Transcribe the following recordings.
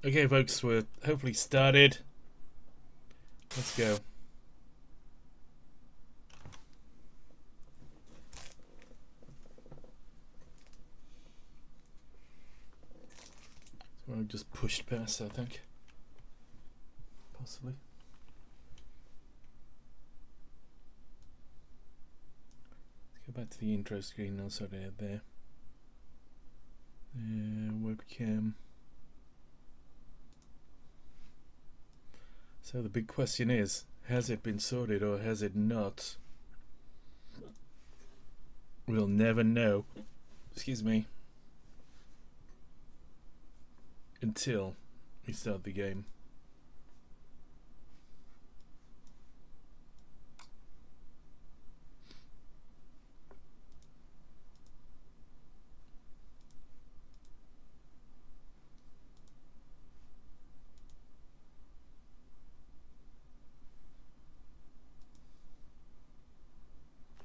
Okay, folks, we're hopefully started. Let's go. So I just pushed past, I think. Possibly. Let's go back to the intro screen now, so they're there. Webcam. So the big question is, has it been sorted or has it not? We'll never know, excuse me, until we start the game.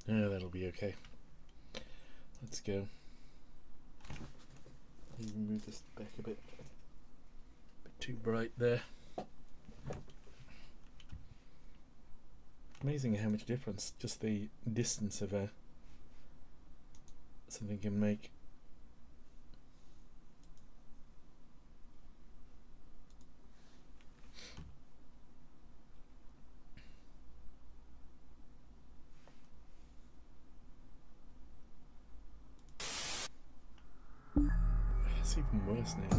Yeah, that'll be okay. Let's go. Even move this back a bit too bright there. Amazing how much difference just the distance of something can make. It's even worse now.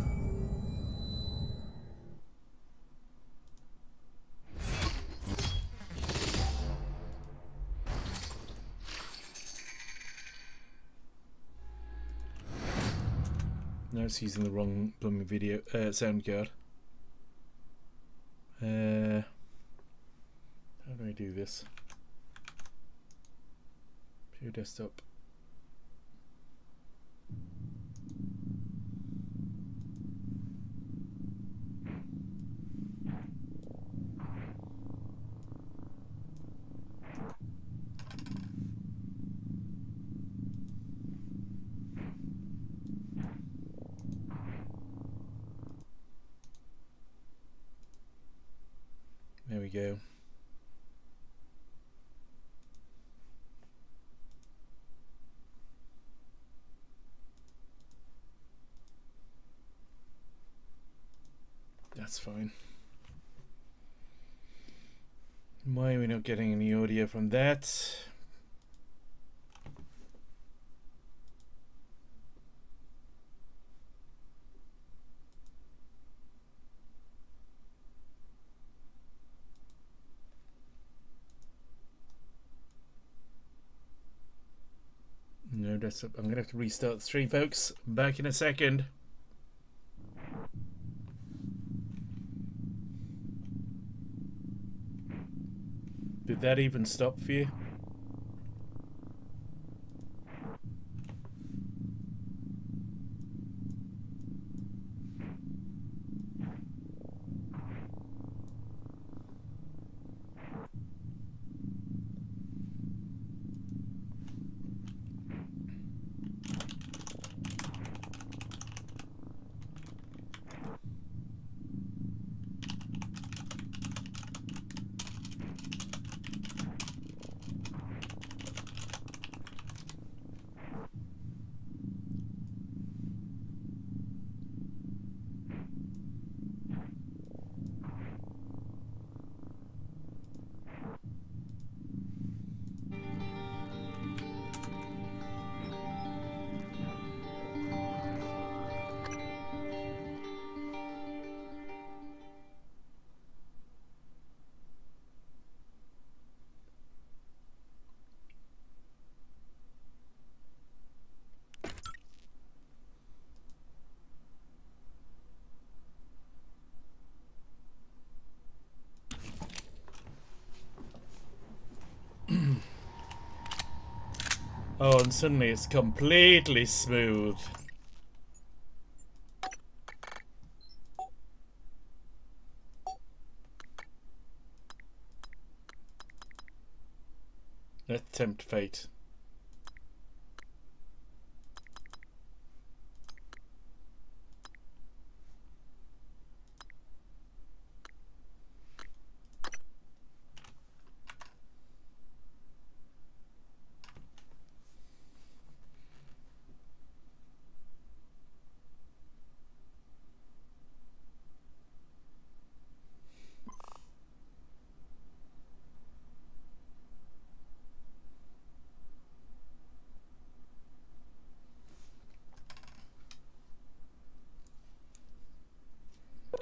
Now it's using the wrong blooming video sound card. How do I do this? Pure desktop. There we go. That's fine. Why are we not getting any audio from that? No desktop. I'm gonna have to restart the stream, folks. Back in a second. Did that even stop for you? Oh, and suddenly it's completely smooth. Let's tempt fate.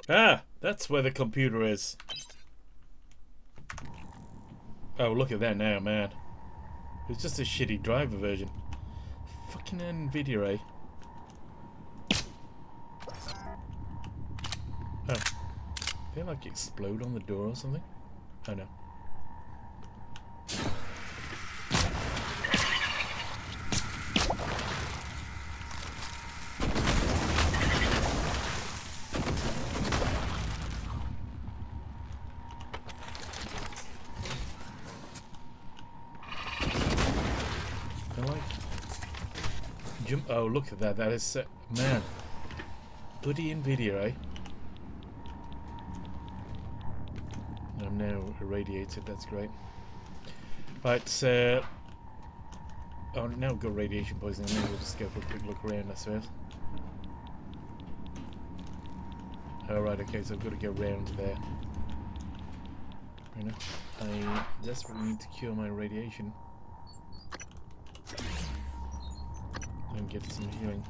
Ah, that's where the computer is. Oh, look at that now, man. It's just a shitty driver version. Fucking NVIDIA, eh? Oh. They like explode on the door or something? Oh no. Oh, look at that. That is... man. Bloody NVIDIA, eh? I'm now irradiated. That's great. Right, oh, now we've got radiation poisoning. Maybe we'll just go for a quick look around, I suppose. Alright, okay, so I've got to go round there. You know, I desperately need to cure my radiation. And get some healing.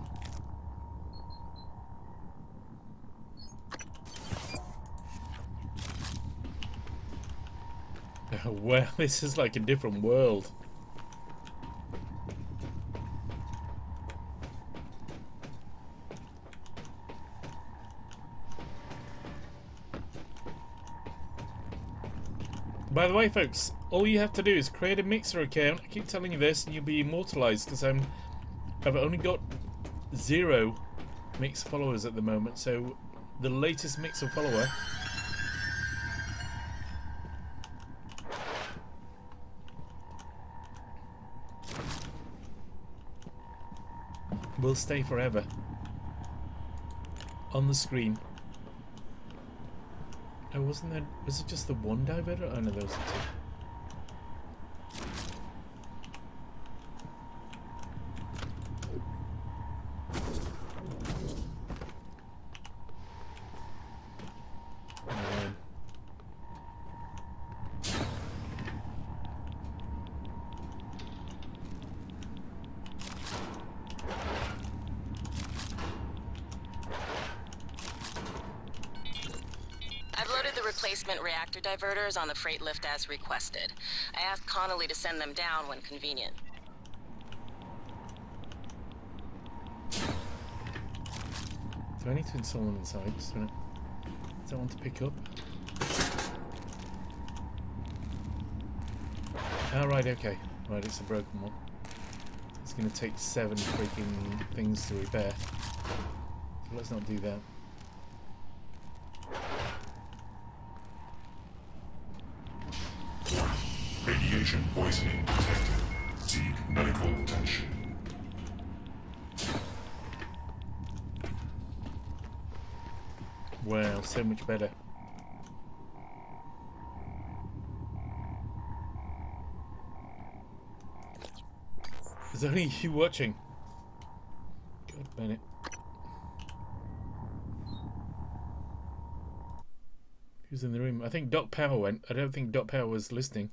Oh, wow, this is like a different world. By the way, folks, all you have to do is create a Mixer account. I keep telling you this, and you'll be immortalized because I've only got 0 Mixer followers at the moment, so the latest Mixer follower will stay forever on the screen. Oh, wasn't there? Was it just the one diverter? Oh no, there was the 2. Replacement reactor diverters on the freight lift as requested. I asked Connolly to send them down when convenient. Do I need to install them inside? Just a minute. Does I want to pick up? Oh, right, okay. Right, it's a broken one. It's going to take 7 freaking things to repair. So let's not do that. Radiation poisoning detected. Seek medical attention. Wow, so much better. There's only you watching. God damn it. Who's in the room? I think Doc Power went. I don't think Doc Power was listening.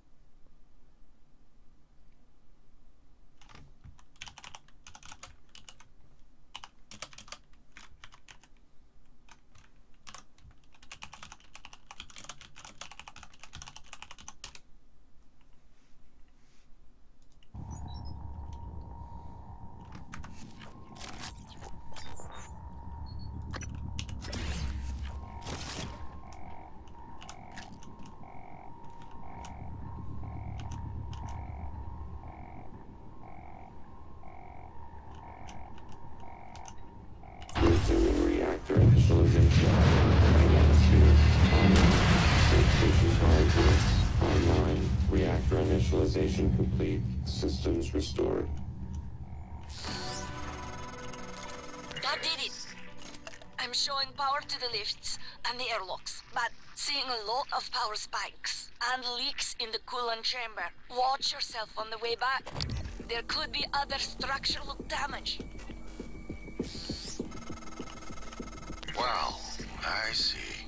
Initialization complete. Systems restored. That did it. I'm showing power to the lifts and the airlocks, but seeing a lot of power spikes and leaks in the coolant chamber. Watch yourself on the way back. There could be other structural damage. Well, I see.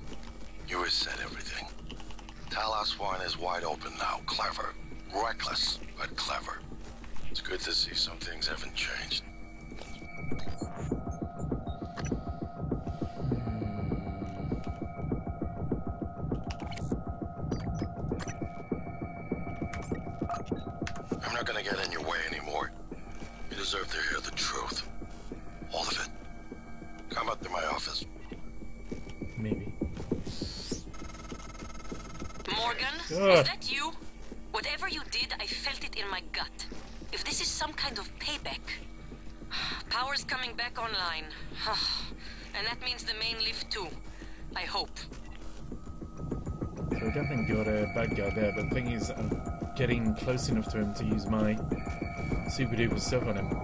You reset everything. Talos 1 is wide open now. Clever. Reckless, but clever. It's good to see some things haven't changed. deserve to hear the truth. All of it. Come up to my office. Maybe. Morgan, Ugh. is that you? Whatever you did, I felt it in my gut. If this is some kind of payback... Power's coming back online. And that means the main lift too. I hope. So we definitely got a bad guy there, but the thing is, I'm getting close enough to him to use my super duper stuff on him.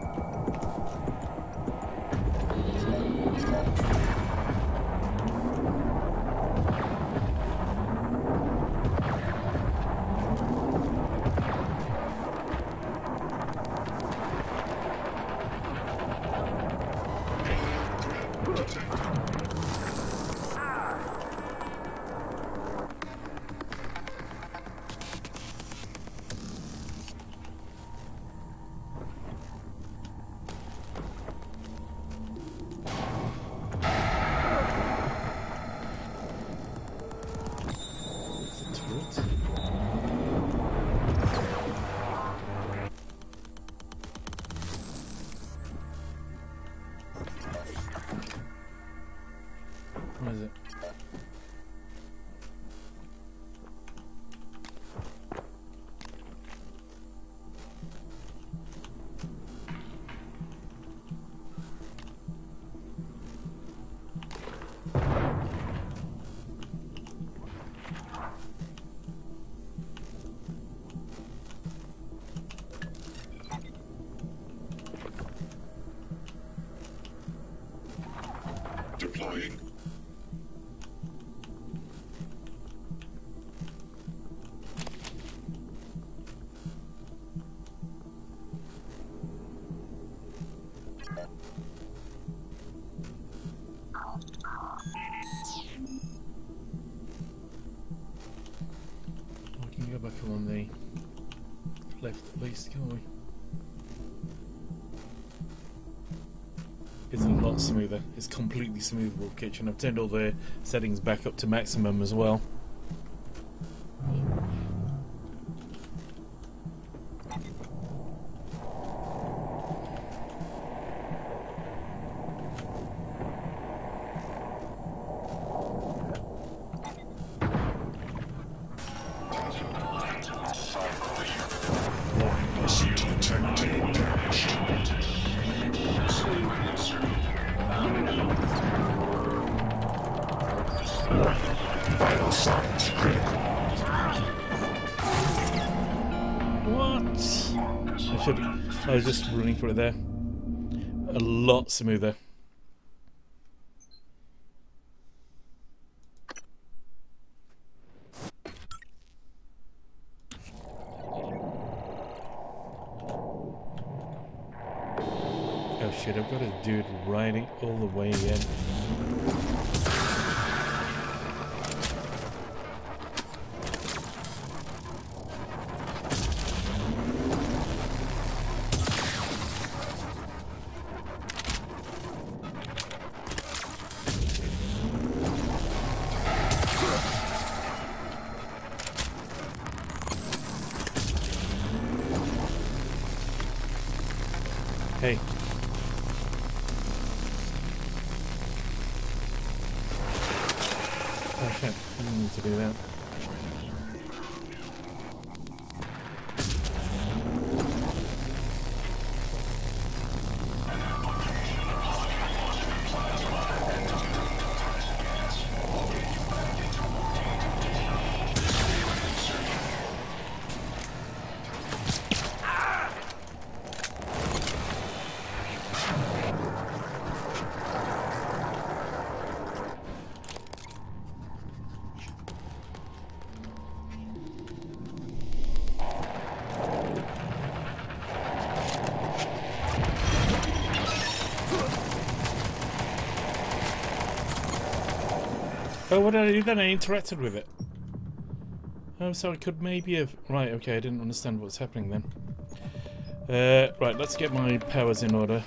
What is it? Deploying. We can go back along the left at least, can't we? It's a lot smoother. It's completely smoothable kitchen. I've turned all the settings back up to maximum as well. Vital signs critical. What? I was just running for it there. A lot smoother. Oh shit, I've got a dude riding all the way again. Hey. Oh shit, I didn't need to do that. Oh, what did I do then? I interacted with it. Oh, so I could maybe have... Right, okay, I didn't understand what's happening then. Right, let's get my powers in order.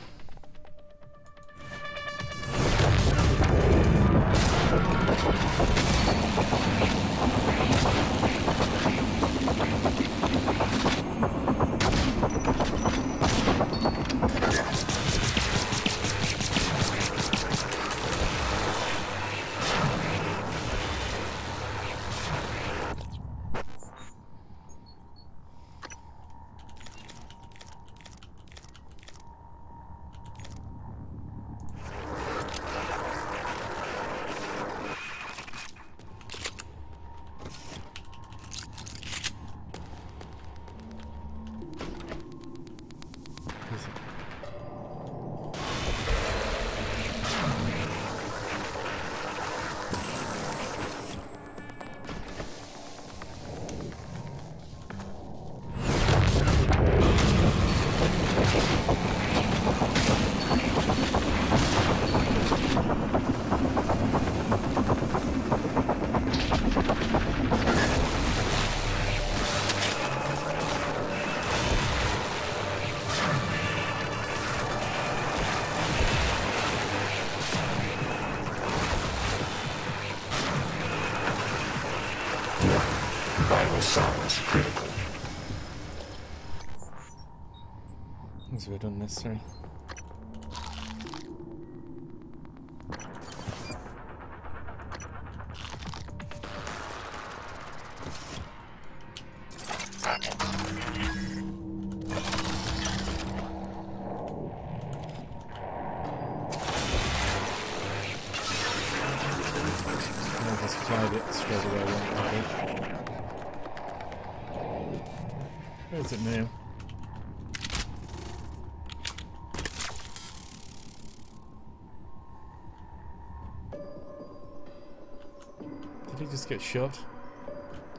Things were unnecessary. I just applied it straight away. Where is it now? Did he just get shot?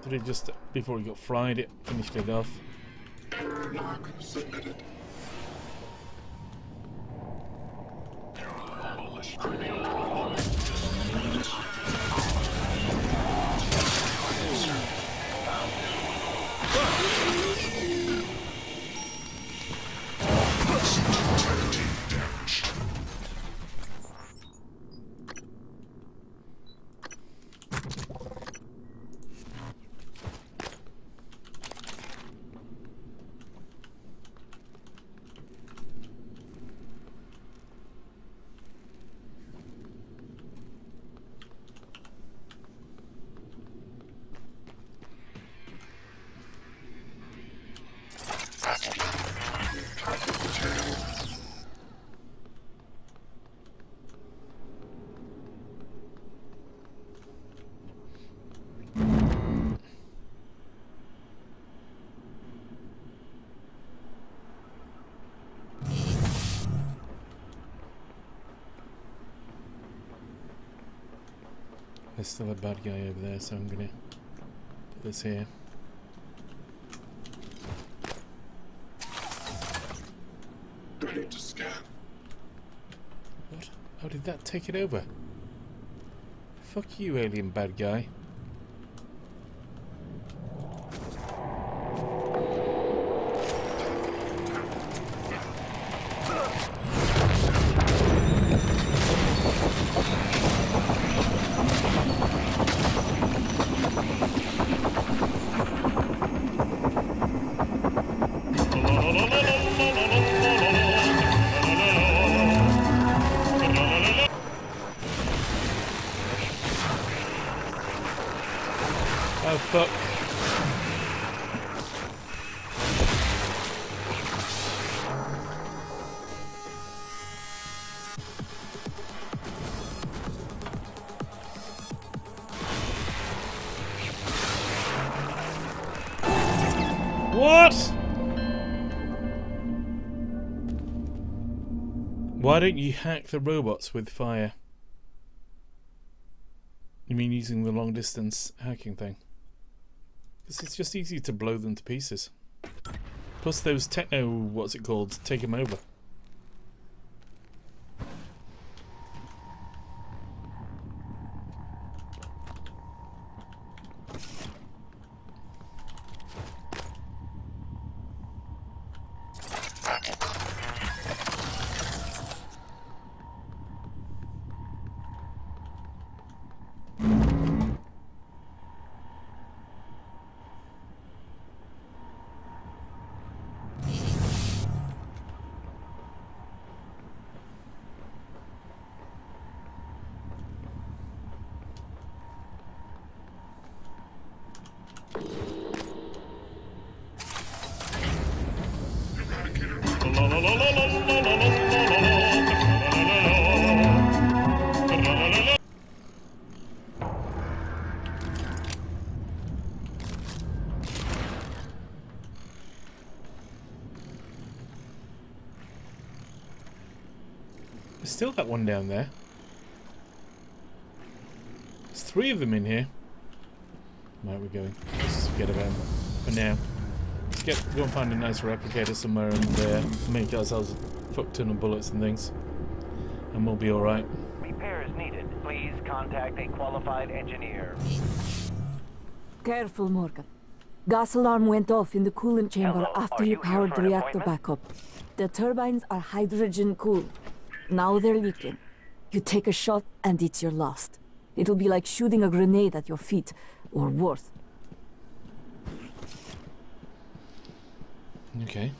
Did it just, before he got fried, it finished it off? Mark submitted. There's still a bad guy over there, so I'm gonna put this here. Ready to scan. What? How did that take it over? Fuck you, alien bad guy. Oh fuck. What? Why don't you hack the robots with fire? You mean using the long distance hacking thing? Because it's just easy to blow them to pieces. Plus those techno, what's it called, take them over. There's still that one down there. There's 3 of them in here. Where are we going? Let's just forget about them for now. Let's go and find a nice replicator somewhere and make ourselves a fuck ton of bullets and things. And we'll be alright. Repairs needed. Please contact a qualified engineer. Careful, Morgan. Gas alarm went off in the coolant chamber Hello, after are you you here powered for the an reactor appointment? back up. The turbines are hydrogen cooled. Now they're leaking. You take a shot and it's your last. It'll be like shooting a grenade at your feet, or worse. Okay.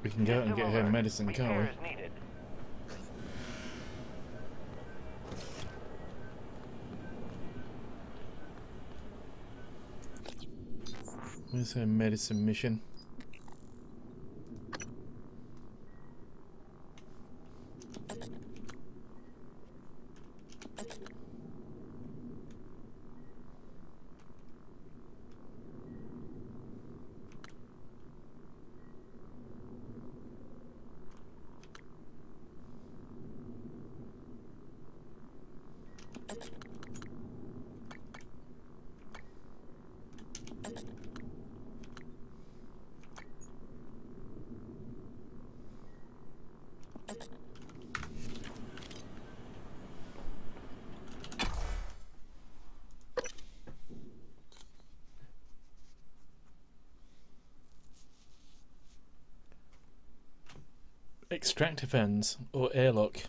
We can go out and get her medicine, can't we? Repairs needed. Where's her medicine mission? Extractor fans or airlock.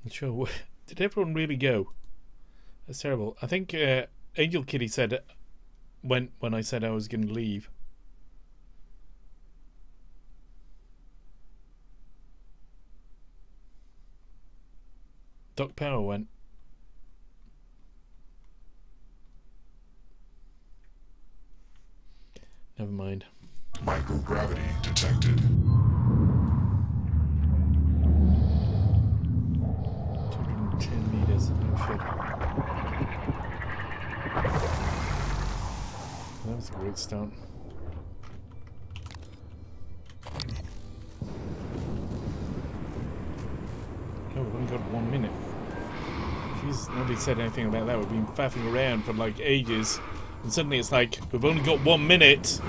Not sure. Did everyone really go? That's terrible. I think Angel Kitty said when I said I was going to leave. Doc Power went. Never mind. Microgravity detected. 210 meters. Oh shit. That was a great start. Oh, we've only got 1 minute. Jeez, nobody said anything about that. We've been faffing around for like ages. And suddenly it's like, we've only got 1 minute.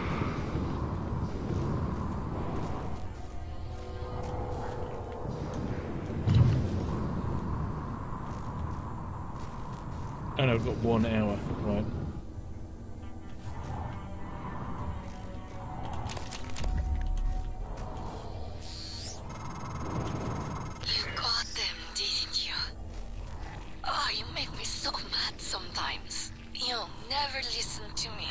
Oh no, we've got 1 hour, right. You got them, didn't you? Oh, you make me so mad sometimes. You never listen to me.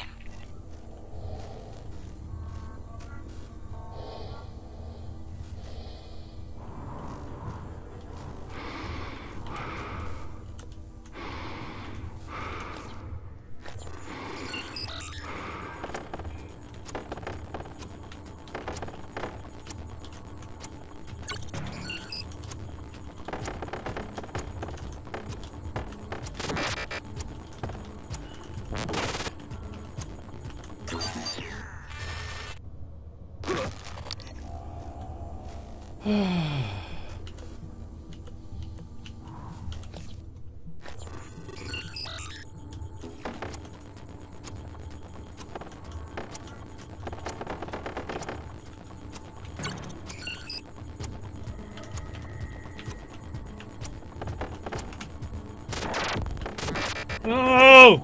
Oh!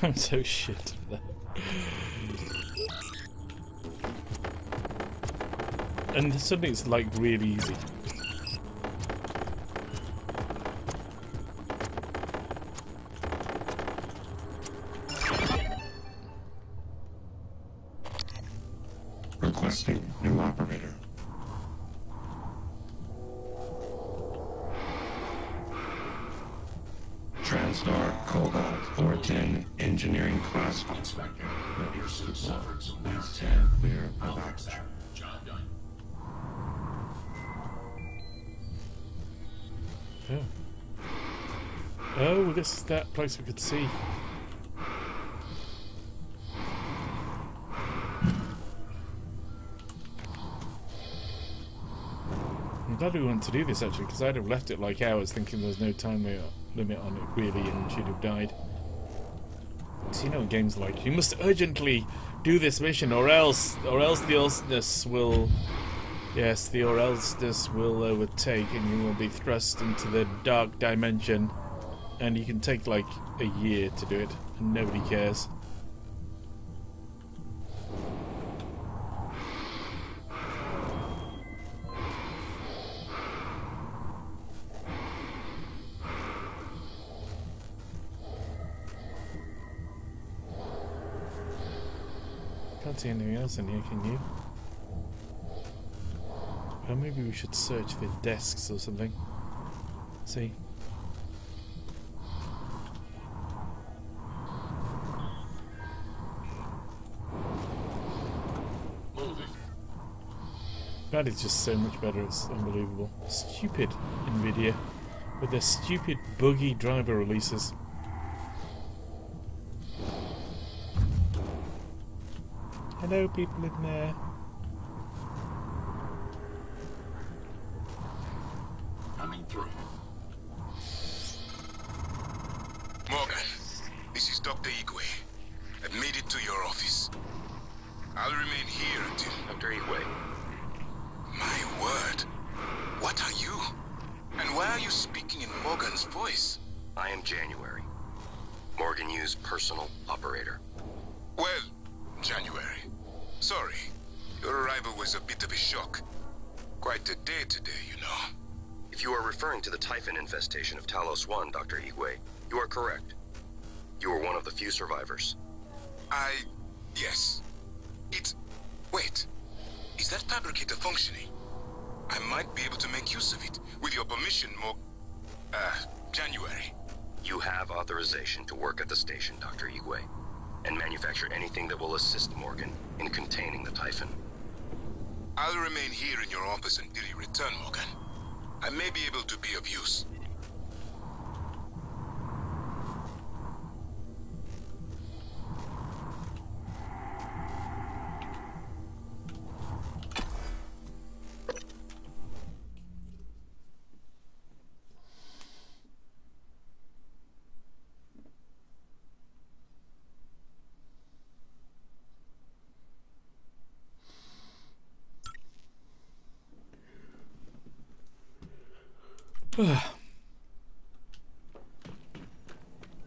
I'm so shit at that. And suddenly it's like really easy. Requesting new operator. TranStar Cobalt 410 Engineering Class. Inspector, your suit suffered some mass 10. Clear of oxygen. Job done. Oh. Oh, this is that place we could see. I'm glad we went to do this actually, because I'd have left it like hours thinking there was no time limit on it really, and she'd have died. So you know what games are like. You must urgently do this mission, or else the else-ness will... Yes, the or else-ness will overtake, and you will be thrust into the dark dimension. And you can take like a year to do it, and nobody cares. see anything else in here, can you? Well, maybe we should search for desks or something. See. That is just so much better, it's unbelievable. Stupid Nvidia with their stupid buggy driver releases. Hello people in there. Coming through. Morgan, this is Dr. Igwe. I've made it to your office. I'll remain here until... Dr. Igwe. My word. What are you? And why are you speaking in Morgan's voice? I am January. Morgan Yu's personal operator. Well, January. Sorry. Your arrival was a bit of a shock. Quite a day today, you know. If you are referring to the Typhon infestation of Talos 1, Dr. Igwe, you are correct. You are one of the few survivors. Yes. It's... Wait. Is that fabricator functioning? I might be able to make use of it. With your permission, January. You have authorization to work at the station, Dr. Igwe, and manufacture anything that will assist Morgan in containing the Typhon. I'll remain here in your office until you return, Morgan. I may be able to be of use.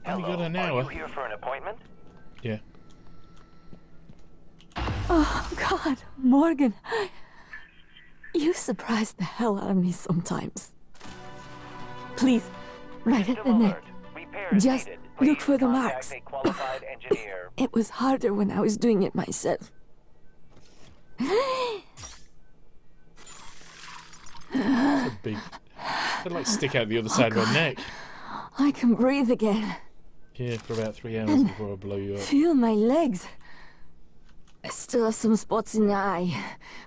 Only got an hour. Are you here for an appointment? Yeah. Oh, God, Morgan. You surprise the hell out of me sometimes. Please, right at the neck. Repairs Just needed. look Please for the contact marks. a qualified engineer. It was harder when I was doing it myself. It's a big... I'd like stick out the other side of my neck. I can breathe again. Yeah, for about 3 hours before I blow you up. Feel my legs. I still have some spots in the eye,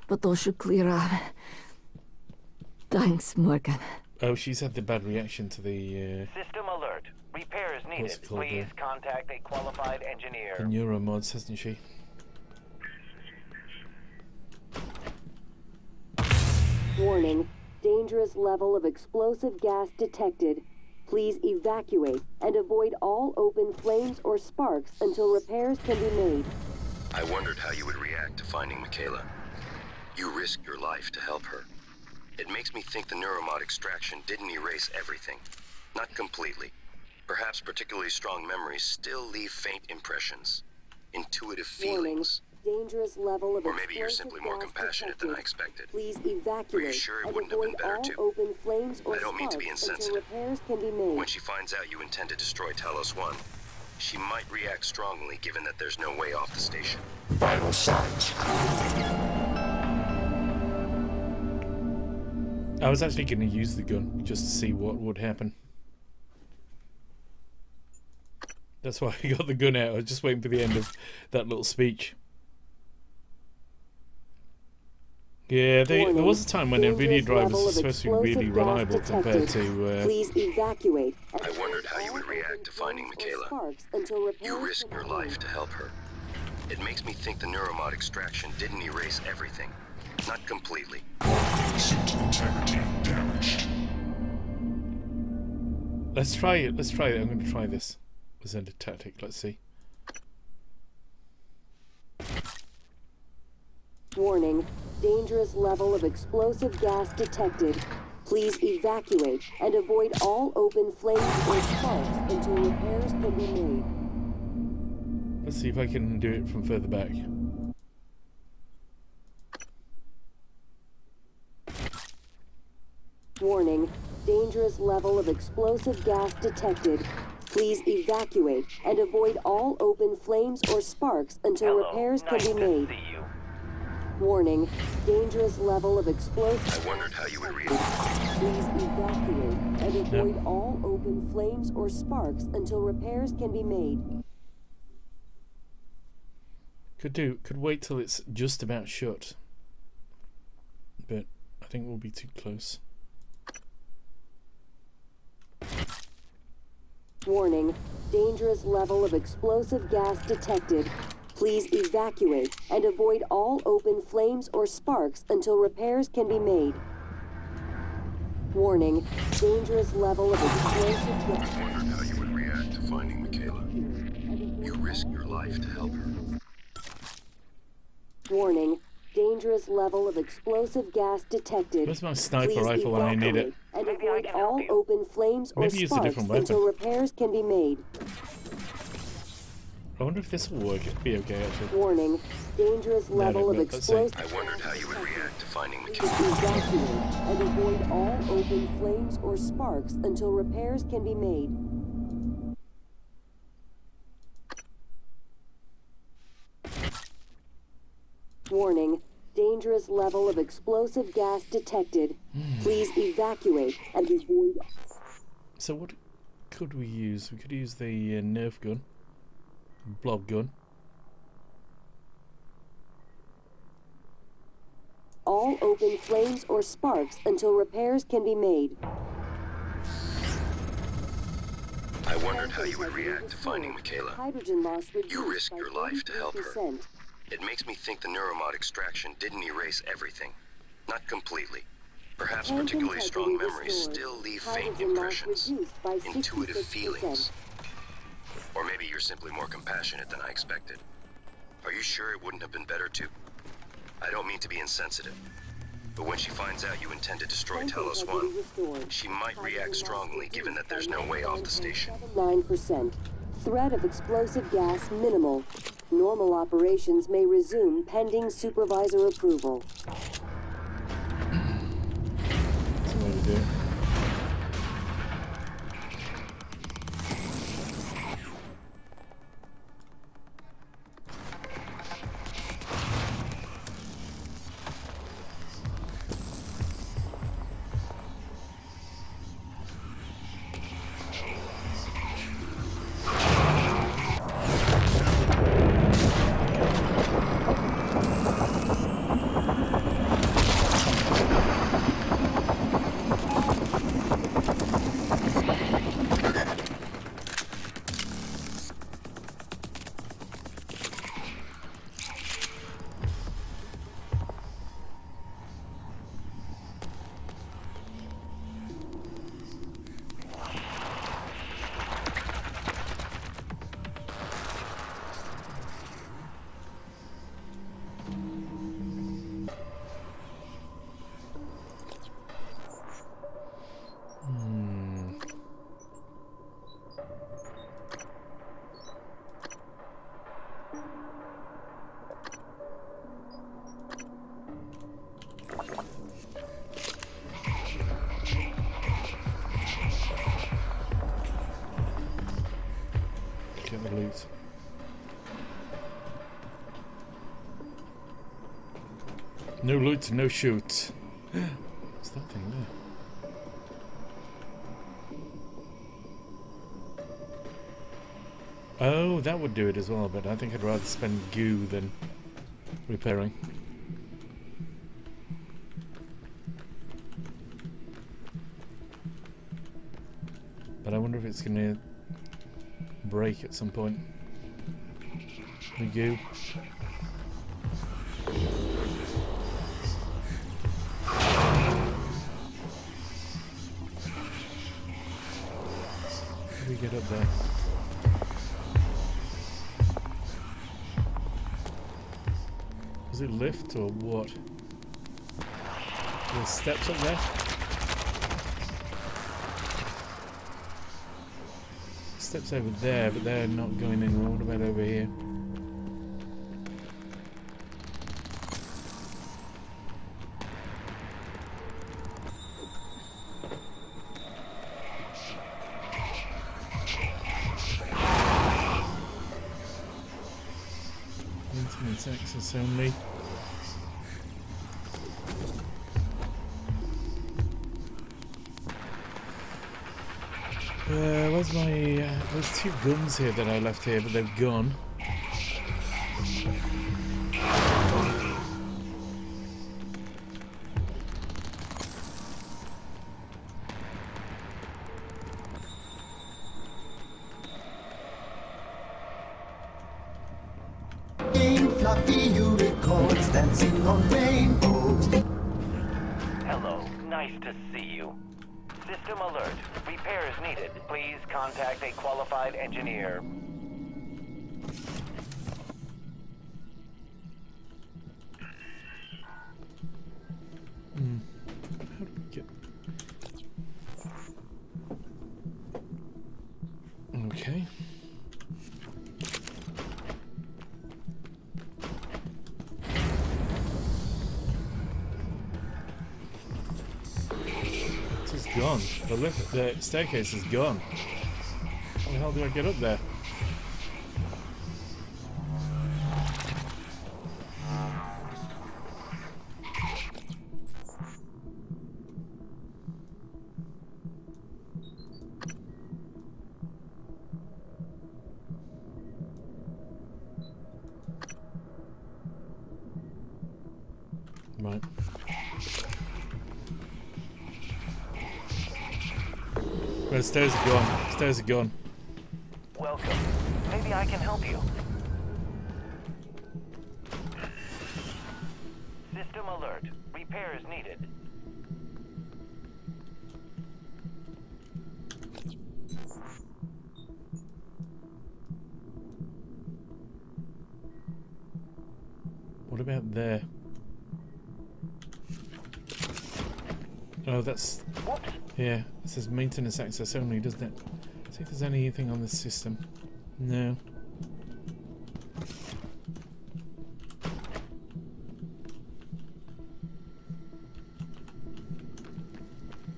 but those should clear up. Thanks, Morgan. Oh, she's had the bad reaction to the System alert. Repairs What's needed. it called Please there? contact a qualified engineer. neuromods, hasn't she? Warning. Dangerous level of explosive gas detected. Please evacuate and avoid all open flames or sparks until repairs can be made. I wondered how you would react to finding Michaela. You risked your life to help her. It makes me think the neuromod extraction didn't erase everything. Not completely. Perhaps particularly strong memories still leave faint impressions. Intuitive feelings. Dangerous level of Or maybe you're explosive simply more gas compassionate than I detected. expected. Please Are you evacuate sure it and wouldn't have avoid been better all to? open flames or I don't mean to be sparks until insensitive. repairs can be made. When she finds out you intend to destroy Talos 1, she might react strongly given that there's no way off the station. Vital signs. I was actually going to use the gun just to see what would happen. That's why I got the gun out. I was just waiting for the end of that little speech. Yeah, there was a time when NVIDIA drivers were supposed to be really reliable compared to... Please evacuate. I wondered how you would react to finding Michaela. You risked your life to help her. It makes me think the neuromod extraction didn't erase everything. Not completely. Suit integrity damaged. Let's try it. Let's try it. I'm going to try this. As a tactic. Let's see. Warning. Dangerous level of explosive gas detected. Please evacuate and avoid all open flames or sparks until repairs can be made. Let's see if I can do it from further back. Warning. Dangerous level of explosive gas detected. Please evacuate and avoid all open flames or sparks until repairs can be made. See you. Warning, dangerous level of explosive. I wondered how you would react. Please evacuate and avoid all open flames or sparks until repairs can be made. Could wait till it's just about shut. But I think we'll be too close. Warning, dangerous level of explosive gas detected. Please evacuate and avoid all open flames or sparks until repairs can be made. Warning, dangerous level of explosive gas. I wondered how you would react to finding Michaela. You risked your life to help her. Warning, dangerous level of explosive gas detected. Where's my sniper Please rifle when I need it? evacuate and avoid all open flames or Maybe use a sparks different weapon. until repairs can be made. I wonder if this will work. It'd be okay actually. Warning, dangerous level of but let's see. explosive. I wondered how you would react to finding Please Michaela. evacuate and avoid all open flames or sparks until repairs can be made. Warning, dangerous level of explosive gas detected. Please evacuate and avoid. So what could we use? We could use the Nerf gun, blob gun. All open flames or sparks until repairs can be made. I wondered how you would react to finding Michaela. Hydrogen loss reduced You risked by your life to help her. 33%. It makes me think the neuromod extraction didn't erase everything. Not completely. Perhaps Tank particularly strong integrity memories restored. still leave faint Hydrogen loss impressions. reduced by Intuitive 66%. feelings. Or maybe you're simply more compassionate than I expected. Are you sure it wouldn't have been better to... I don't mean to be insensitive, but when she finds out you intend to destroy Tank Talos integrity 1, restored. she might Hydrogen react loss strongly given that there's no reduced way by off the station. 9%. Threat of explosive gas minimal. Normal operations may resume pending supervisor approval. That's the way to do it. Get the loot. No loot, no shoot. What's that thing there? Oh, that would do it as well, but I think I'd rather spend goo than repairing. But I wonder if it's going to break at some point. The goo. How do we get up there? Does it lift or what? There's steps up there? Steps over there, but they're not going anywhere. What about over here? maintenance access only. Where's my... there's 2 guns here that I left here, but they've gone. Fluffy unicorns dancing on rainbows. Hello, nice to see you. System alert. Repairs needed. Please contact a qualified engineer. How do we get... Okay. It's gone. The staircase is gone. How the hell do I get up there? Right. The stairs are gone. Stairs are gone. Welcome. Maybe I can help you. System alert. Repairs needed. What about there? Oh, that's... Whoops. Yeah, it says maintenance access only, doesn't it? See if there's anything on this system. No.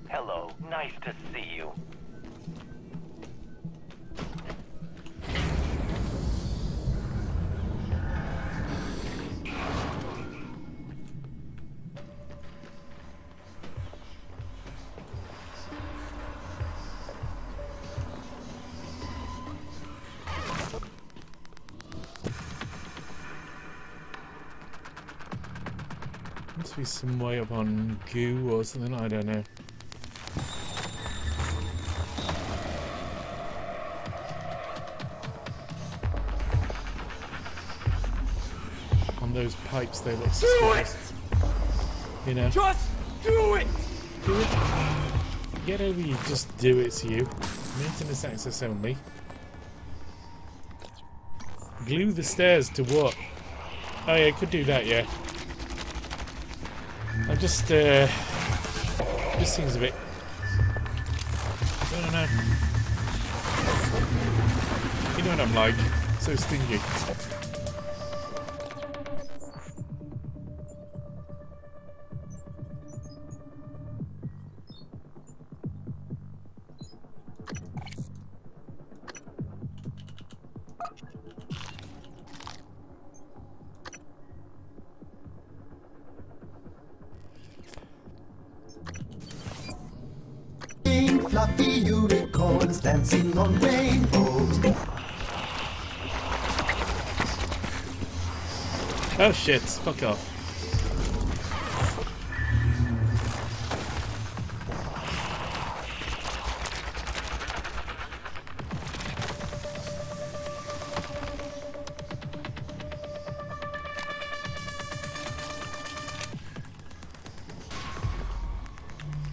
Hello, nice to see you. Must be some way up on goo or something, I don't know. On those pipes they look suspicious. You know. Just do it! Do it. Get over you, just do it, you. Maintenance access only. Glue the stairs to what? Oh yeah, could do that, yeah. I just this seems a bit... I don't know. You know what I'm like. So stingy. Fluffy unicorns dancing on rainbows. Oh shit, fuck off.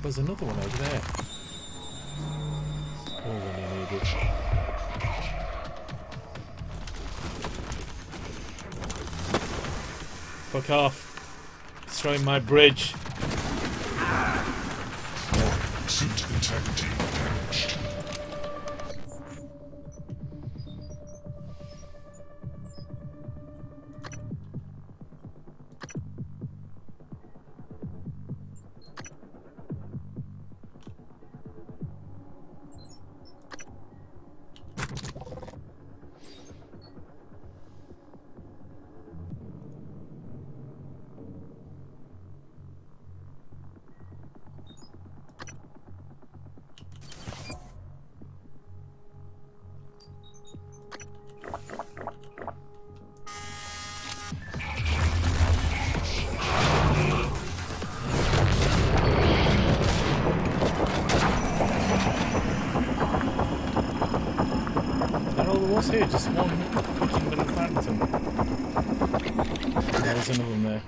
There's another one over there. All when you need it. Fuck off. Destroying my bridge. Suit integrity damaged. else here, just one fucking little phantom. There's another one there.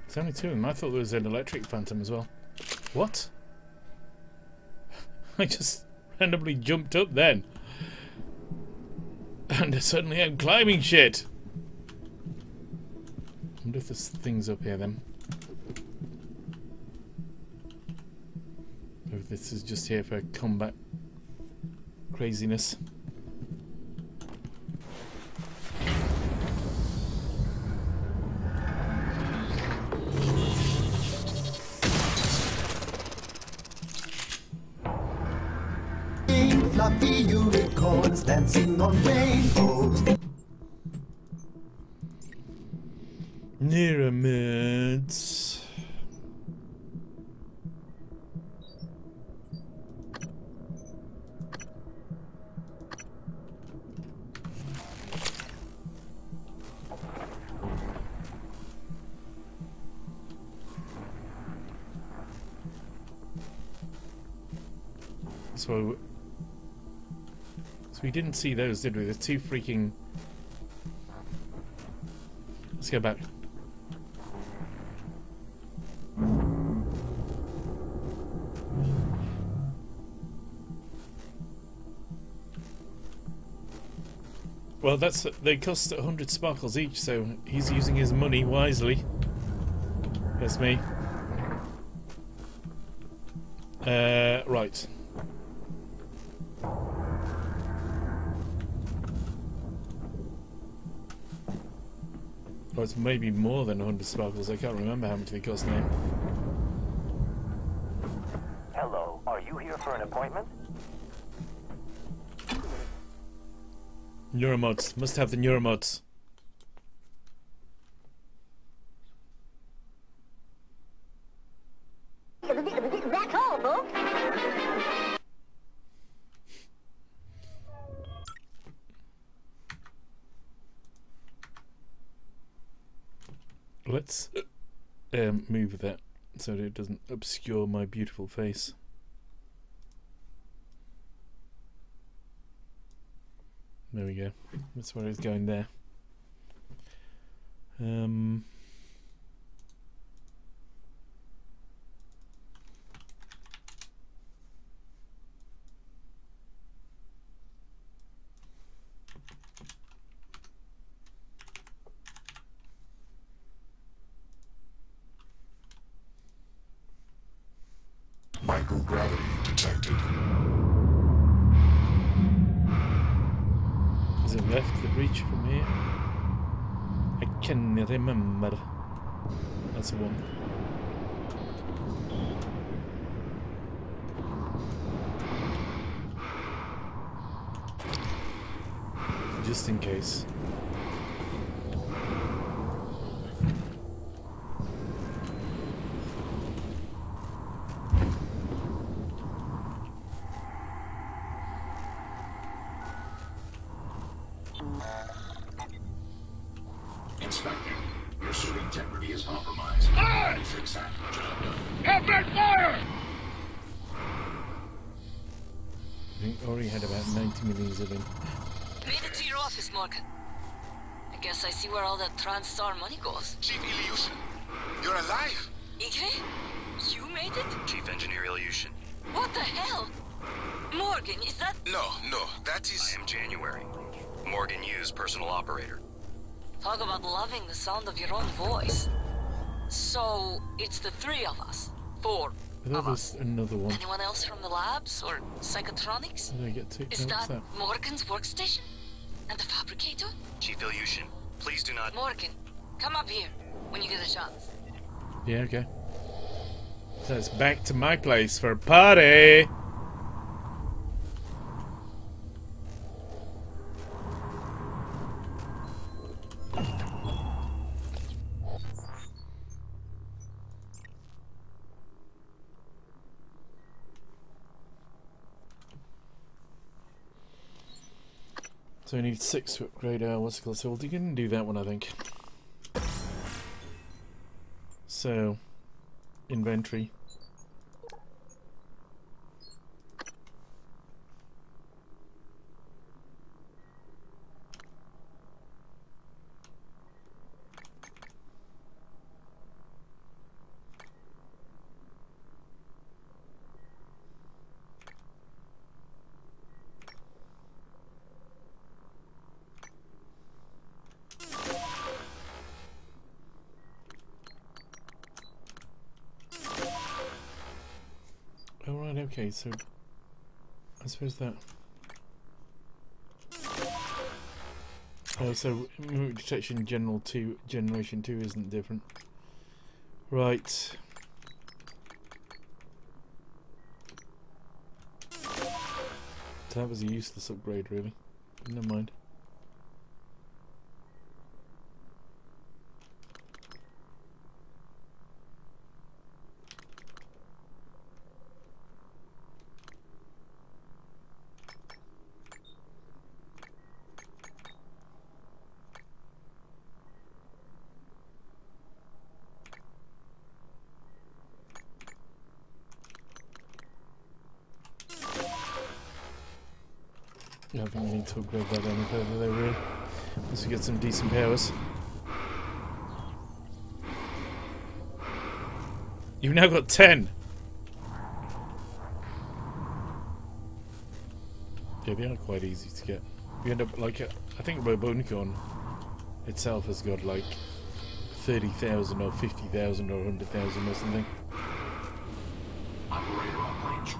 There's only two of them. I thought there was an electric phantom as well. What? I just randomly jumped up then. And suddenly I'm climbing shit. I wonder if there's things up here then. Or if this is just here for combat craziness. Fluffy unicorns dancing on rainbows. Pyramids. So we didn't see those, did we? There's two freaking... Let's go back. Well, they cost 100 sparkles each, so he's using his money wisely. That's me. Right. Or it's maybe more than 100 sparkles. I can't remember how much they cost now. Hello, are you here for an appointment? Neuromods. Must have the neuromods. That's all, folks. Let's move that so that it doesn't obscure my beautiful face. There we go. That's where it's going there. Microgravity detected. Is it left the breach from here? I can remember. That's the one. Just in case. Inspector, your suit integrity is compromised. Fix that. I think Ori had about 90 million of them. Made it to your office, Morgan. I guess I see where all that TranStar money goes. Chief Ilyushin, you're alive. Igre? You made it? Chief Engineer Ilyushin. What the hell? Morgan, is that... No, that is... I am January. Morgan Hughes, personal operator. Talk about loving the sound of your own voice. So, it's the three of us. Four I thought of there us. was another one. Anyone else from the labs or psychotronics? How did I get to? Is No, what's that Morgan's workstation? And the fabricator? Chief Ilyushin, please do not... Morgan, come up here when you get a chance. Yeah, okay. So it's back to my place for a party. So we need 6 to upgrade our what's it called? So we can do that one, I think. So, inventory. Alright, okay, so I suppose that. Oh, so remote detection generation 2 isn't different. Right. So that was a useless upgrade, really. Never mind. I don't think we need to upgrade that any further though, really. Unless we get some decent powers. You've now got 10! Yeah, they are quite easy to get. You end up like, I think Bonicorn itself has got like 30,000 or 50,000 or 100,000 or something. Operator on range.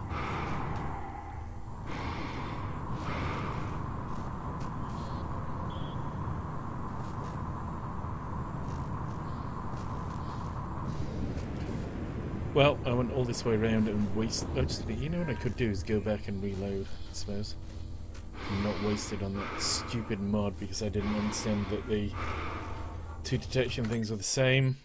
Well, I went all this way around and you know what I could do is go back and reload, I suppose. I'm not wasted on that stupid mod because I didn't understand that the 2 detection things were the same.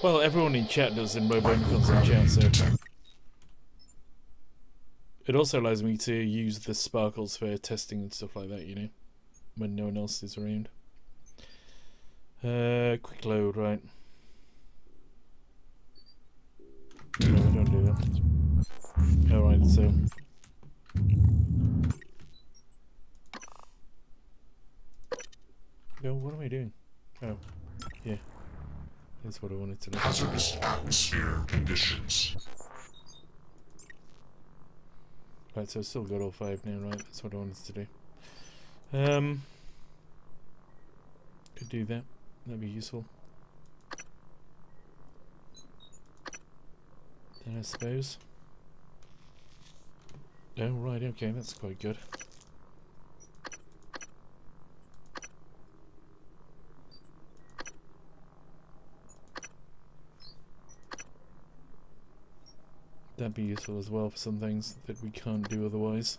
Well, everyone in chat does in Bobonicons in chat, so it also allows me to use the sparkles for testing and stuff like that, you know, when no one else is around. Quick load, right. No, we don't do that. Alright, so no, what am I doing? Oh, yeah. That's what I wanted to know. Hazardous atmosphere conditions. Right, so I've still got all 5 now, right? That's what I wanted to do. Could do that. That'd be useful. Then I suppose. Oh, right, okay, that's quite good. That'd be useful as well for some things that we can't do otherwise.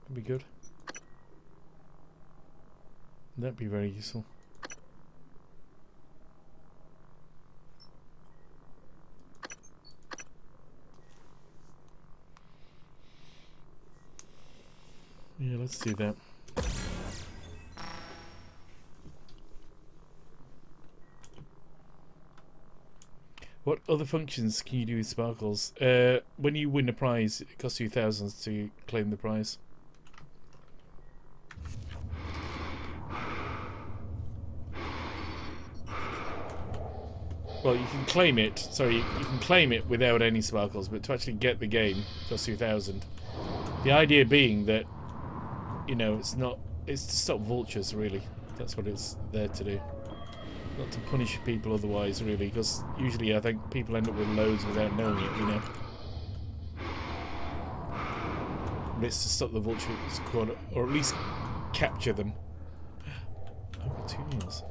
That'd be good. That'd be very useful. Yeah, let's do that. What other functions can you do with sparkles? When you win a prize, it costs you thousands to claim the prize. Well, you can claim it. Sorry, you can claim it without any sparkles, but to actually get the game, it costs you 1,000. The idea being that, you know, it's to stop vultures, really. That's what it's there to do. Not to punish people otherwise, really, because usually I think people end up with loads without knowing it, you know. But it's to stop the vulture squad, or at least capture them. I've got 2 meals.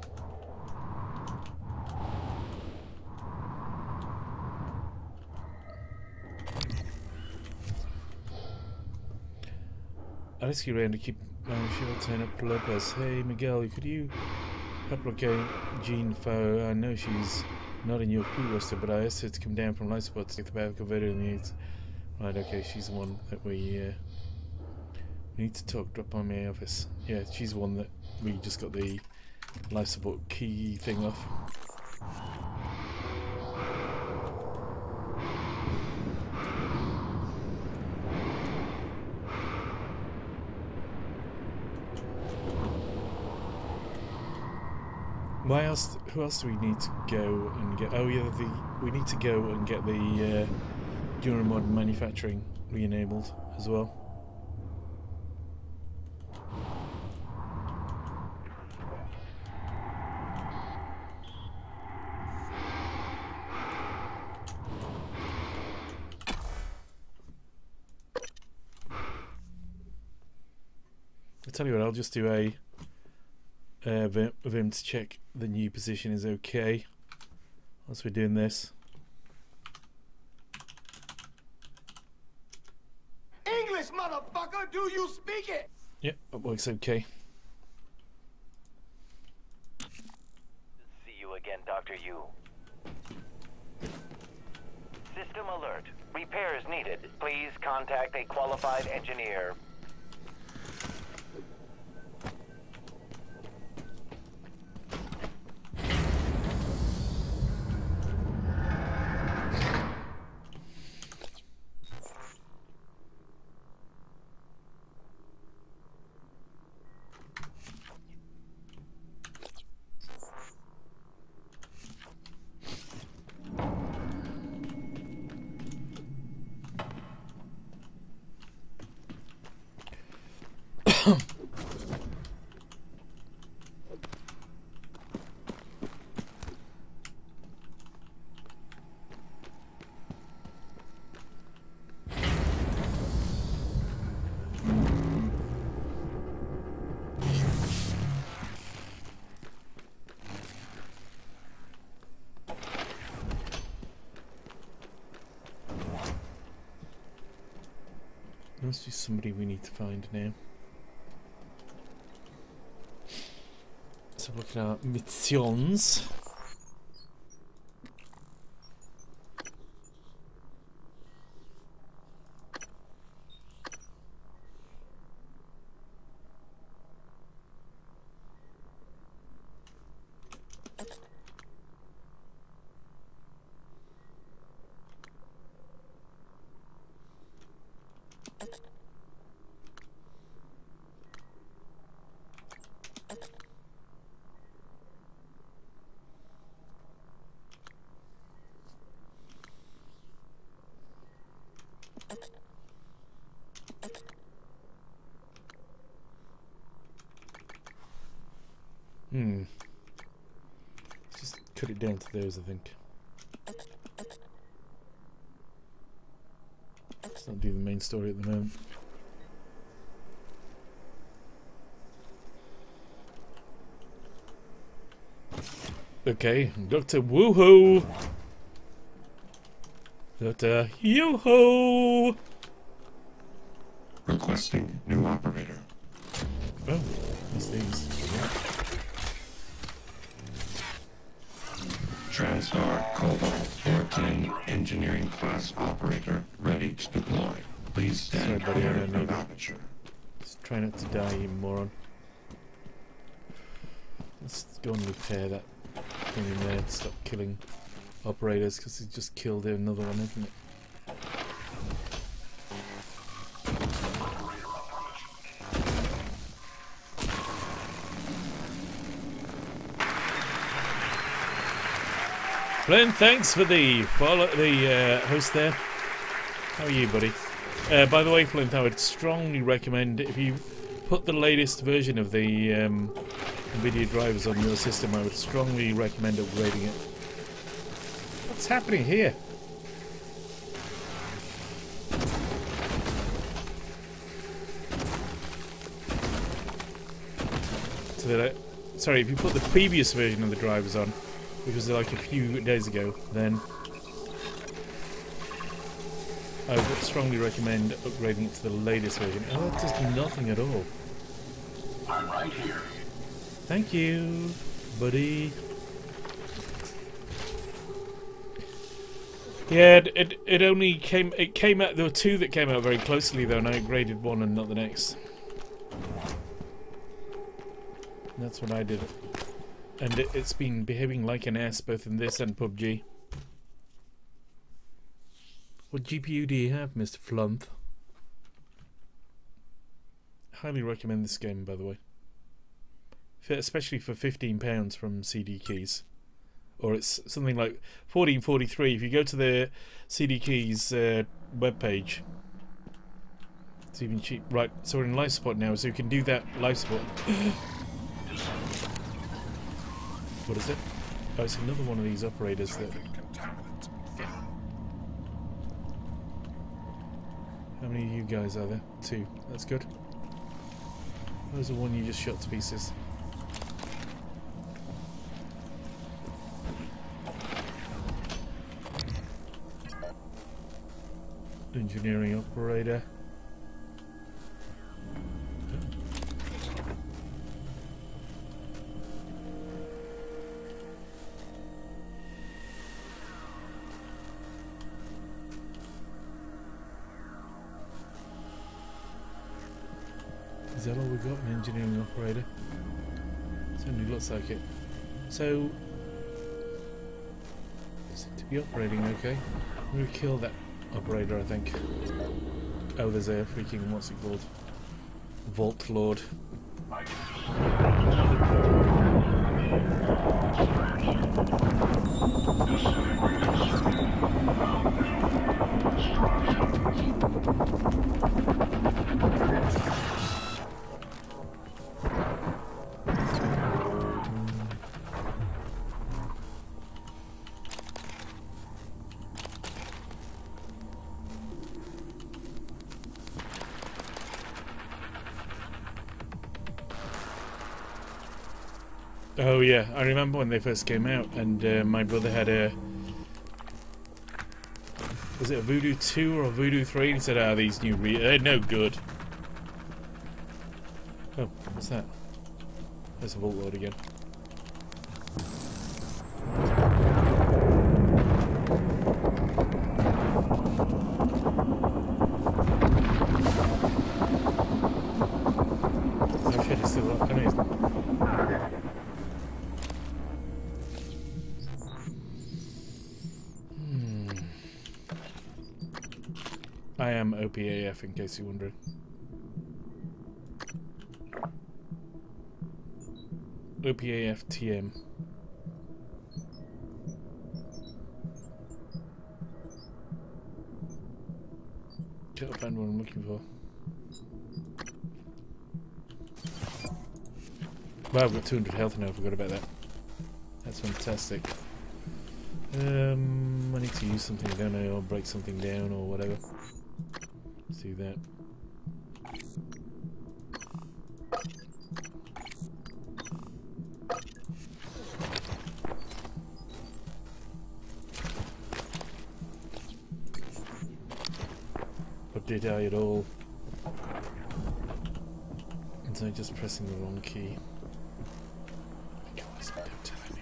I'll ask you around to keep she'll turn up to Lopez. Hey Miguel, could you help locate Jean Faux? I know she's not in your crew roster, but I asked her to come down from life support to get the power converter needs. Right, okay, she's the one that we need to talk. Drop by my office. Yeah, she's the one that we just got the life support key thing off. Why else? Who else do we need to go and get? Oh yeah, we need to go and get the Duramod manufacturing re-enabled as well. I'll tell you what, I'll just do a Vim to check the new position is okay whilst we're doing this. English, motherfucker! Do you speak it? Yep, that works okay. See you again, Dr. Yu. System alert. Repairs needed. Please contact a qualified engineer. Must be somebody we need to find now. So looking at missions. Just cut it down to those, I think. Let's not do the main story at the moment. Okay, Dr. Woohoo! Dr. Yoo-hoo! Requesting new operator. Oh, these things. TranStar Cobalt 410 engineering class operator ready to deploy. Please stand Sorry, buddy, I clear don't of need it. aperture. Just try not to die, you moron. Let's go and repair that thing in there. Stop killing operators, because he just killed another one, isn't it? Glenn, thanks for the follow, the host there. How are you, buddy? By the way, Flint, I would strongly recommend if you put the latest version of the NVIDIA drivers on your system, I would strongly recommend upgrading it. What's happening here? So that sorry, if you put the previous version of the drivers on, because they're like a few days ago, then I would strongly recommend upgrading it to the latest version. Oh, that does nothing at all. I'm right here. Thank you, buddy. Yeah, it only came. It came out. There were two that came out very closely though, and I graded one and not the next. That's what I did. And it's been behaving like an ass both in this and PUBG. What GPU do you have, Mr. Flunth? Highly recommend this game, by the way. Especially for £15 from CD Keys. Or it's something like $14.43. If you go to the CD Keys webpage, it's even cheap. Right, so we're in life support now, so you can do that life support. What is it? Oh, it's another one of these operators that... How many of you guys are there? 2. That's good. Where's the one you just shot to pieces? Engineering operator. Is that all we got? An engineering operator? Certainly looks like it. So, is it to be operating okay? I'm going to kill that operator, I think. Oh, there's a freaking, what's it called? Vault Lord. Oh yeah, I remember when they first came out, and my brother had a... Was it a Voodoo 2 or a Voodoo 3? And he said, "Ah, these new they're no good." Oh, what's that? There's a Vault Lord again. Oh shit, it's still up. I mean, I am OPAF, in case you're wondering. OPAF TM. Can't find what I'm looking for. Wow, I've got 200 health now, I forgot about that. That's fantastic. I need to use something, I don't know, or break something down or whatever. Let's do that. Or did I at all? Was I just pressing the wrong key? Don't tell me.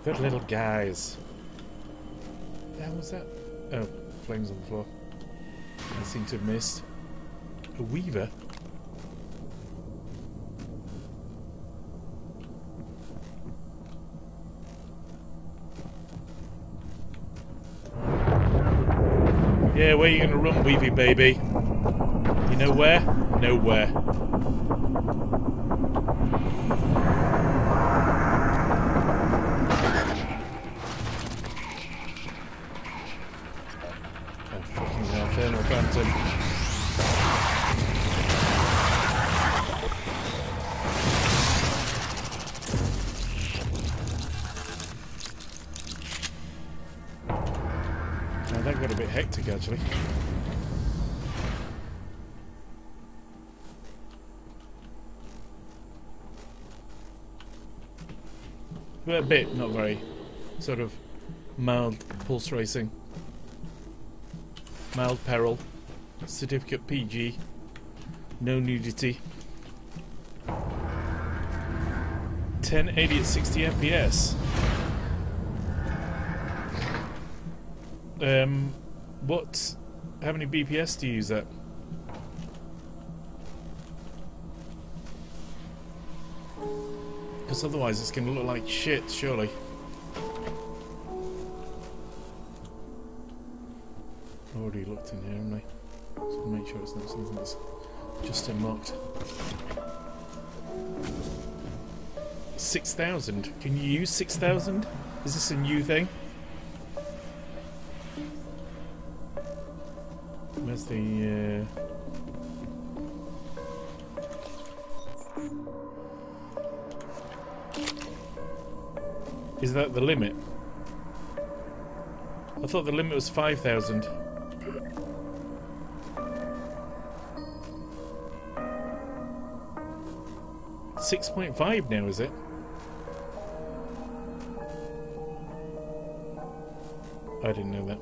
Good little guys. What the hell was that? Oh, flames on the floor. I seem to have missed. A weaver? Yeah, where are you gonna run, Weavy baby? You know where? Nowhere. Oh, fucking hell, Thermal Phantom. Now that got a bit hectic, actually. A bit, not very. Sort of Mild pulse racing. Mild peril. Certificate PG. No nudity. 1080 at 60 FPS. What? How many BPS do you use at? Because otherwise it's going to look like shit, surely. I've already looked in here, haven't I? Just to make sure it's not something that's just unlocked. 6,000. Can you use 6,000? Is this a new thing? Where's the Is that the limit? I thought the limit was 5,000. $6.5 now, is it? I didn't know that.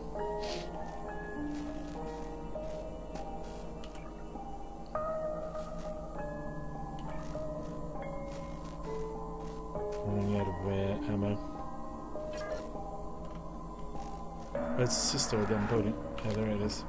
Running out of ammo. Where's the sister? I didn't put it. Oh, there it is.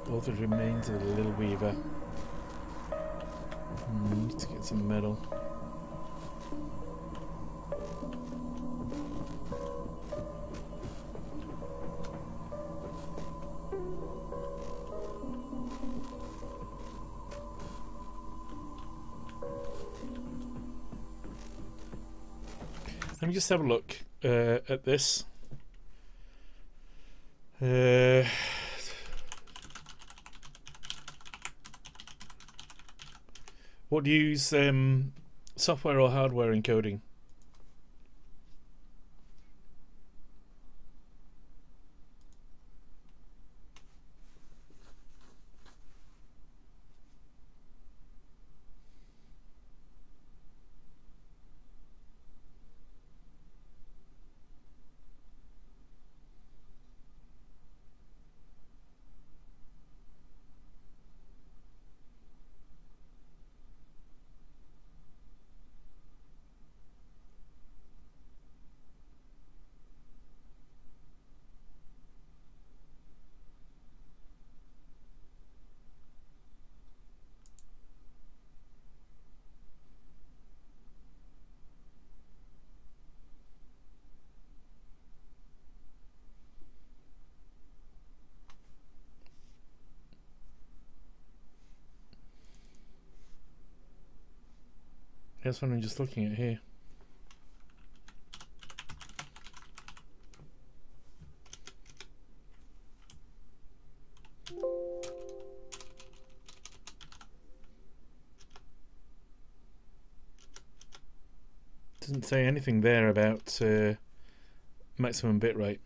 All the remains of the little weaver. Need to get some metal. Let me just have a look at this. What do you use, software or hardware encoding? That's what I'm just looking at here. Doesn't say anything there about maximum bitrate.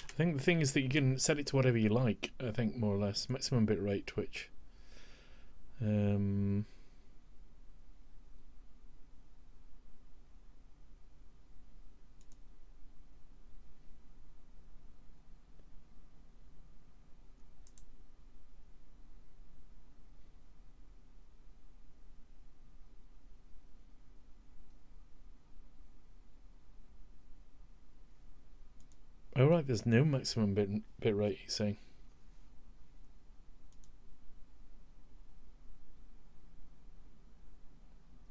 I think the thing is that you can set it to whatever you like, I think, more or less. Maximum bitrate Twitch. Oh right, there's no maximum bitrate, you're saying.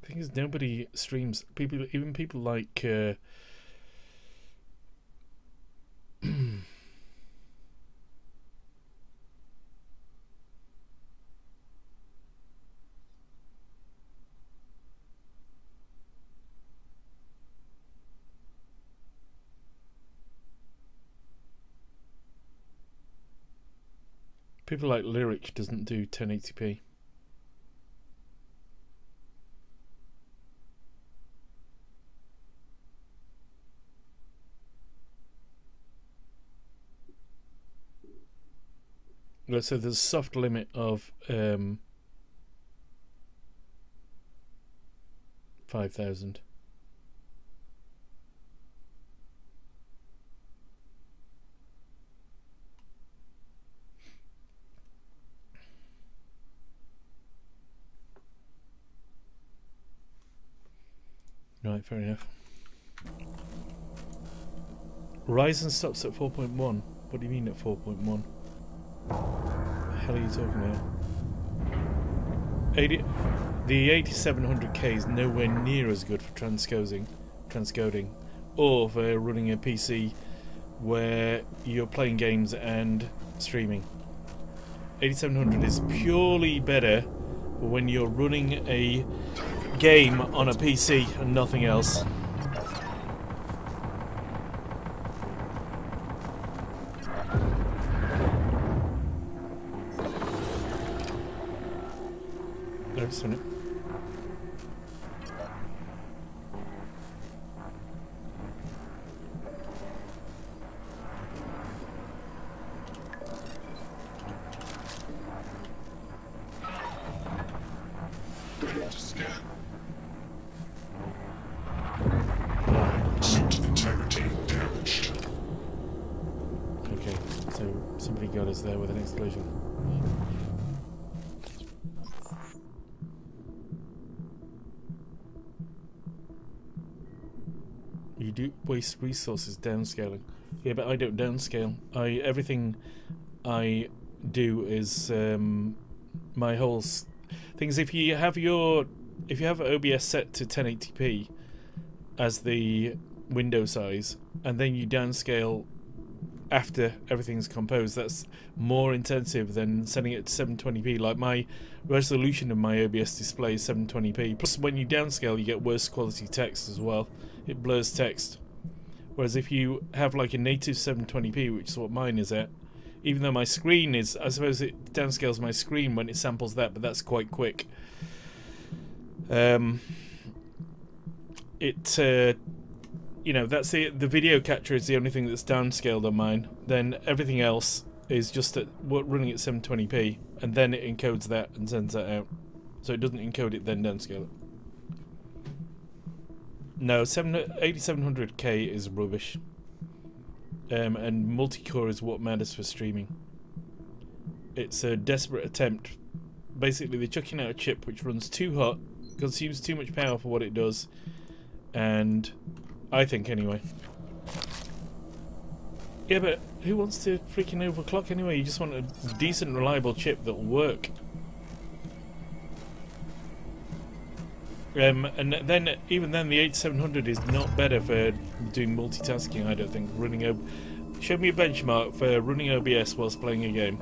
The thing is, nobody streams. People, even people like People like Lyric doesn't do 1080p. So there's a soft limit of 5,000. Right, fair enough. Ryzen stops at 4.1. What do you mean at 4.1? What the hell are you talking about? The 8700K is nowhere near as good for transcoding, or for running a PC where you're playing games and streaming. 8700 is purely better when you're running a game on a PC and nothing else. There's it. Suit integrity damaged. Okay, so somebody got us there with an explosion. You do waste resources downscaling. Yeah, but I don't downscale. Everything I do is my whole thing is if you have OBS set to 1080p as the window size, and then you downscale after everything's composed, that's more intensive than setting it to 720p. Like my resolution of my OBS display is 720p. Plus, when you downscale, you get worse quality text as well. It blurs text. Whereas if you have like a native 720p, which is what mine is at, even though my screen is, I suppose it downscales my screen when it samples that, but that's quite quick. You know, that's the video capture is the only thing that's downscaled on mine. Then everything else is just running at 720p, and then it encodes that and sends that out. So it doesn't encode it then downscale it. No, 8700K is rubbish. And multi-core is what matters for streaming. It's a desperate attempt. Basically, they're chucking out a chip which runs too hot, consumes too much power for what it does, and I think anyway. Yeah, but who wants to freaking overclock anyway? You just want a decent, reliable chip that'll work. And then, even then, the 8700 is not better for doing multitasking, I don't think. Show me a benchmark for running OBS whilst playing a game.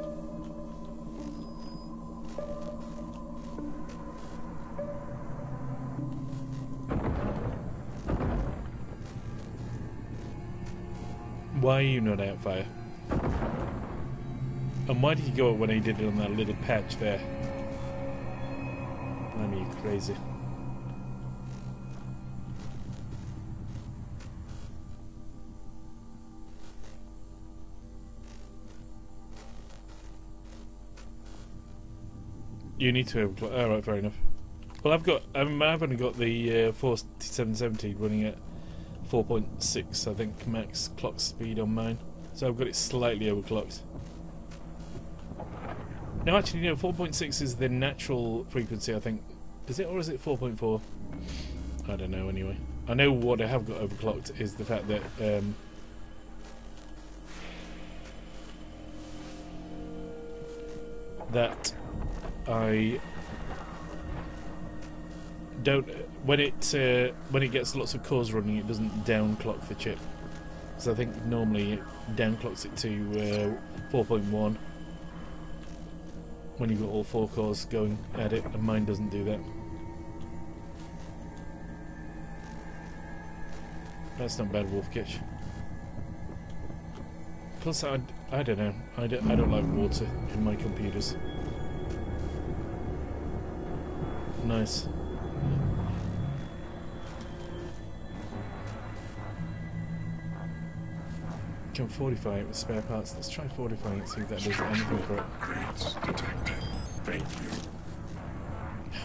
Why are you not out fire? And why did you go up when he did it on that little patch there? I mean, you crazy. You need to have. Alright, fair enough. Well, I've only got the 4770 running at 4.6, I think, max clock speed on mine. So I've got it slightly overclocked. No, actually, no, 4.6 is the natural frequency, I think. Is it, or is it 4.4? I don't know, anyway. I know what I have got overclocked is the fact that I don't, when it gets lots of cores running, it doesn't downclock the chip. So I think normally it downclocks it to 4.1 when you've got all 4 cores going at it, and mine doesn't do that. That's not bad, Wolfkish. Plus, I don't know. I don't like water in my computers. Nice. Can fortify it with spare parts. Let's try fortifying it, see if that does anything for it. Upgrades detected. Thank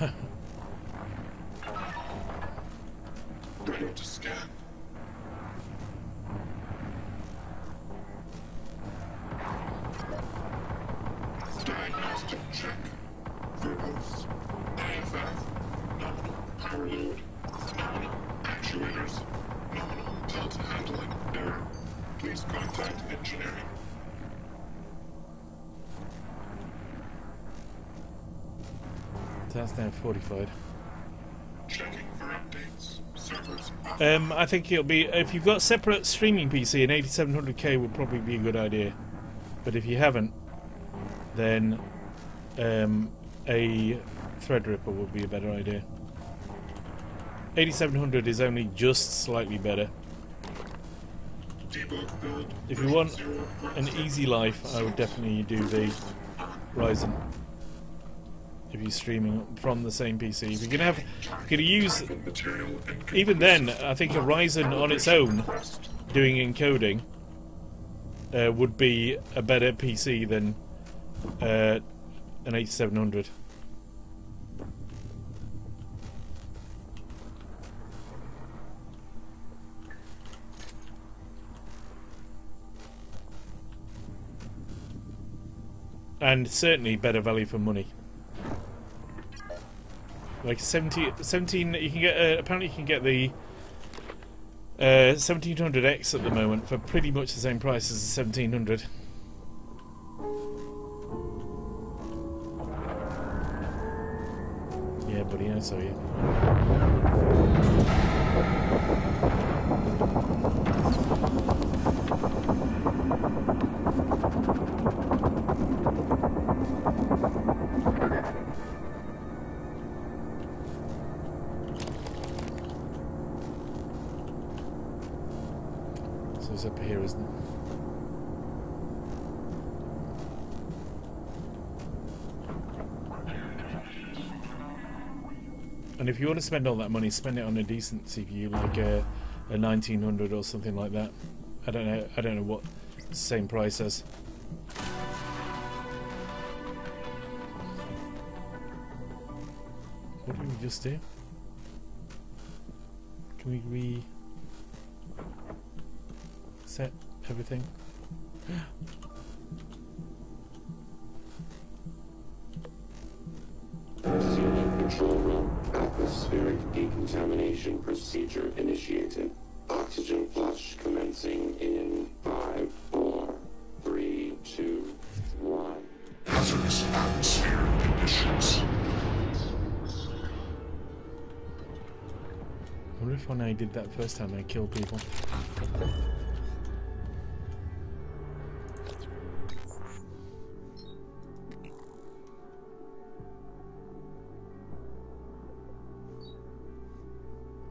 you. Ready to scan. Diagnostic check. Verbose. IFF. Nominal power load. Nominal actuators. Nominal delta handling. Error. Please contact engineering. That's now fortified. Checking for updates. Servers. I think it'll be, if you've got a separate streaming PC, an 8700K would probably be a good idea. But if you haven't, then a Threadripper would be a better idea. 8700 is only just slightly better. If you want an easy life, I would definitely do the Ryzen. If you're streaming from the same PC, if you're gonna use, even then, I think a Ryzen on its own doing encoding would be a better PC than an 8700. And certainly better value for money. Like 17 you can get, apparently you can get the 1700X at the moment for pretty much the same price as the 1700. Yeah, buddy, I saw you. So it's up here, isn't it? And if you want to spend all that money, spend it on a decent CPU, like a 1900 or something like that. I don't know what the same price as. What did we just do? Can we reset everything? Sealing control room. Atmospheric decontamination procedure initiated. Oxygen flush commencing in 5, 4, 3, 2, 1. Hazardous atmosphere conditions. I wonder if when I did that first time I killed people.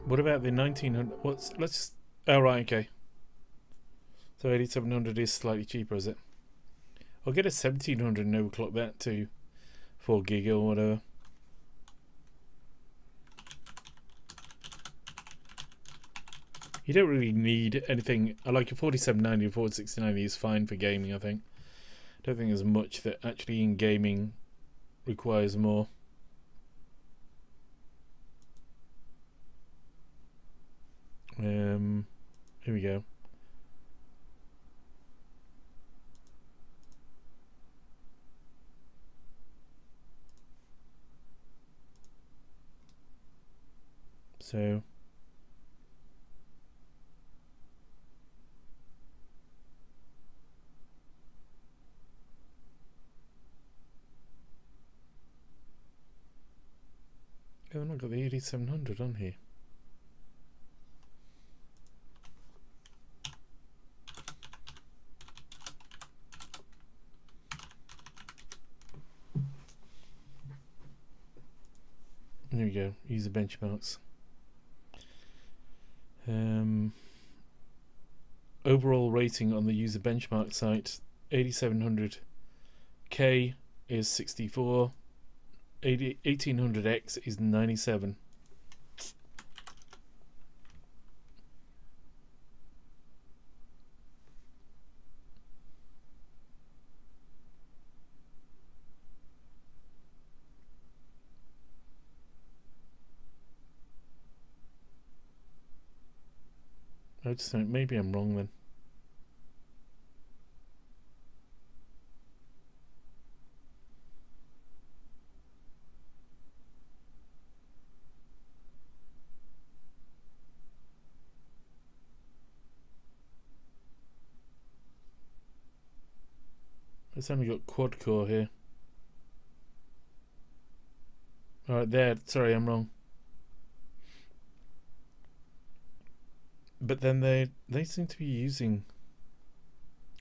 What about the 1900? Let's. Oh right, okay. So 8700 is slightly cheaper, is it? I'll get a 1700 and overclock that to 4 gig or whatever. You don't really need anything. I like a 4790 and 406090 is fine for gaming, I think. I don't think there's much that actually in gaming requires more. Here we go. So oh, I've not got the 8700 on here. There we go. User benchmarks. overall rating on the user benchmark site, 8700K is 64, 1800X is 97. I just think maybe I'm wrong then. It's only got quad core here. Alright, there. Sorry, I'm wrong. But then they seem to be using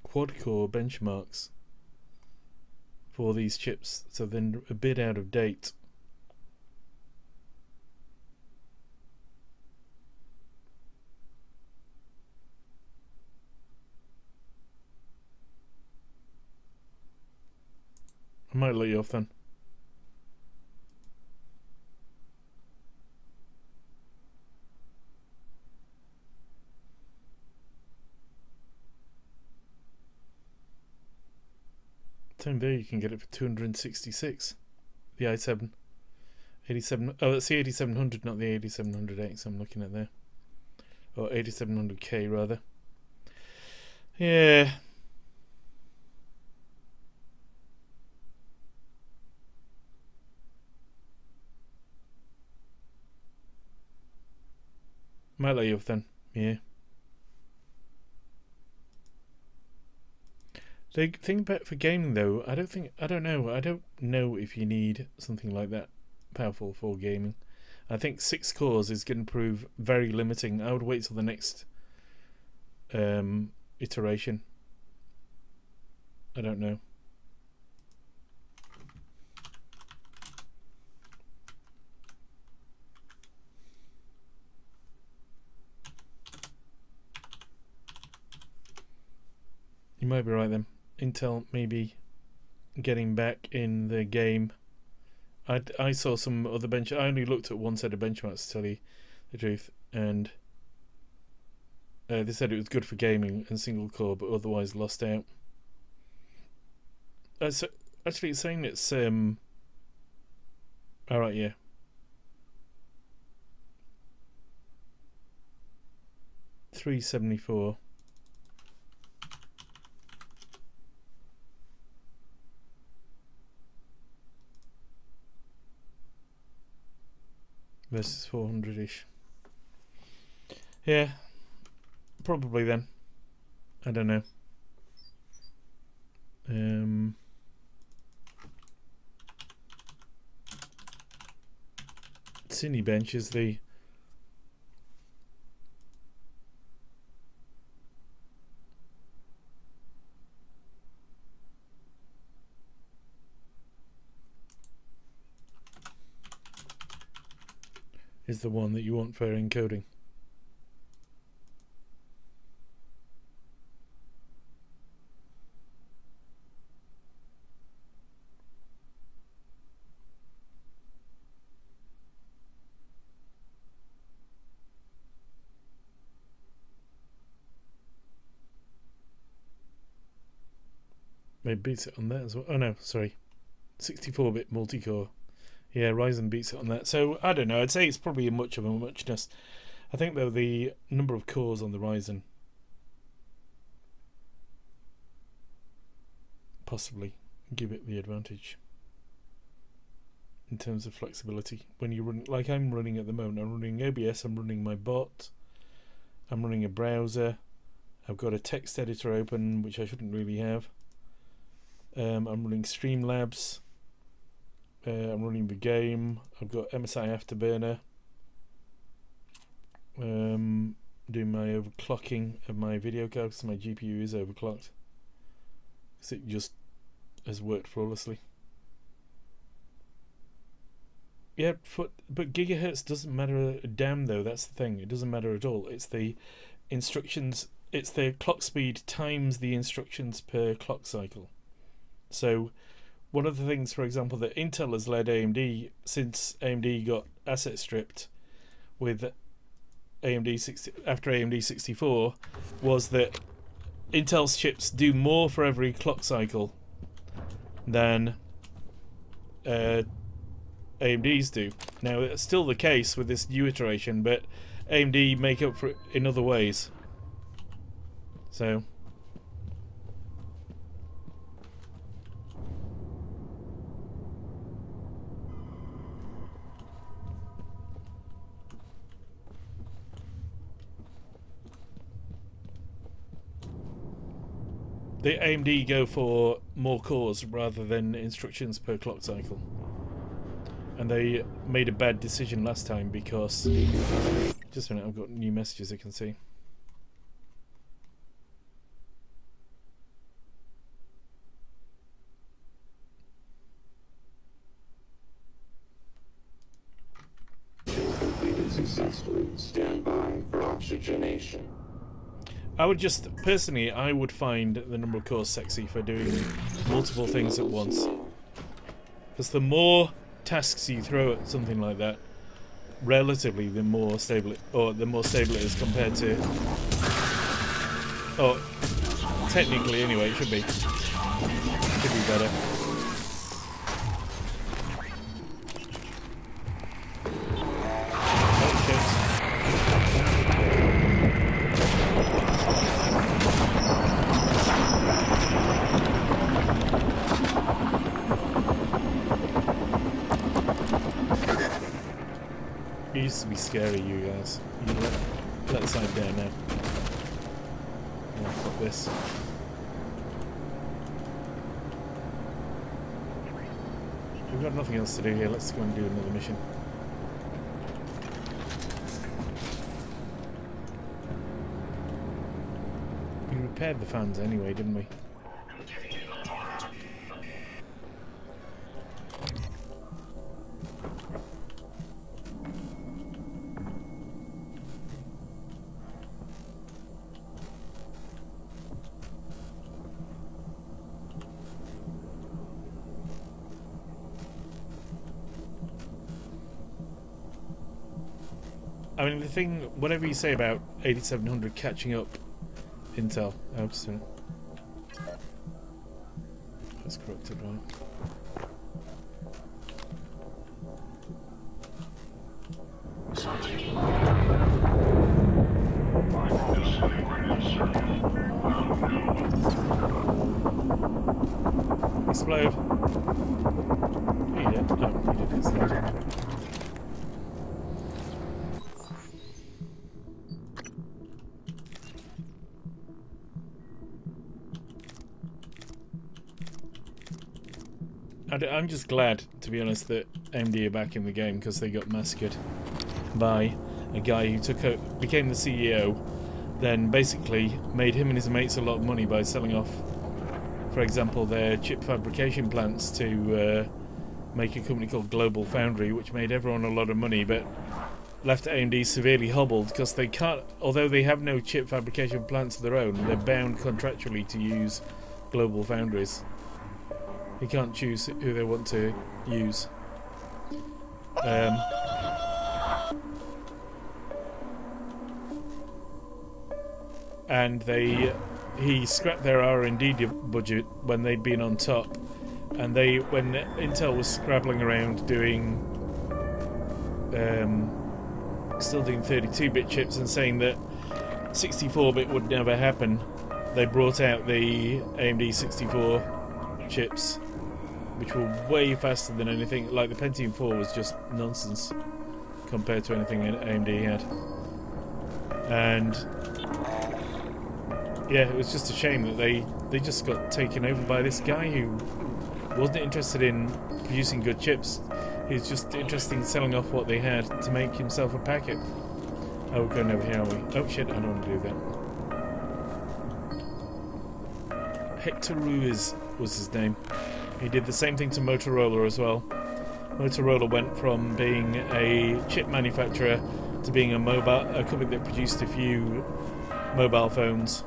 quad core benchmarks for these chips, so then a bit out of date. I might let you off then. Same there, you can get it for 266. The i7 87. Oh, that's the 8700, not the 8700X I'm looking at there. Or 8700K rather. Yeah. Might let you off then. Yeah. The thing about for gaming though, I don't know if you need something like that powerful for gaming. I think 6 cores is going to prove very limiting. I would wait till the next iteration. I don't know. You might be right then. Intel maybe getting back in the game. I saw some other I only looked at one set of benchmarks to tell you the truth, and they said it was good for gaming and single core, but otherwise lost out. So actually, it's saying it's all right, yeah. $374. Versus 400-ish. Yeah, probably then. I don't know. Cinebench is the one that you want for encoding. It beats it on that as well. Oh no, sorry. 64-bit multi-core. Yeah, Ryzen beats it on that. So, I don't know. I'd say it's probably much of a muchness. I think, though, the number of cores on the Ryzen possibly give it the advantage in terms of flexibility. When you run, like I'm running at the moment, I'm running OBS, I'm running my bot, I'm running a browser, I've got a text editor open, which I shouldn't really have. I'm running Streamlabs. I'm running the game. I've got MSI Afterburner. Doing my overclocking of my video card because my GPU is overclocked. Because it just has worked flawlessly. Yeah, but gigahertz doesn't matter a damn though. That's the thing. It doesn't matter at all. It's the instructions it's the clock speed times the instructions per clock cycle. So one of the things, for example, that Intel has led AMD since AMD got asset stripped with after AMD 64 was that Intel's chips do more for every clock cycle than AMD's do. Now, it's still the case with this new iteration, but AMD make up for it in other ways. So the AMD go for more cores rather than instructions per clock cycle. And they made a bad decision last time because... Just a minute, I've got new messages I can see. Completed successfully. Stand by for oxygenation. I would just, personally, I would find the number of cores sexy for doing multiple things at once. Because the more tasks you throw at something like that, relatively, the more stable it is compared to... Oh, technically anyway, it should be better. It used to be scary, you guys. You let the side down now. Fuck this. We've got nothing else to do here. Let's go and do another mission. We repaired the fans anyway, didn't we? I mean, the thing, whatever you say about 8700 catching up Intel, oh, just a minute. That's corrupted, right? Explode. He did. Oh, he did explode. I'm just glad, to be honest, that AMD are back in the game because they got massacred by a guy who became the CEO, then basically made him and his mates a lot of money by selling off, for example, their chip fabrication plants to make a company called Global Foundry, which made everyone a lot of money, but left AMD severely hobbled because they can't, although they have no chip fabrication plants of their own, they're bound contractually to use Global Foundries. You can't choose who they want to use. And he scrapped their R&D budget when they'd been on top, and when Intel was scrabbling around doing still doing 32-bit chips and saying that 64-bit would never happen, they brought out the AMD 64 chips, which were way faster than anything. Like the Pentium 4 was just nonsense compared to anything AMD had. And yeah, it was just a shame that they just got taken over by this guy who wasn't interested in producing good chips. He was just interested in selling off what they had to make himself a packet. Oh, we're going over here, are we? Oh shit, I don't want to do that. Hector Ruiz was his name. He did the same thing to Motorola as well. Motorola went from being a chip manufacturer to being a company that produced a few mobile phones.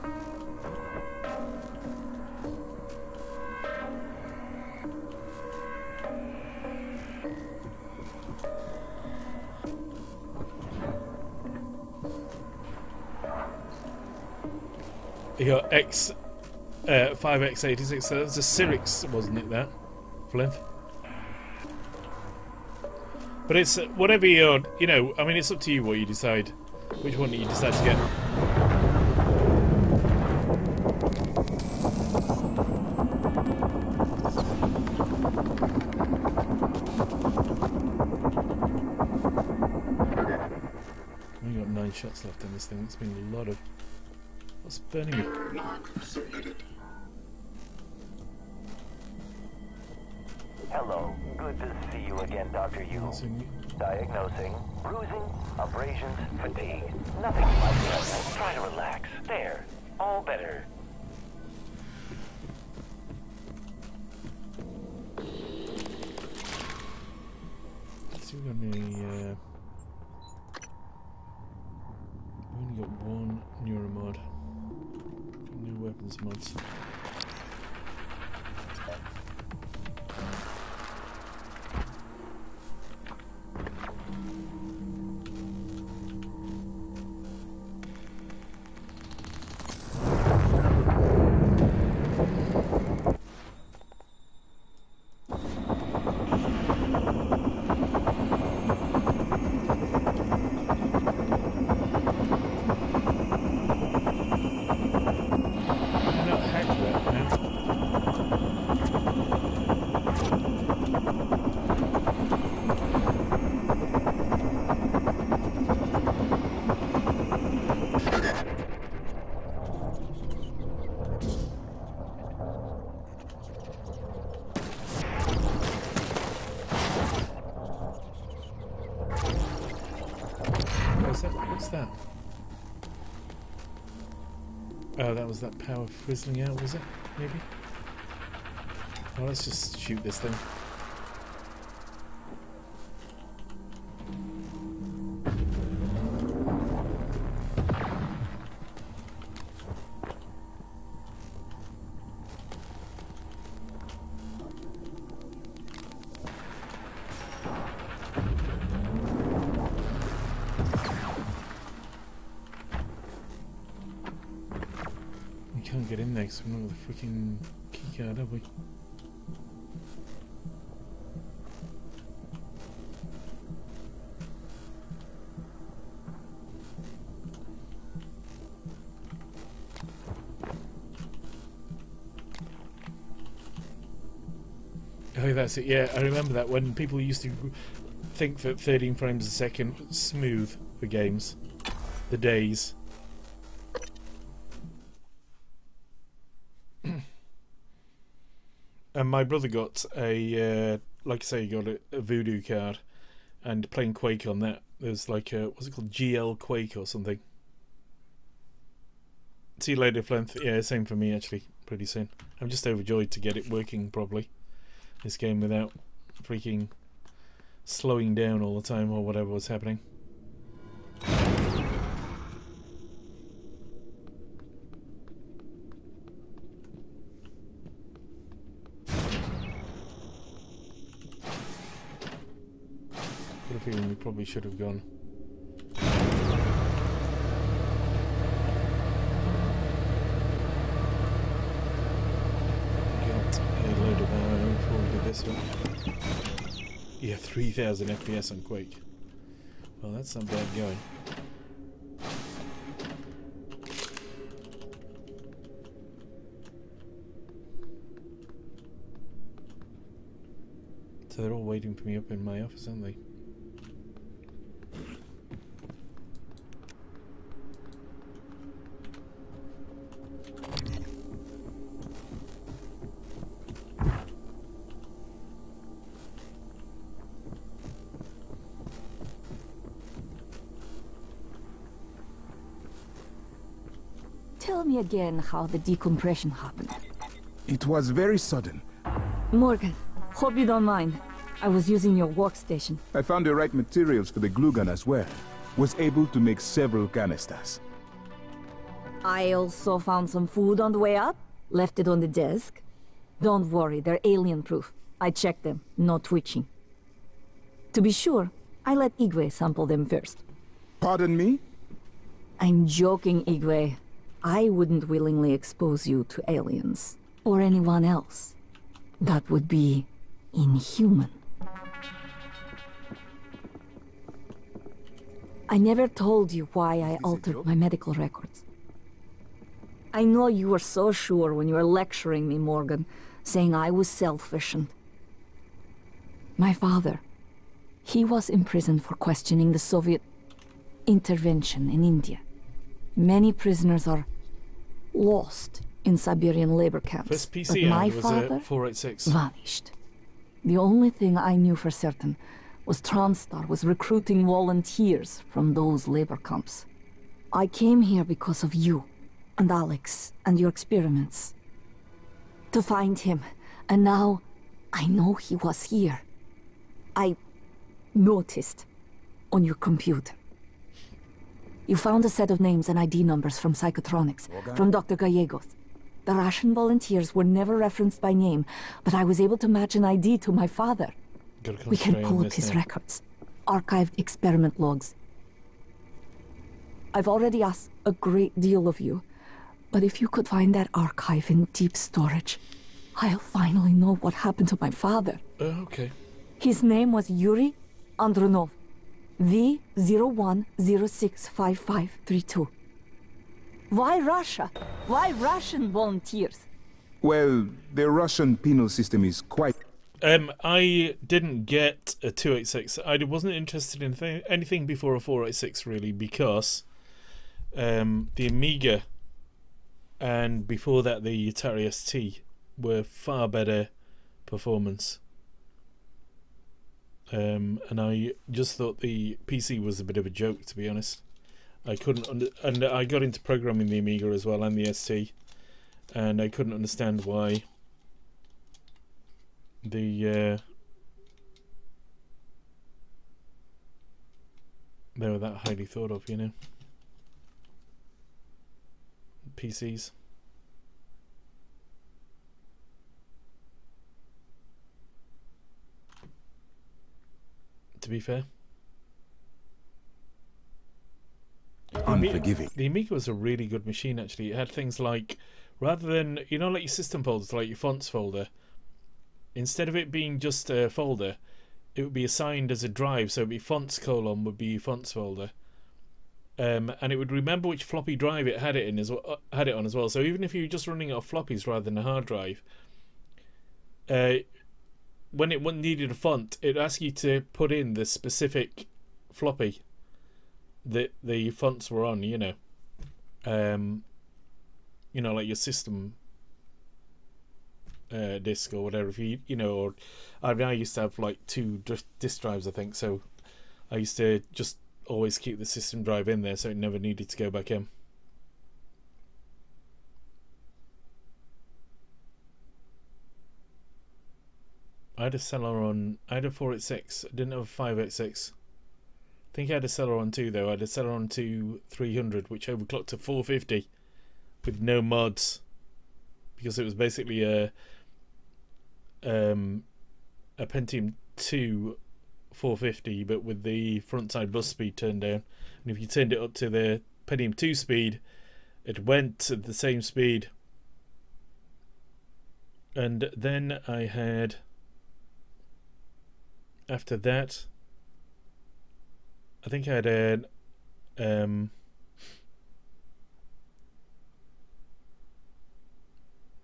You got 5x86, so that's a Cyrix, wasn't it, that? Flint? But it's whatever you're, you know, I mean, it's up to you what you decide, which one you decide to get. We've got 9 shots left in this thing. It's been a lot of... What's burning me? Hello. Good to see you again, Dr. Yu. Diagnosing bruising, abrasions, fatigue. Nothing like that. Try to relax. There. All better. Let's see if we've got any... We've only got one neuromod. New weapons mods. What's that? Oh, that was that power frizzling out, was it? Maybe? Well, let's just shoot this thing. Can't get in there because we don't have the freaking key card, have we? Oh, that's it. Yeah, I remember that when people used to think that 13 frames a second was smooth for games. The days. And my brother got a, like I say, he got a Voodoo card, and playing Quake on that, there's like a, what's it called, GL Quake or something. See you later, Flint. Yeah, same for me actually, pretty soon. I'm just overjoyed to get it working properly, this game, without freaking slowing down all the time or whatever was happening. We probably should have gone. Got a load of ammo before we did this one. Yeah, 3000 FPS on Quake. Well, that's not bad going. So they're all waiting for me up in my office, aren't they? Tell me again how the decompression happened. It was very sudden. Morgan, hope you don't mind. I was using your workstation. I found the right materials for the glue gun as well. Was able to make several canisters. I also found some food on the way up. Left it on the desk. Don't worry, they're alien-proof. I checked them, no twitching. To be sure, I let Igwe sample them first. Pardon me? I'm joking, Igwe. I wouldn't willingly expose you to aliens. Or anyone else. That would be inhuman. I never told you why I altered my medical records. I know you were so sure when you were lecturing me, Morgan, saying I was selfish and... My father, he was imprisoned for questioning the Soviet intervention in India. Many prisoners are lost in Siberian labor camps. First but PC my was father 486. vanished. The only thing I knew for certain was TranStar was recruiting volunteers from those labor camps. I came here because of you, and Alex, and your experiments. To find him, and now I know he was here. I noticed on your computer. You found a set of names and ID numbers from Psychotronics, from Dr. Gallegos. The Russian volunteers were never referenced by name, but I was able to match an ID to my father. We can pull up his records, archived experiment logs. I've already asked a great deal of you, but if you could find that archive in deep storage, I'll finally know what happened to my father. Okay. His name was Yuri Andronov, V01065532. Why Russia? Why Russian volunteers? Well, the Russian penal system is quite... I didn't get a 286. I wasn't interested in anything before a 486 really, because the Amiga and before that the Atari ST were far better performance. And I just thought the PC was a bit of a joke, to be honest. I couldn't and I got into programming the Amiga as well and the ST, and I couldn't understand why the they were that highly thought of, you know. PCs. To be fair, unforgiving. The Amiga was a really good machine, actually. It had things like, rather than, you know, like your system folders, like your fonts folder, instead of it being just a folder, it would be assigned as a drive. So it'd be fonts : would be fonts folder, and it would remember which floppy drive it had it in on as well. So even if you were just running it off floppies rather than a hard drive, when it needed a font, it'd ask you to put in the specific floppy that the fonts were on, you know. You know, like your system disk or whatever. If you know, or I used to have like 2 disk drives, I think. So I used to just always keep the system drive in there, so it never needed to go back in. I had a Celeron. I had a 486. I didn't have a 586. I think I had a Celeron 2 though. I had a Celeron 2 300, which overclocked to 450 with no mods, because it was basically a Pentium 2 450, but with the front side bus speed turned down. And if you turned it up to the Pentium 2 speed, it went at the same speed. And then I had, after that, I think I had an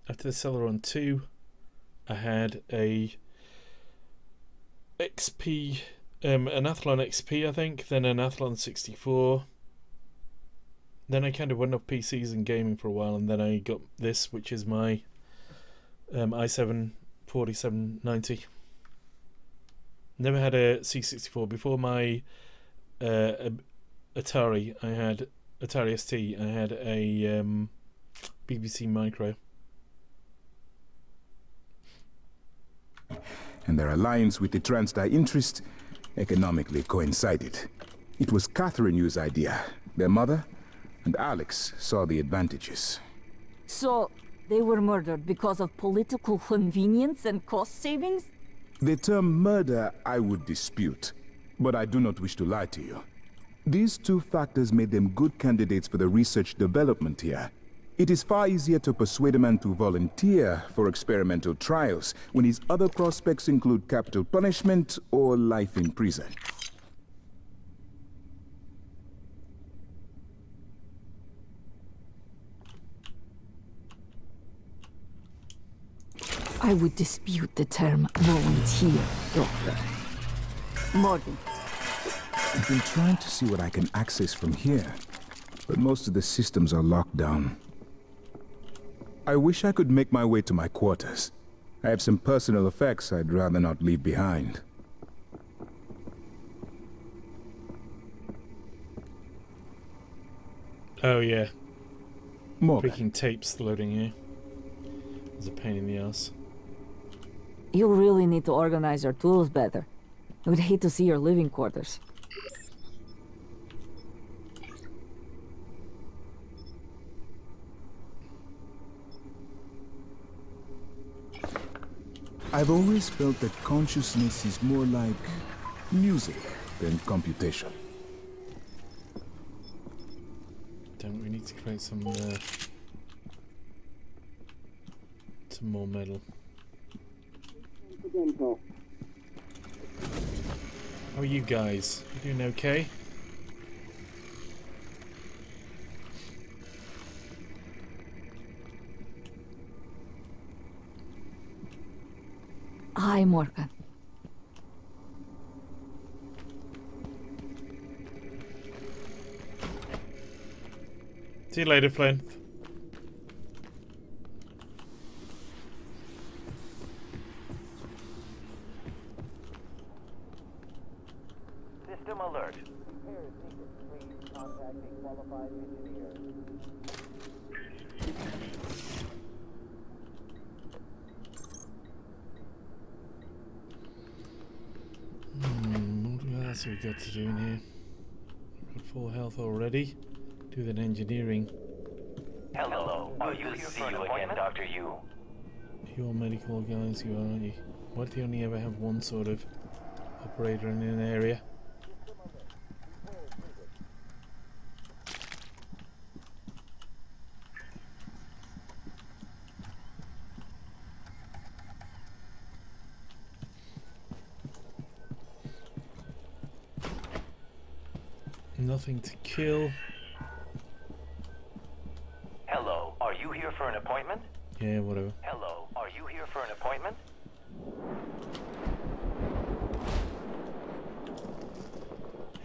after the Celeron 2, I had a XP, an Athlon XP, I think, then an Athlon 64. Then I kind of went off PCs and gaming for a while, and then I got this, which is my i7 4790. Never had a C64 before my Atari. I had Atari ST. I had a BBC Micro. And their alliance with the TranStar interest economically coincided. It was Catherine Yu's idea. Their mother, and Alex saw the advantages. So, they were murdered because of political convenience and cost savings? The term murder I would dispute, but I do not wish to lie to you. These two factors made them good candidates for the research development here. It is far easier to persuade a man to volunteer for experimental trials when his other prospects include capital punishment or life in prison. I would dispute the term volunteer, Doctor. Morgan. I've been trying to see what I can access from here, but most of the systems are locked down. I wish I could make my way to my quarters. I have some personal effects I'd rather not leave behind. Oh yeah. Morgan. Freaking tapes loading here. It's a pain in the ass. You really need to organize your tools better. I would hate to see your living quarters. I've always felt that consciousness is more like music than computation. Don't we need to create some more metal? How are you guys? You doing okay? Hi, Morgan. See you later, Flynn. System alert. Repair is needed. Please contact a qualified engineer. What else have we got to do in here? We're at full health already. Do that engineering. Hello. Are you here for an appointment, Dr. Yu? You're medical guys, you are, aren't you? Why do you only ever have one sort of operator in an area? Nothing to kill. Hello. Are you here for an appointment? Yeah, whatever. Hello. Are you here for an appointment?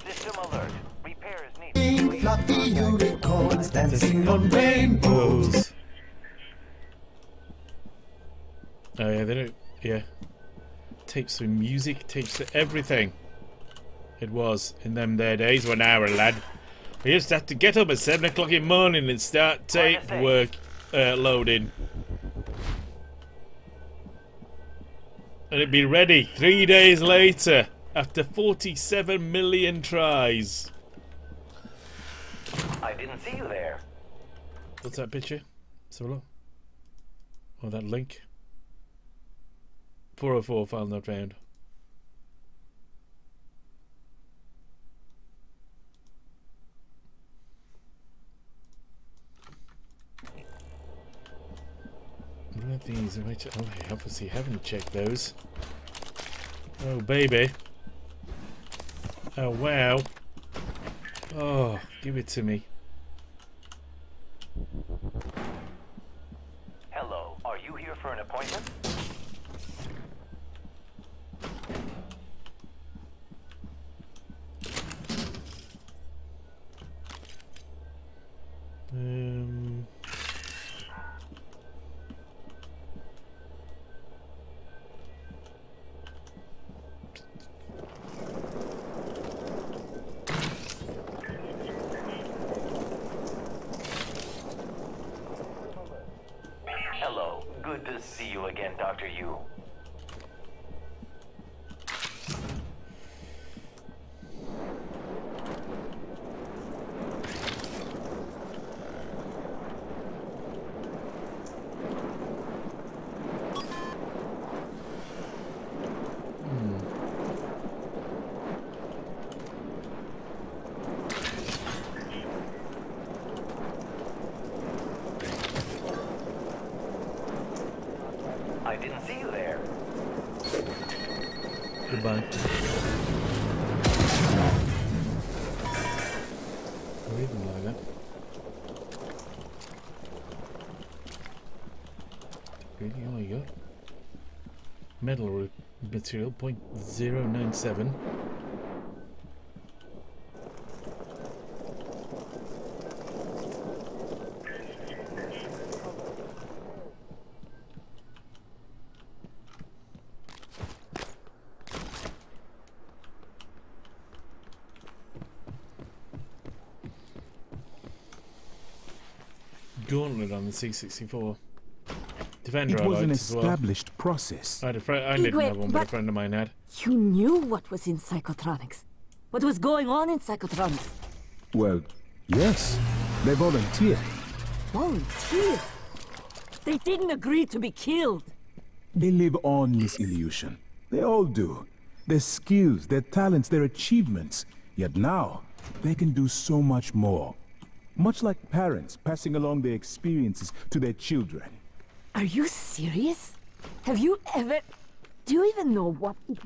System alert. Repair is needed. Fluffy unicorns dancing on rainbows. Oh yeah, they don't. Yeah, tapes for music, tapes for everything. It was in them there days when I was a lad. I used to have to get up at 7 o'clock in the morning and start tape work loading. And it'd be ready 3 days later after 47 million tries. I didn't see you there. What's that picture? Let's have a look. Oh, that link. 404 file not found. What are these? Oh, I obviously haven't checked those. Oh, baby. Oh, wow. Oh, give it to me. Hello. Are you here for an appointment? Hello. Good to see you again, Dr. Yu. die. Or even like that. Really, all you got? Metal material, 0.097. Gauntlet on the C64. Defender It was an as well. established process. I didn't have one, but a friend of mine had. You knew what was in psychotronics. What was going on in psychotronics? Well, yes. They volunteered. Volunteers? They didn't agree to be killed. They live on, Miss Illusion. They all do. Their skills, their talents, their achievements. Yet now, they can do so much more. Much like parents passing along their experiences to their children. Are you serious? Have you ever... Do you even know what it is?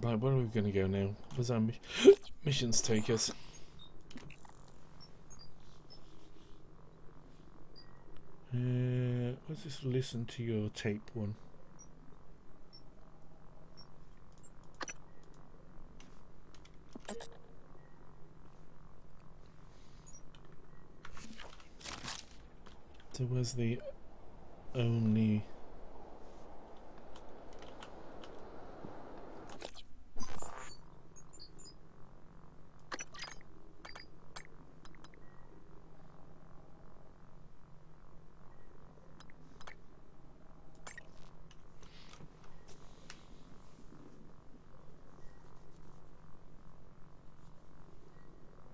Right, where are we going to go now? Where's our missions take us? Let's just listen to your tape one. So where's the only...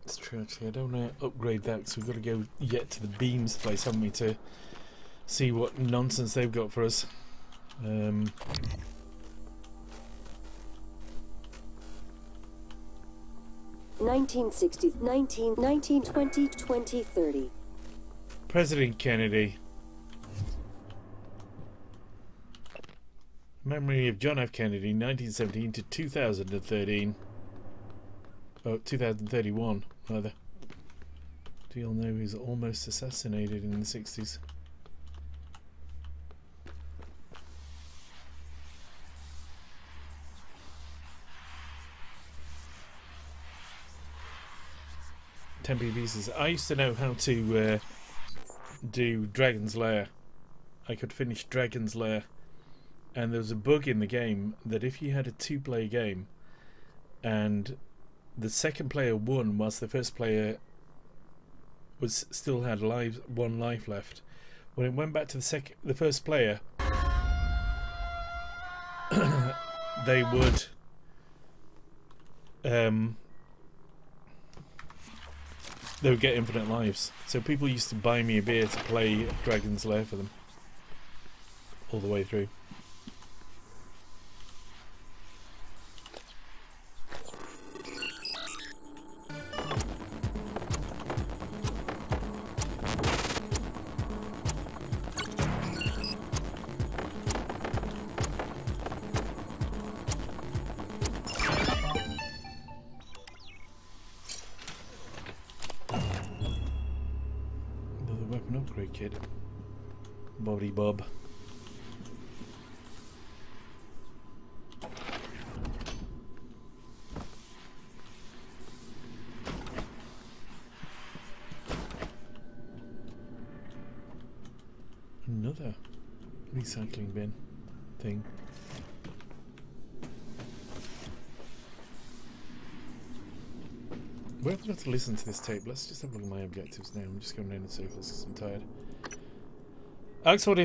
It's true, actually. I don't want to upgrade that because we've got to go yet to the Beams place, haven't we, to see what nonsense they've got for us. 1960, 1920, 2030. President Kennedy. Memory of John F. Kennedy, 1917 to 2013. Oh, 2031, rather. Do you all know he was almost assassinated in the 60s? Tempe pieces. I used to know how to do Dragon's Lair. I could finish Dragon's Lair, and there was a bug in the game that if you had a two-player game and the second player won whilst the first player was still had one life left, when it went back to the first player, they would get infinite lives. So people used to buy me a beer to play Dragon's Lair for them all the way through. Upgrade kit. Bobby Bob. Another recycling bin thing. We haven't got to listen to this tape. Let's just have a look at my objectives now. I'm just going around in circles because I'm tired. Oxford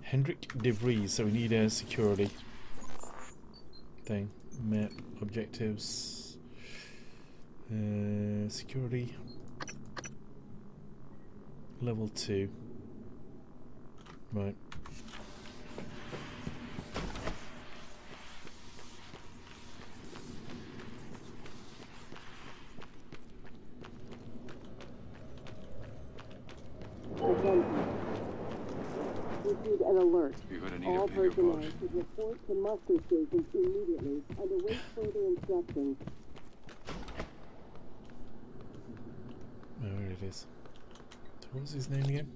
Hendrik de Vries, so we need a security thing. Map objectives. Security. Level 2. alert. All personnel should report to muster stations immediately and await further instructions. Oh, there it is. So what was his name again?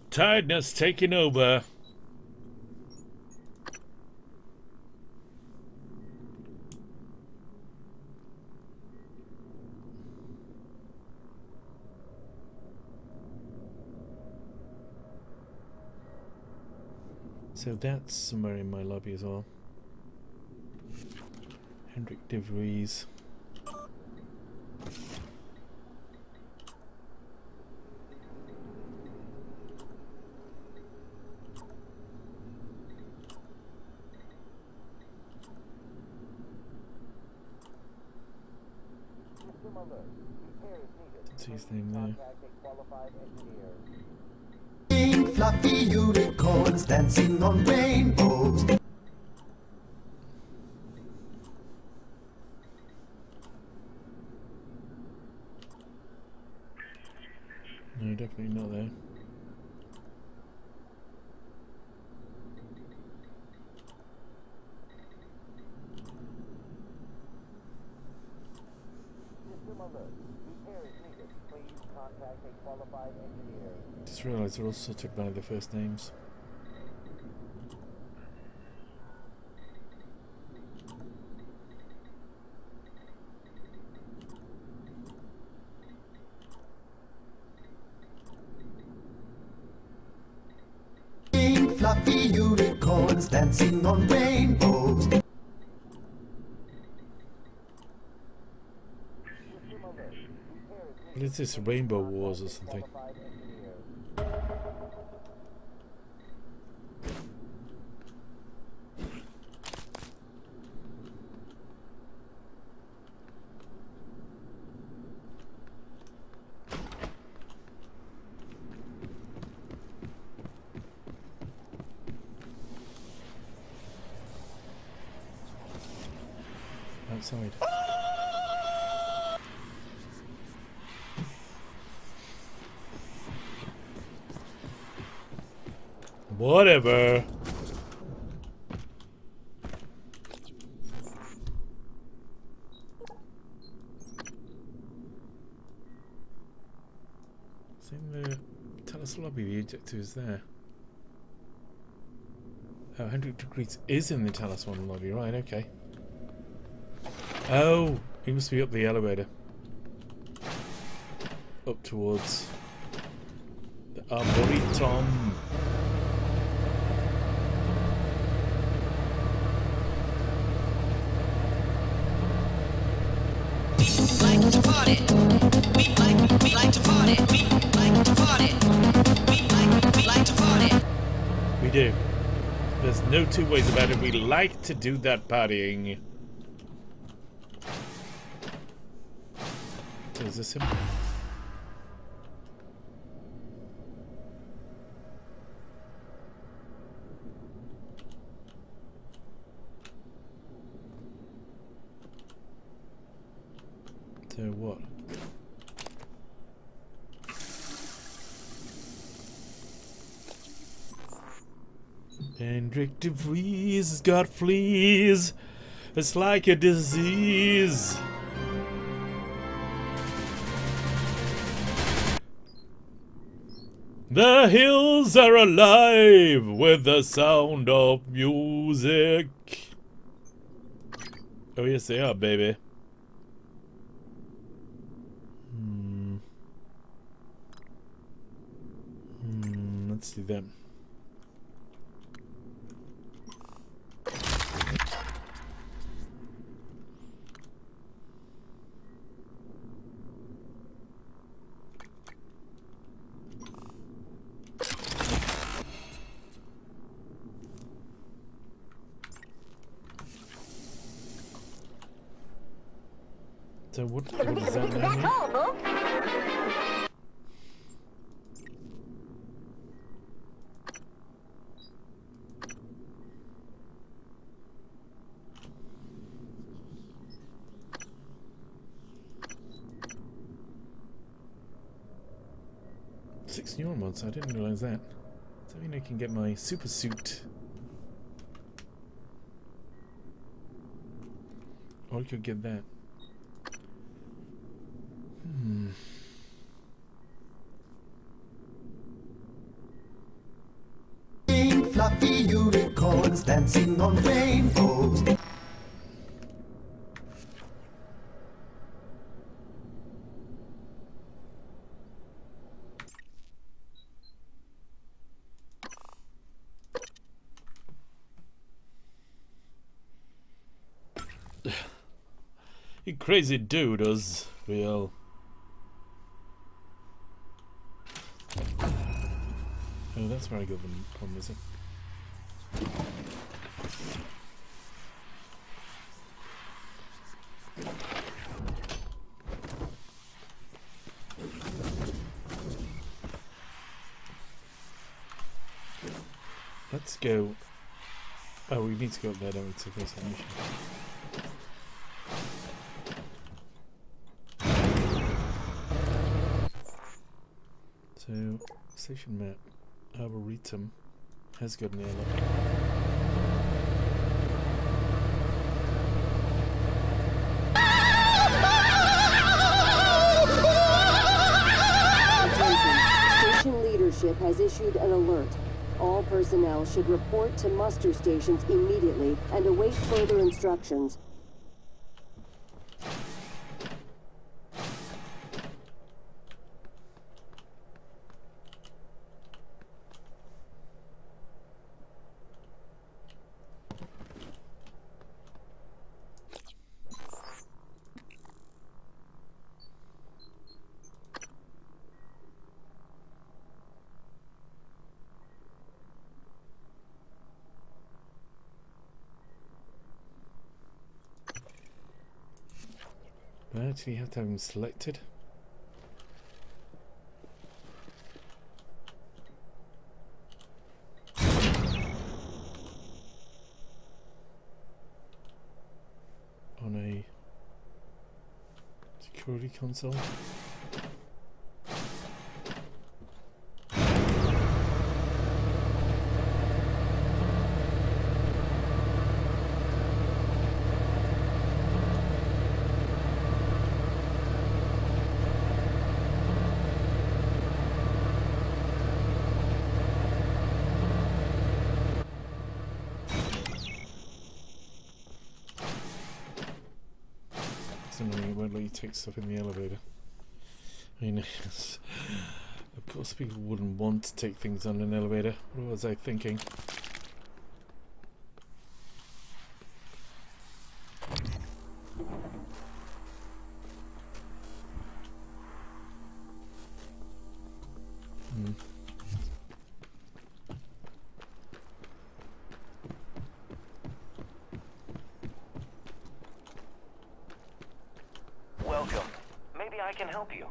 Tiredness taking over. So that's somewhere in my lobby as well. Hendrik de Vries. That's his name there. Fluffy unicorns dancing on rainbows. No, definitely not there. Just realised they're all sorted by their first names. Fluffy unicorns dancing on rainbows. What is this, Rainbow Wars or something? Outside. Whatever. It's in the Talos lobby, the objective is there. Oh, 100 degrees is in the Talos one lobby, right, okay. Oh, he must be up the elevator. Up towards the Arboretum. We like to party. We like to party. We like to party. We like to party. We do. There's no two ways about it. We like to do that partying. So is this him? So what? Hendrik de Vries has got fleas. It's like a disease. The hills are alive with the sound of music. Oh yes they are, baby. Let's do them. So what does that mean? 6 newer mods, I didn't realise that. Does that mean I can get my super suit? Or I could get that. Fluffy unicorns dancing on rainbows. You crazy dude, us real. Oh, that's where I got the problem, is it? Let's go. Oh, we need to go up there, don't we, to face that mission. So, station map, Arboretum has got an airlock. Attention, station leadership has issued an alert. All personnel should report to muster stations immediately and await further instructions. But you have to have them selected. On a security console. It won't let you take stuff in the elevator. I mean, of course people wouldn't want to take things on an elevator. What was I thinking? Welcome. Maybe I can help you.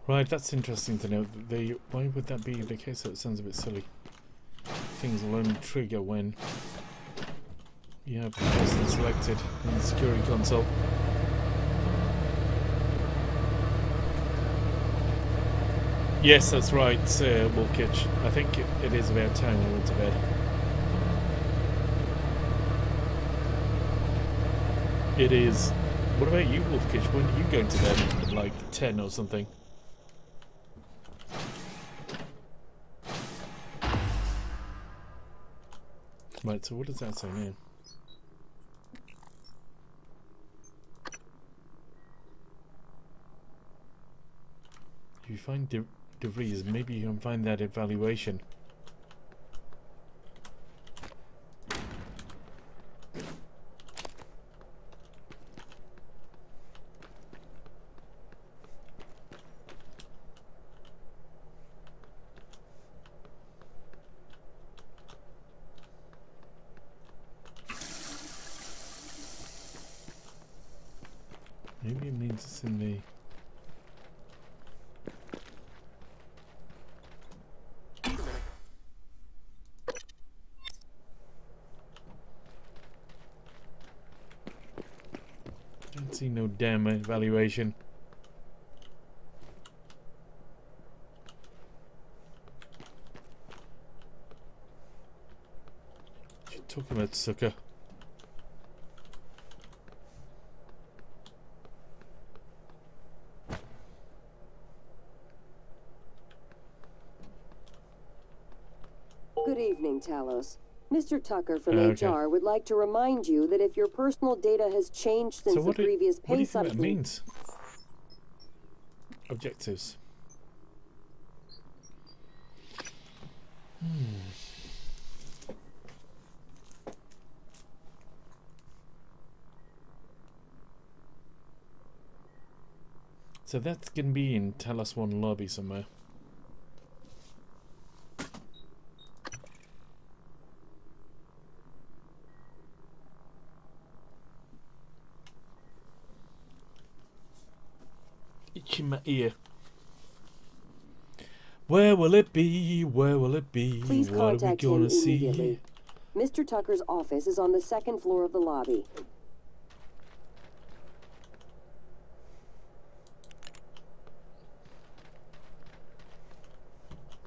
Right, that's interesting to know. Why would that be the case? That sounds a bit silly. Things will only trigger when you have the person selected in the security console. Yes, that's right, Wolkitch. I think it is about time I went to bed. It is. What about you, Wolfkitch? When are you going to bed? At like 10 or something? Right, so what does that say now? If you find DeVries, maybe you can find that evaluation. Maybe it means it's in the... Don't see no damn evaluation. What you talking about, sucker? Good evening, Talos. Mr. Tucker from HR would like to remind you that if your personal data has changed since the previous pay what do you think that update... means? Objectives. So that's going to be in Talos 1 lobby somewhere. Itching my ear. Where will it be? Where will it be? Please what are we contact him gonna immediately. see? Mr. Tucker's office is on the second floor of the lobby.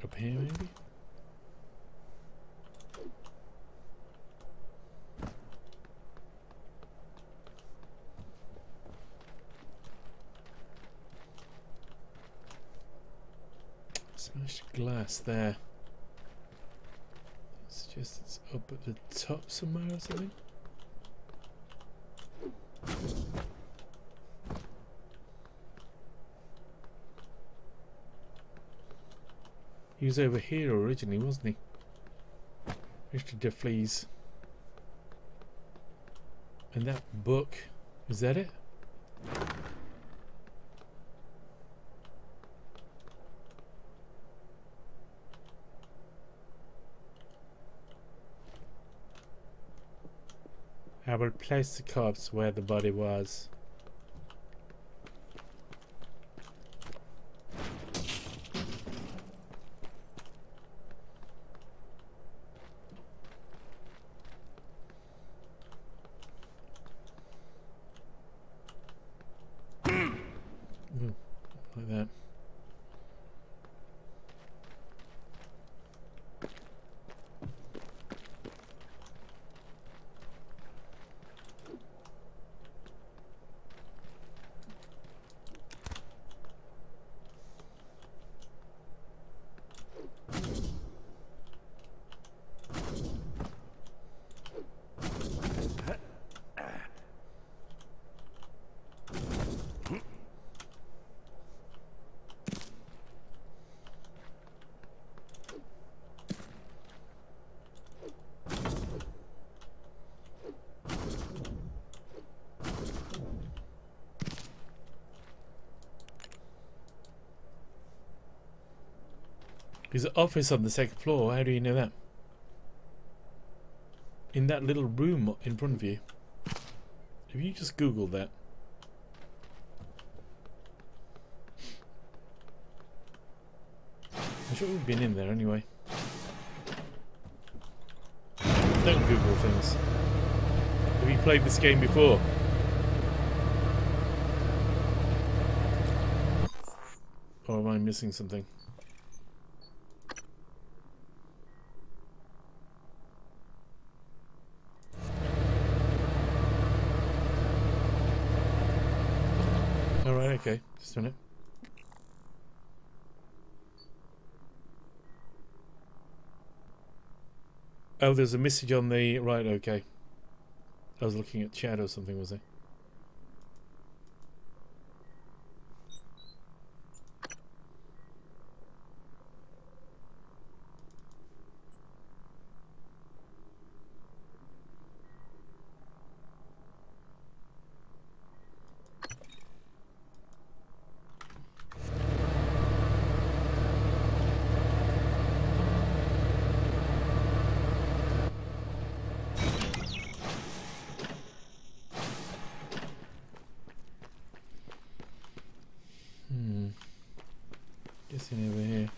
Up here, maybe? Smashed glass there. Suggests it's up at the top somewhere or something. He was over here originally, wasn't he? Mr. DeFleas. And that book, is that it? I will place the corpse where the body was. Like that. His office on the second floor, how do you know that? In that little room in front of you. Have you just Googled that? I'm sure we've been in there anyway. Don't Google things. Have you played this game before? Or am I missing something? Alright, okay. Just a minute. Oh, there's a message on the... Right, okay. I was looking at chat or something, was I? Anything over here?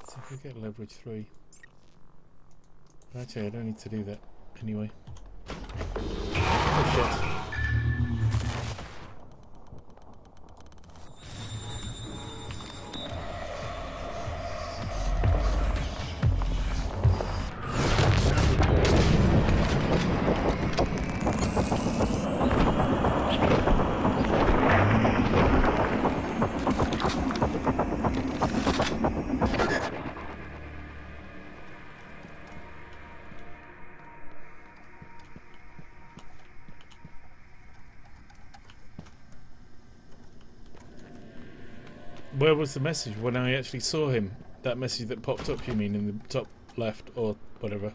So if we get leverage 3. Actually, I don't need to do that anyway. Oh shit. Where was the message when I actually saw him? That message that popped up, you mean, in the top left or whatever?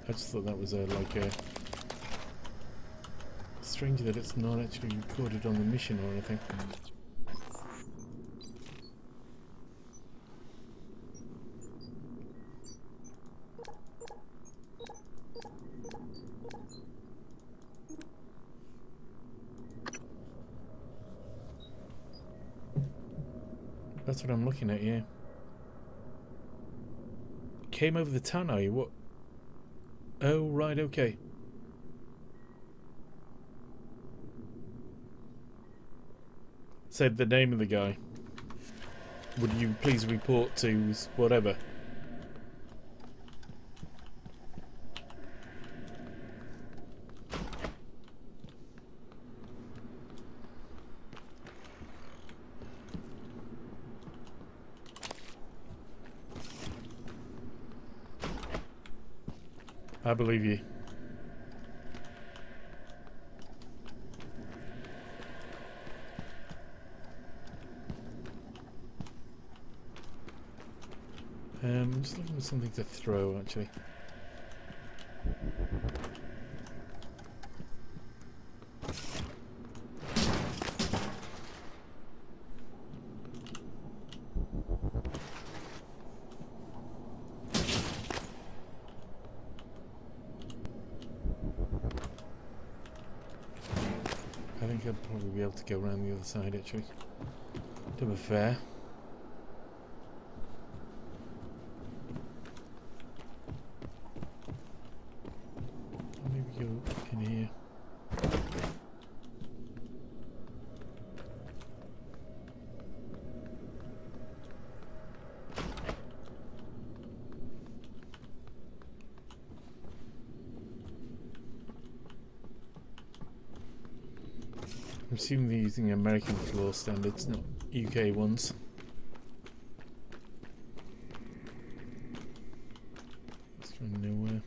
I just thought that was like a... Strange that it's not actually recorded on the mission or anything. That's what I'm looking at, yeah. Came over the town, are you? What? Oh, right, okay. Said the name of the guy. Would you please report to whatever? I believe you. I'm just looking for something to throw, actually. I think I'll probably be able to go around the other side, actually. To be fair. Maybe go in here. I'm assuming they're using American floor standards, not UK ones. It's going nowhere.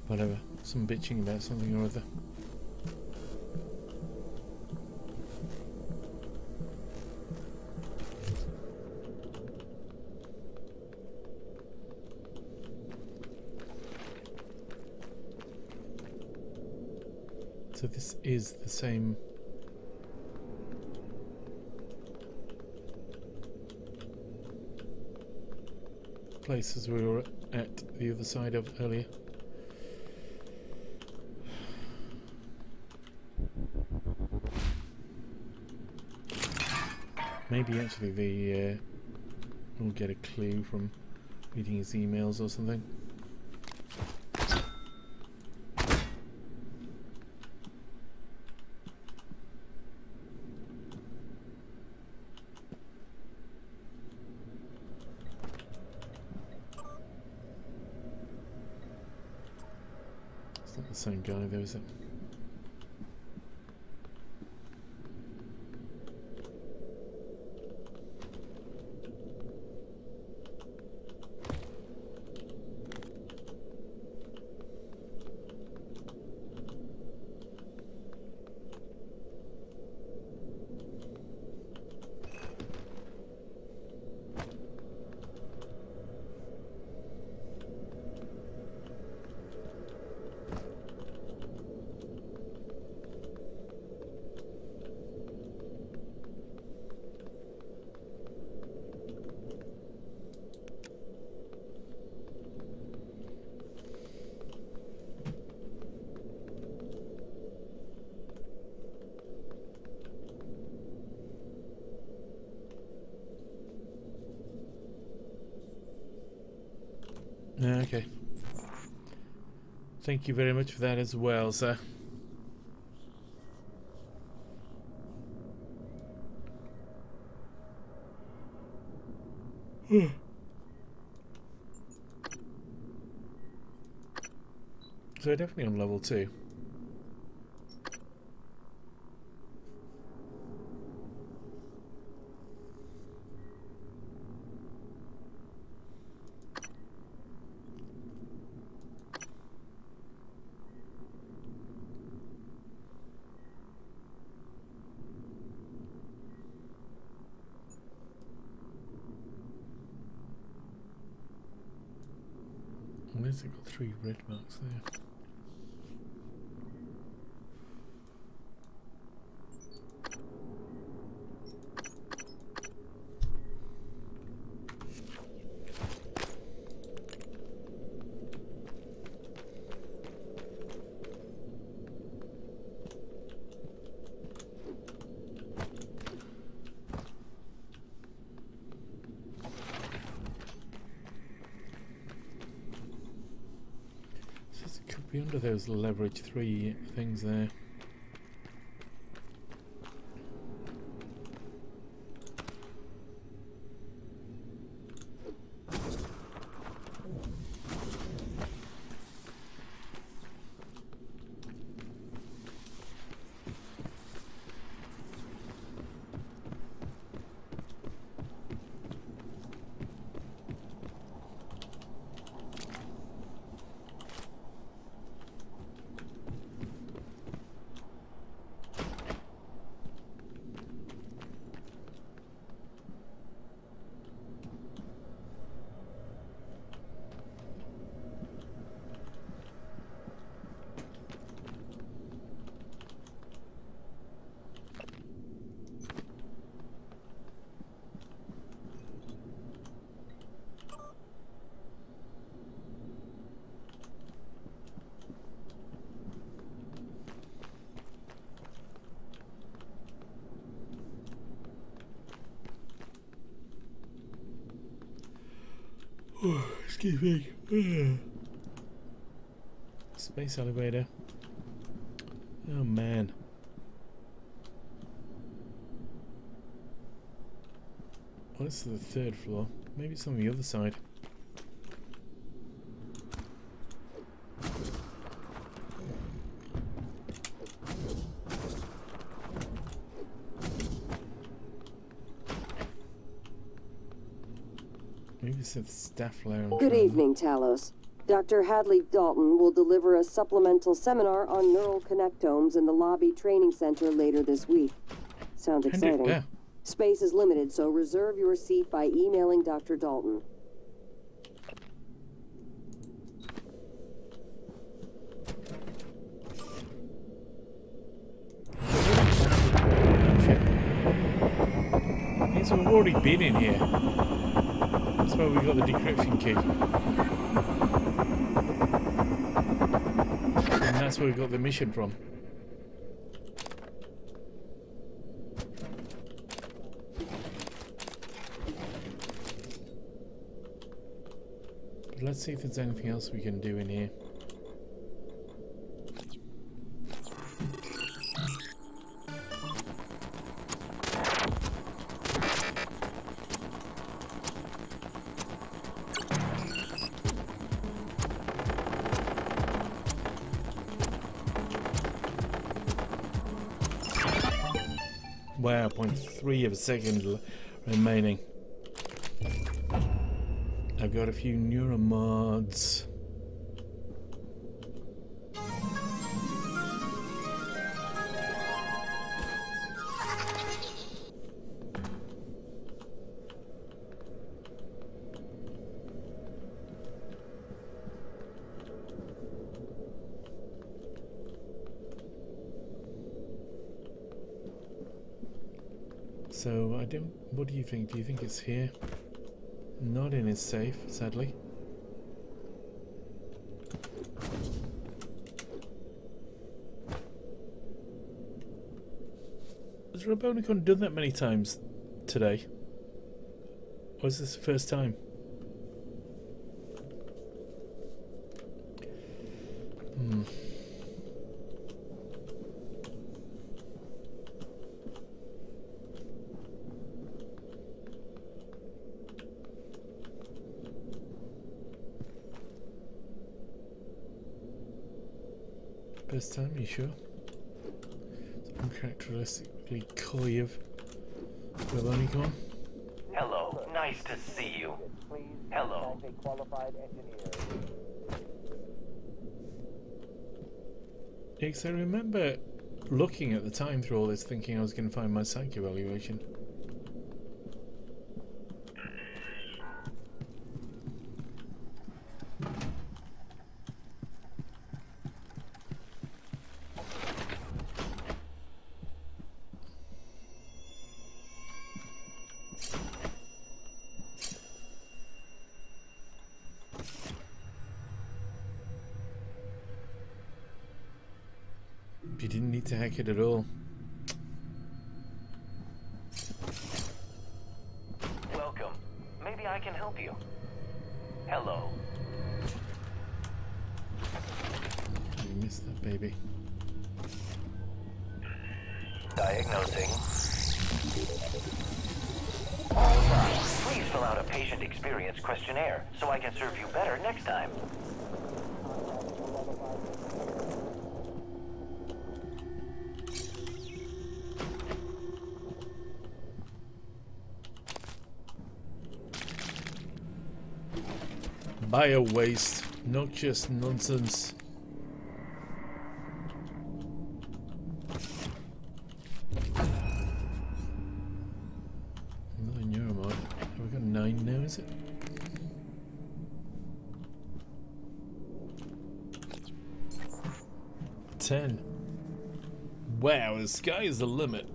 Whatever, some bitching about something or other. So this is the same place as we were at the other side of earlier. Maybe actually they will get a clue from reading his emails or something. the same guy though, is it? Okay. Thank you very much for that as well, sir. So definitely on level 2. Where's it got 3 red marks there? Be under those leverage 3 things there. Oh, excuse me. Space elevator. Oh man. Oh, this is the 3rd floor. Maybe it's on the other side. Maybe it's the staff layer. Good evening, Talos. Dr. Hadley Dalton will deliver a supplemental seminar on neural connectomes in the lobby training center later this week. Sounds exciting. Yeah. Space is limited, so reserve your seat by emailing Dr. Dalton. Means we've already been in here. That's where we got the decryption key. And that's where we got the mission from. But let's see if there's anything else we can do in here. Wow, 0.3 of a second remaining. I've got a few neuromods. So I don't. What do you think? Do you think it's here? Not in his safe, sadly. Has Robonicon done that many times today? Or is this the first time? First time, you sure? It's uncharacteristically coy of Robonicon. Hello, nice to see you. Hello. Because I remember looking at the time through all this thinking I was going to find my psych evaluation. You didn't need to hack it at all. Welcome. Maybe I can help you. Hello. You missed that, baby. Diagnosing. All right. Please fill out a patient experience questionnaire so I can serve you better next time. Bio waste, noxious nonsense. Another neuromod. Have we got 9 now, is it? $10. Wow, the sky is the limit.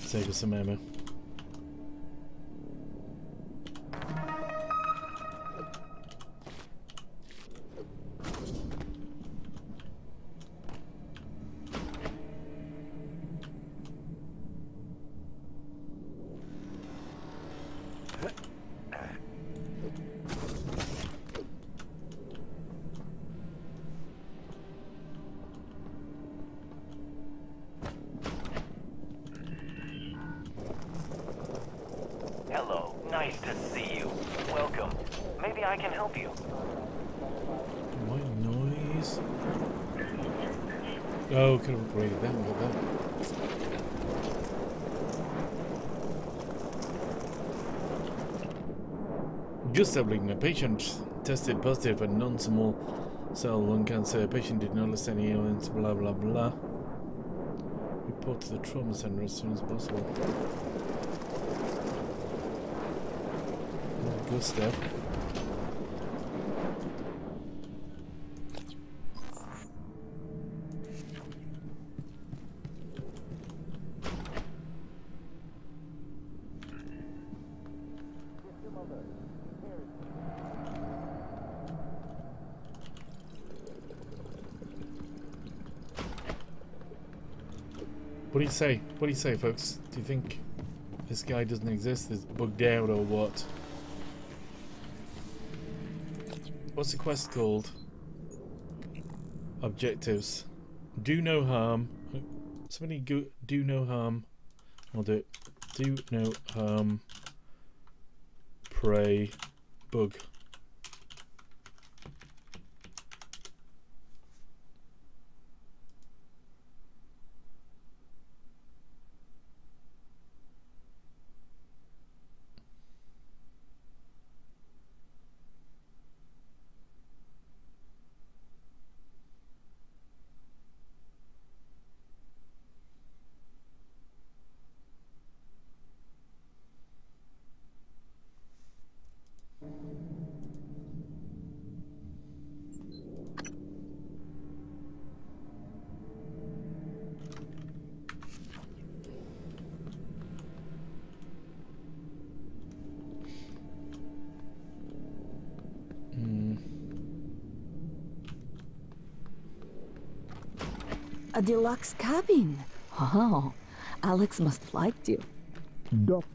Save us some ammo. Hello, nice to see you. Welcome. Maybe I can help you. White noise. Oh, could have upgraded that and got that. Just doubling a patient tested positive for non-small cell lung cancer. Patient did not list any ailments, blah blah blah. Report to the trauma center as soon as possible. Good stuff. What do you say? What do you say, folks? Do you think this guy doesn't exist? Is bugged out or what? What's the quest called? Objectives. Do no harm. Somebody go, do no harm. I'll do it. Do no harm. Pray. Bug. A deluxe cabin. Oh, Alex must have liked you. Doc.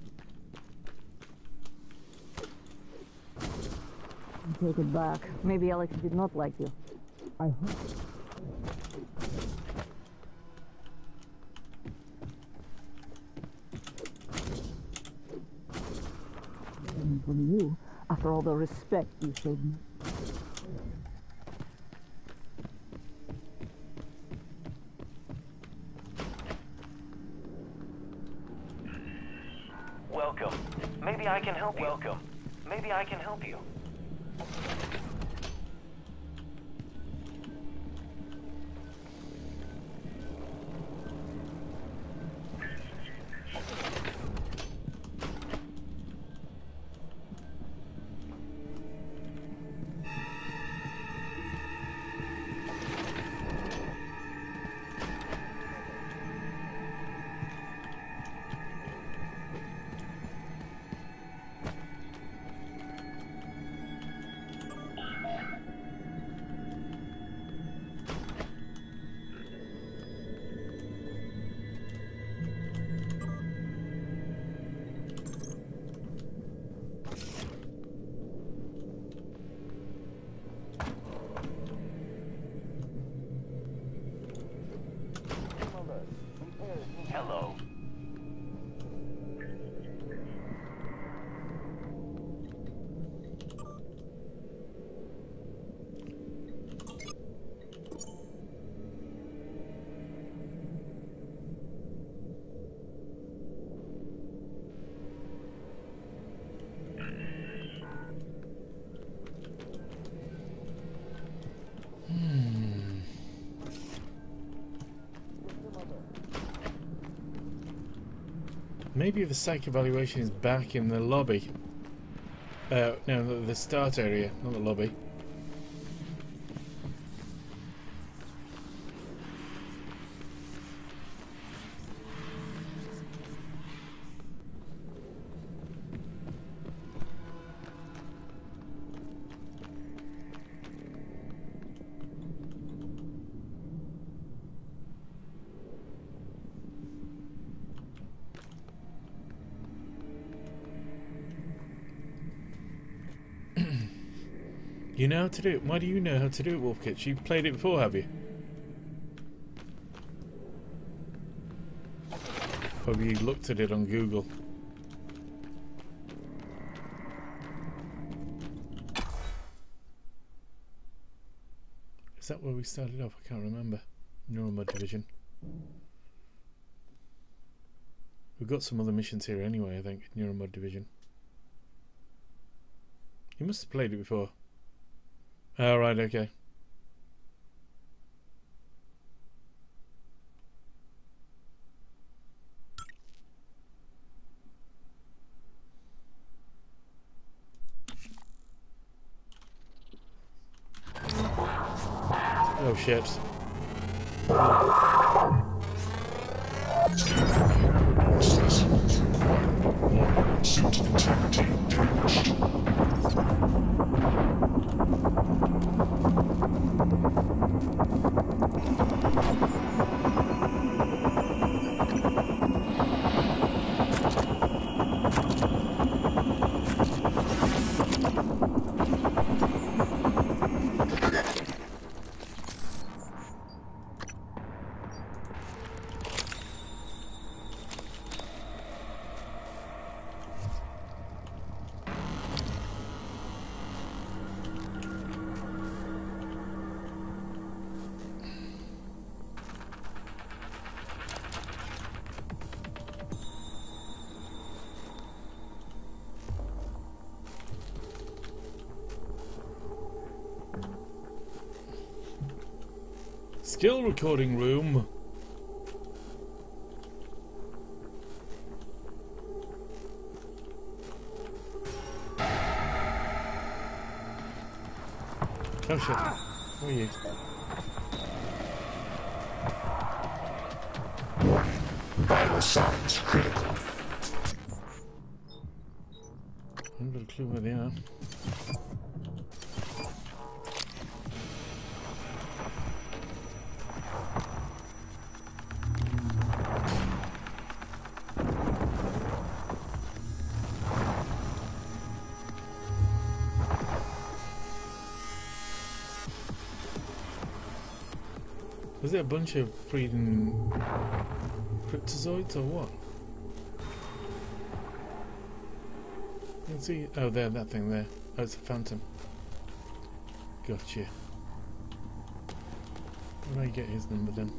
Take it back. Maybe Alex did not like you. I hope. From you, after all the respect you showed me. Welcome. Maybe I can help you. Welcome. Maybe I can help you. Hello. Maybe the psych evaluation is back in the lobby. No, the start area, not the lobby. You know how to do it? Why do you know how to do it, Wolfkitch? You've played it before, have you? Probably you looked at it on Google. Is that where we started off? I can't remember. Neuromod Division. We've got some other missions here anyway, I think. Neuromod Division. You must have played it before. Oh, right, okay. Oh, shit. Suit integrity damaged. Skill recording room. Oh shit. Where are you? Vital signs critical. I haven't got a clue where they are. Was it a bunch of freaking cryptozoids or what? You can see. Oh, there, that thing there. Oh, it's a phantom. Gotcha. Where do I get his number then?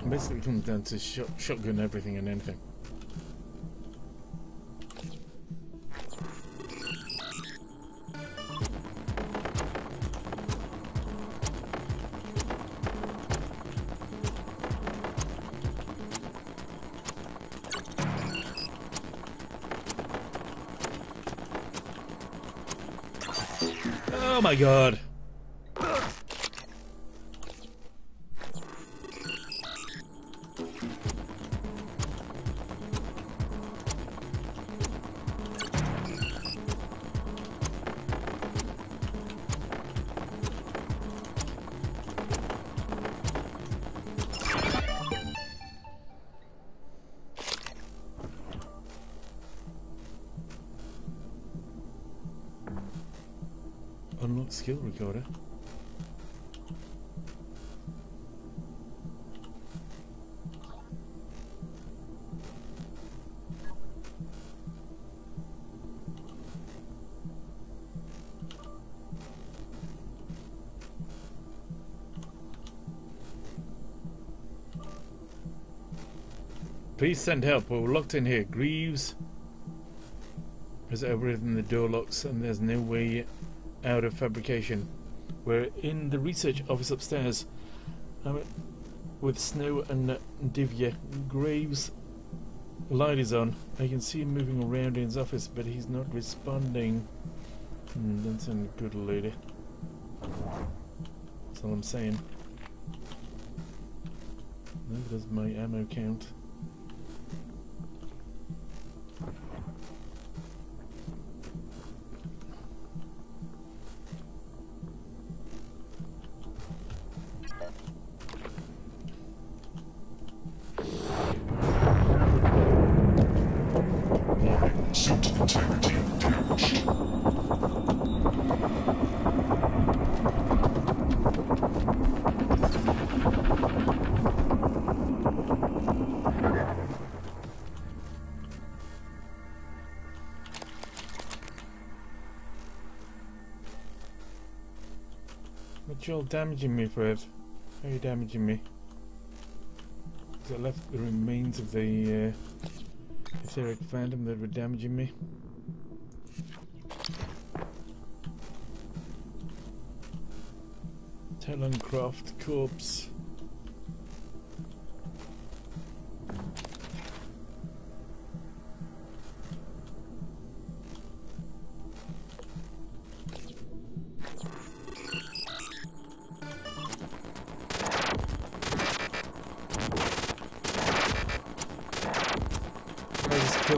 Basically comes down to shotgun everything and anything. Oh my god. Unlock skill recorder. Please send help. We're locked in here. Greaves has overridden the door locks and there's no way out of fabrication. We're in the research office upstairs with Snow and Divya. Graves' light is on. I can see him moving around in his office, but he's not responding. Don't sound good, lady. That's all I'm saying. There goes my ammo count. Suit integrity damaged. What you all damaging me for? How are you damaging me? Because I left the remains of the etheric phantom that were damaging me. Talloncroft corpse.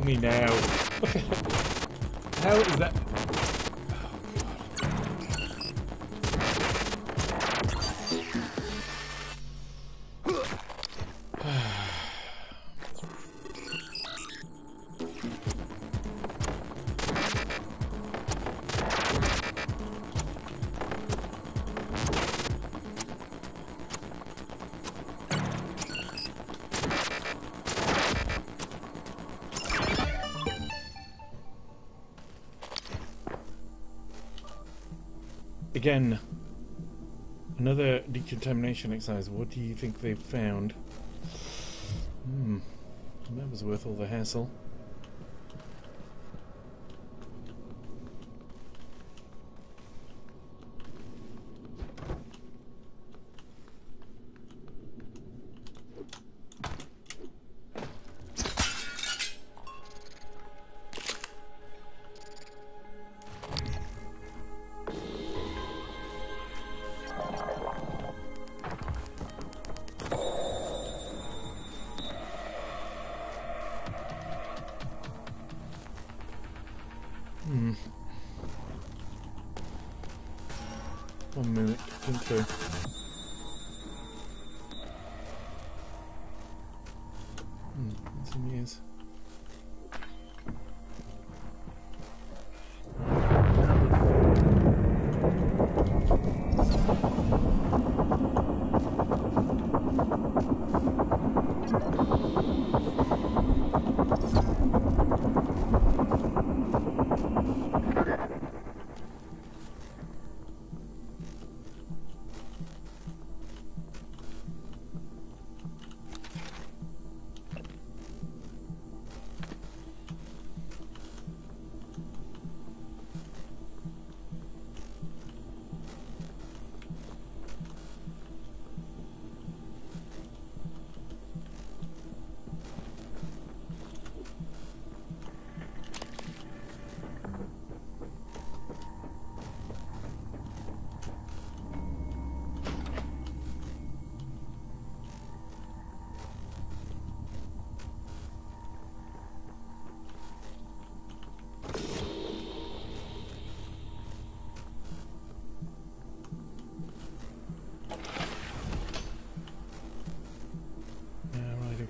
me now. How is that? Again, another decontamination exercise. What do you think they've found? That was worth all the hassle. One minute, come through. What's in yours?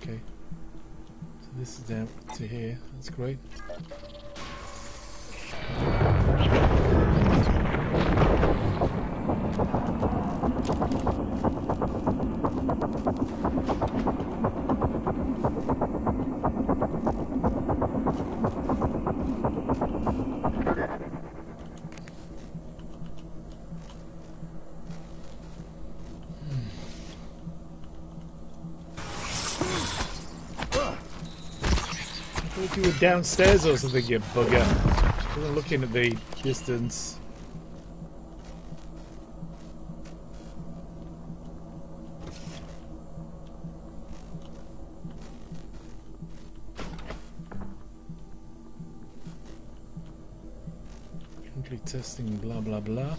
Okay. So this is down to here. That's great. You were downstairs or something, you bugger. I wasn't looking at the distance. Complete testing, blah blah blah.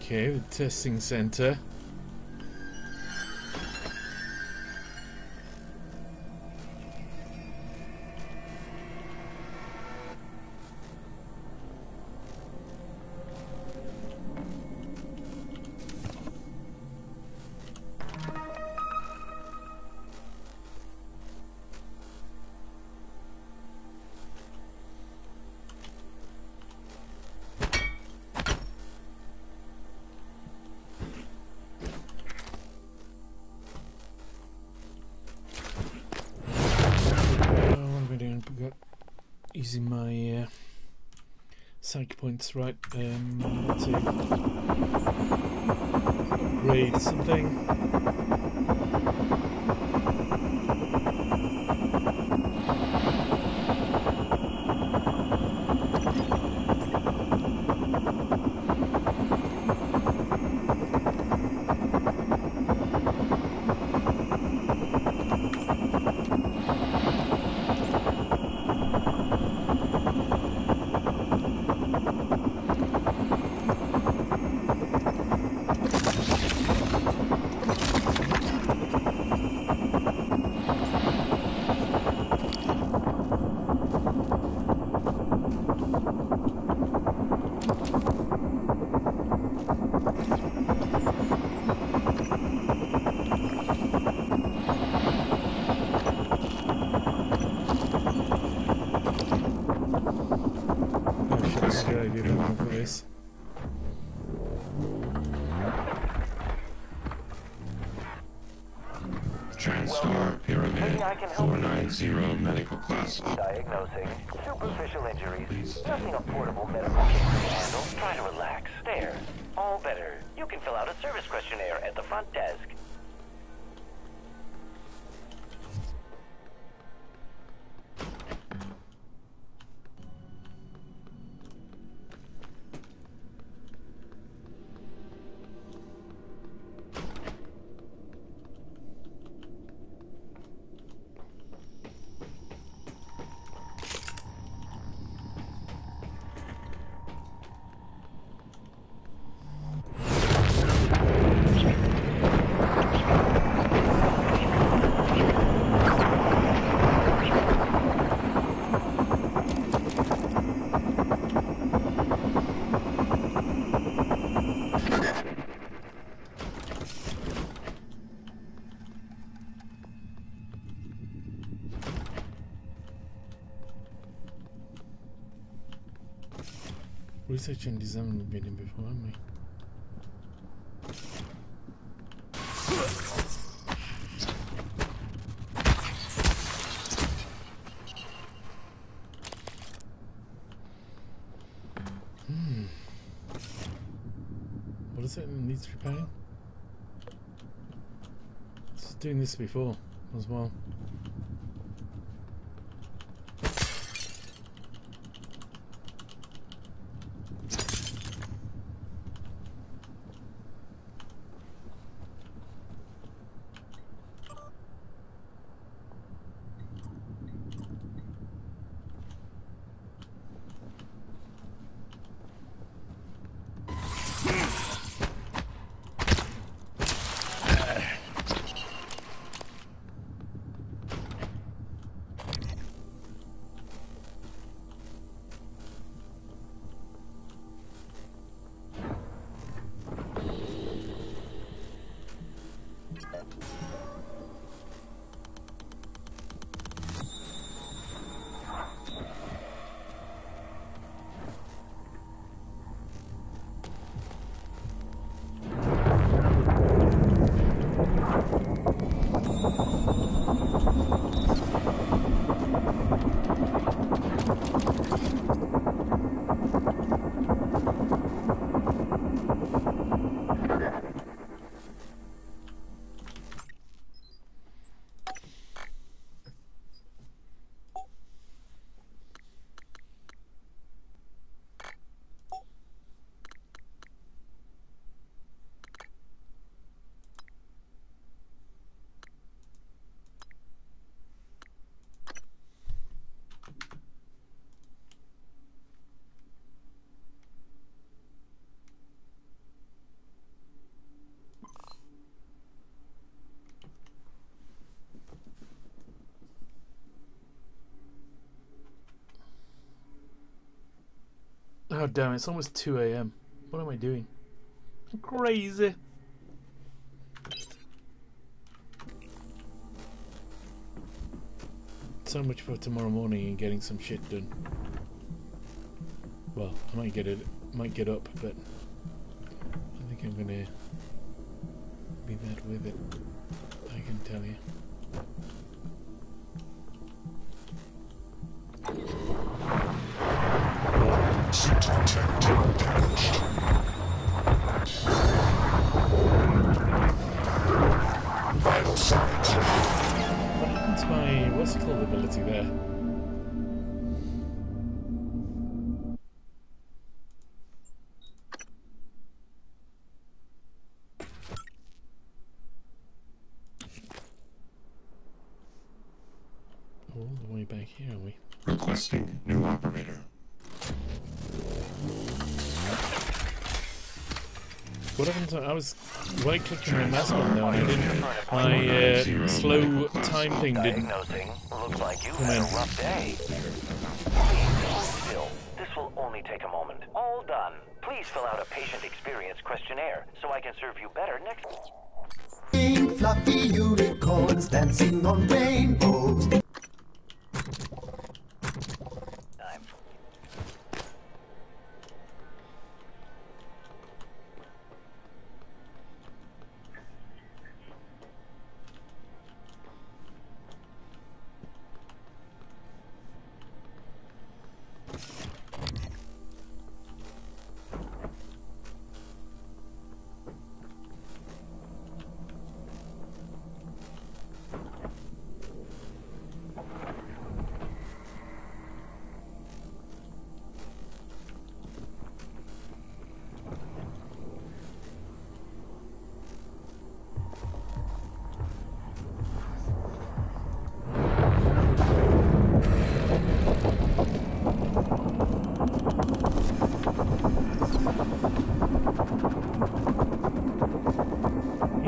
Okay, the testing center. using my psych points right. Let's see. Upgrade something. TranStar Pyramid 490 medical class. Diagnosing superficial injuries. Nothing a portable medical kit can handle. Try to relax. There. All better. You can fill out a service questionnaire at the front desk. Research and design we've been in before, haven't we? What is it that needs repairing? It's doing this before as well. Oh damn, it's almost 2 AM. What am I doing? I'm crazy. So much for tomorrow morning and getting some shit done. Well, I might get up, but I think I'm gonna be that with it. I can tell you. here. All the way back here, are we? Requesting new operator. What happened to... I was right-clicking my mouse button now and I didn't... My slow time thing didn't Looks like you come had in. a rough day. Please hold still. This will only take a moment. All done. Please fill out a patient experience questionnaire so I can serve you better next time. Fluffy unicorns dancing on rainbows.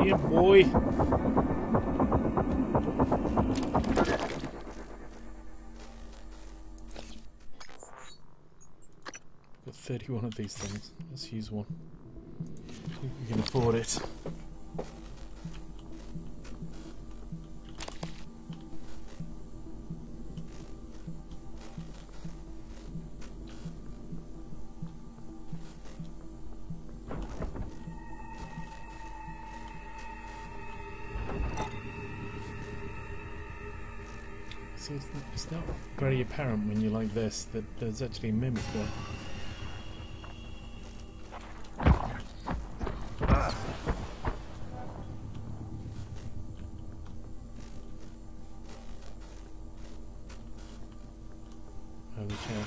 Yeah, boy. Got 31 of these things. Let's use one. I think we can afford it. So it's not very apparent when you're like this that there's actually a mimic there. Holy cow.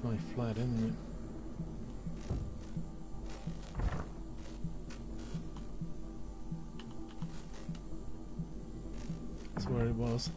My flat, isn't it? That's where it was.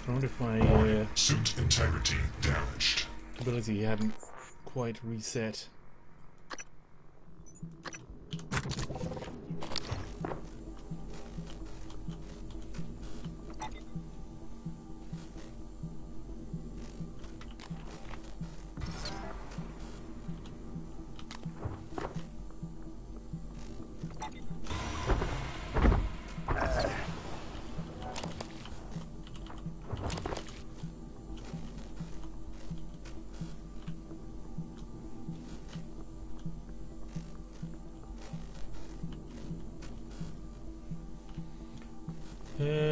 I wonder if my Suit integrity damaged. ability hadn't quite reset.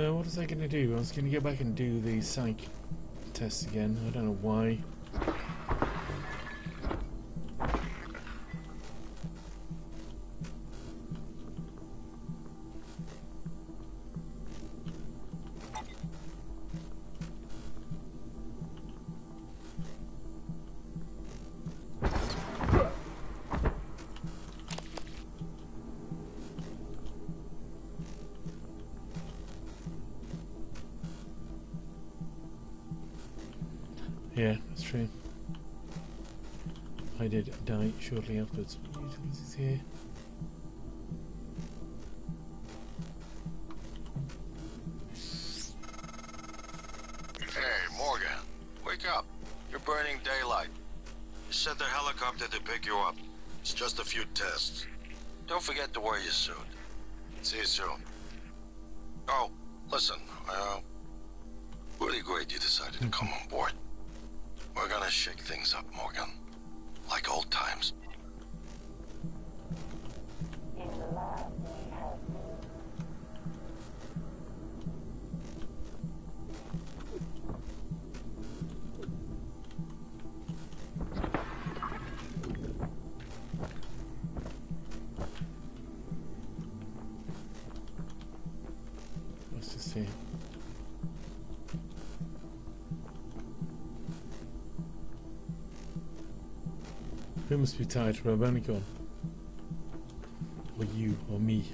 What was I going to do? I was going to go back and do the psych tests again. I don't know why. Yeah, that's true. I did die shortly afterwards. What is here? Hey, Morgan. Wake up. You're burning daylight. You sent the helicopter to pick you up. It's just a few tests. Don't forget to wear your suit. See you soon. Oh, listen. Really great you decided to come on board. We're gonna shake things up, Morgan. Like old times. Let's just see. Who must be tired for a Bonicon? Or you, or me?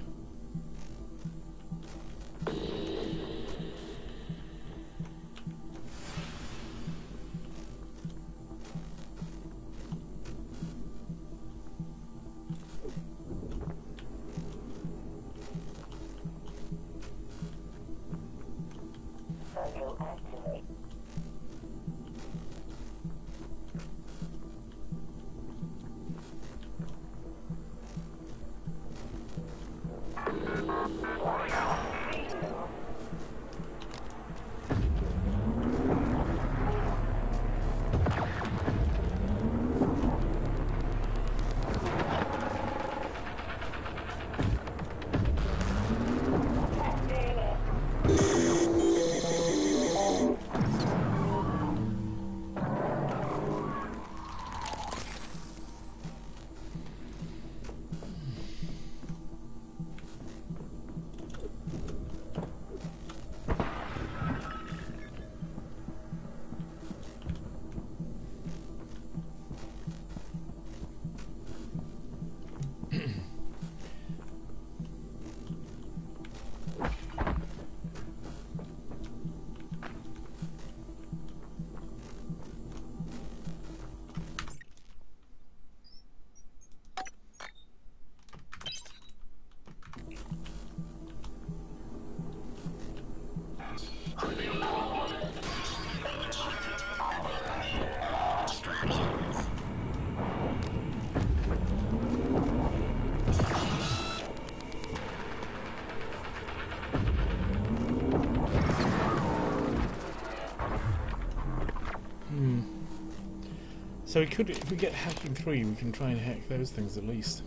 So we could, if we get hacking 3, we can try and hack those things at least.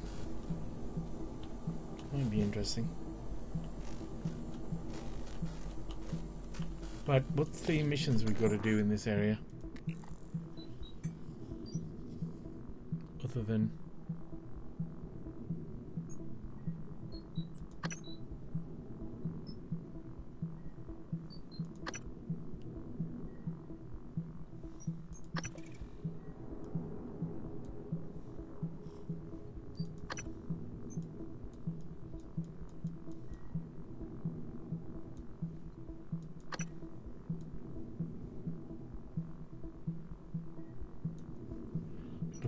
Might be interesting. Right, what's the missions we've got to do in this area? Other than...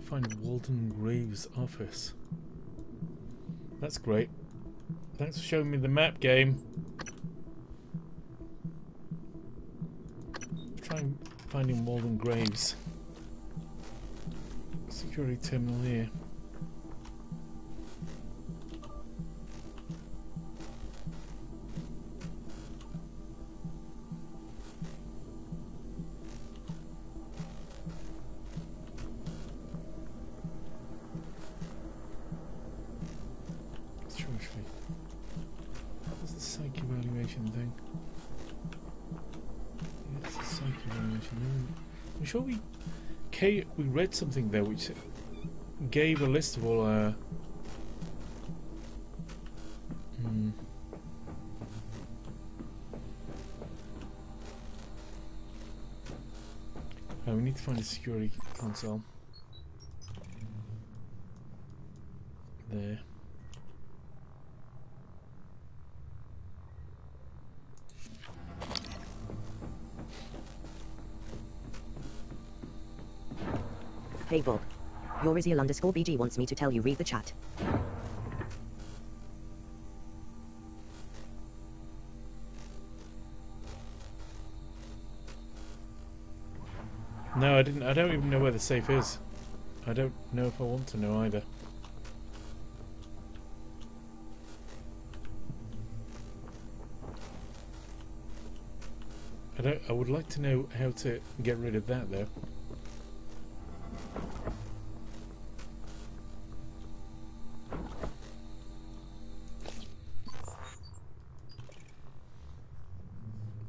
find Walton Graves' office. That's great. Thanks for showing me the map, game. Try and finding Walton Graves. Security terminal here. What's the psych evaluation thing? Yeah, it's a psych evaluation. I'm sure we read something there which gave a list of all our oh, we need to find a security console. There. Hey Bob. Your Iziel_BG wants me to tell you read the chat. No, I didn't. I don't even know where the safe is. I don't know if I want to know either. I would like to know how to get rid of that though.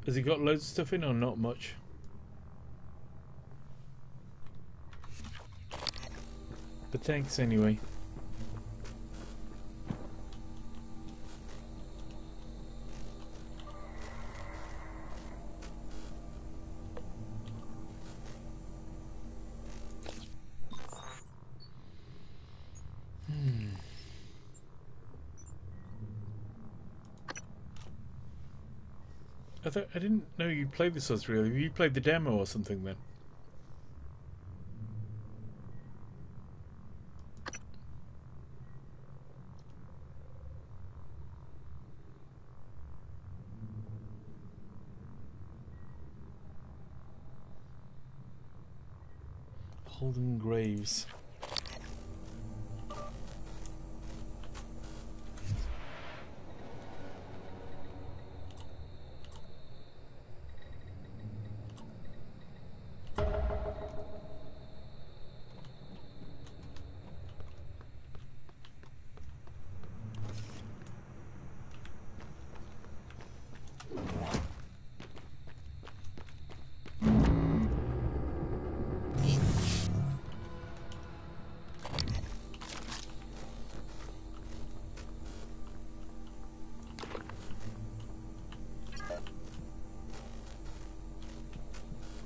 Has he got loads of stuff in or not much? But thanks anyway. I didn't know you played this as really. You played the demo or something then? Holden Graves.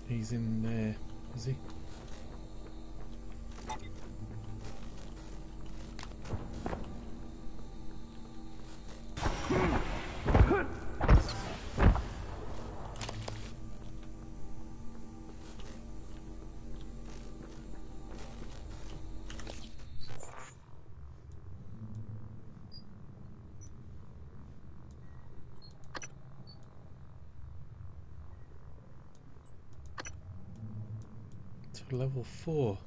He's in there, is he? Level 4.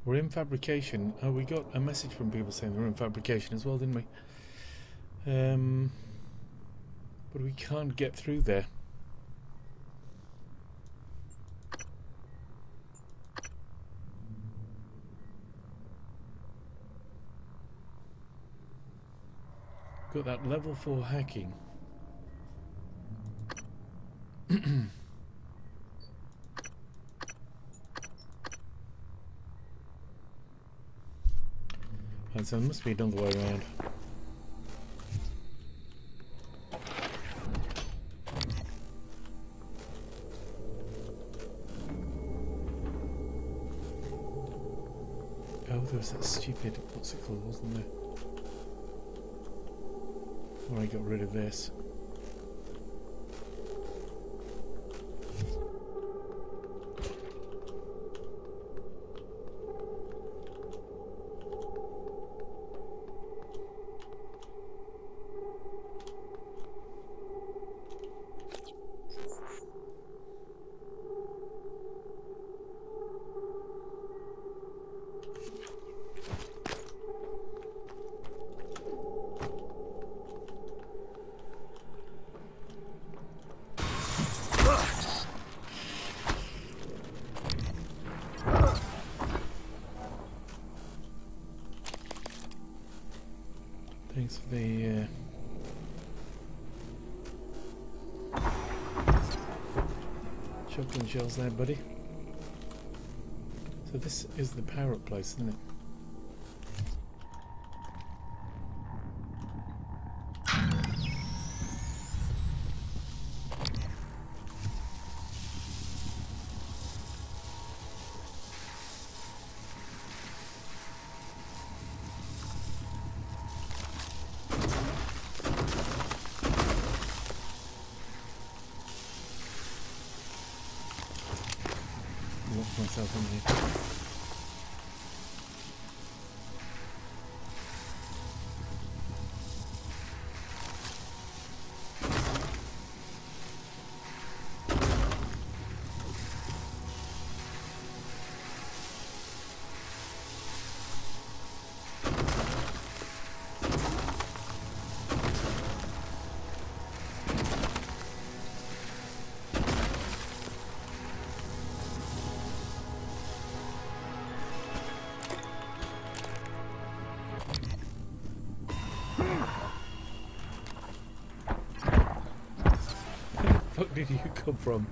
We're in fabrication. Oh, we got a message from people saying we're in fabrication as well, didn't we? But we can't get through there. Got that level 4 hacking. And so it must be another way around. Oh, there was that stupid, what's it called, wasn't there? I got rid of this. Thanks for the shotgun shells there, buddy. So this is the power-up place, isn't it? Lock myself in here. Where the fuck did you come from?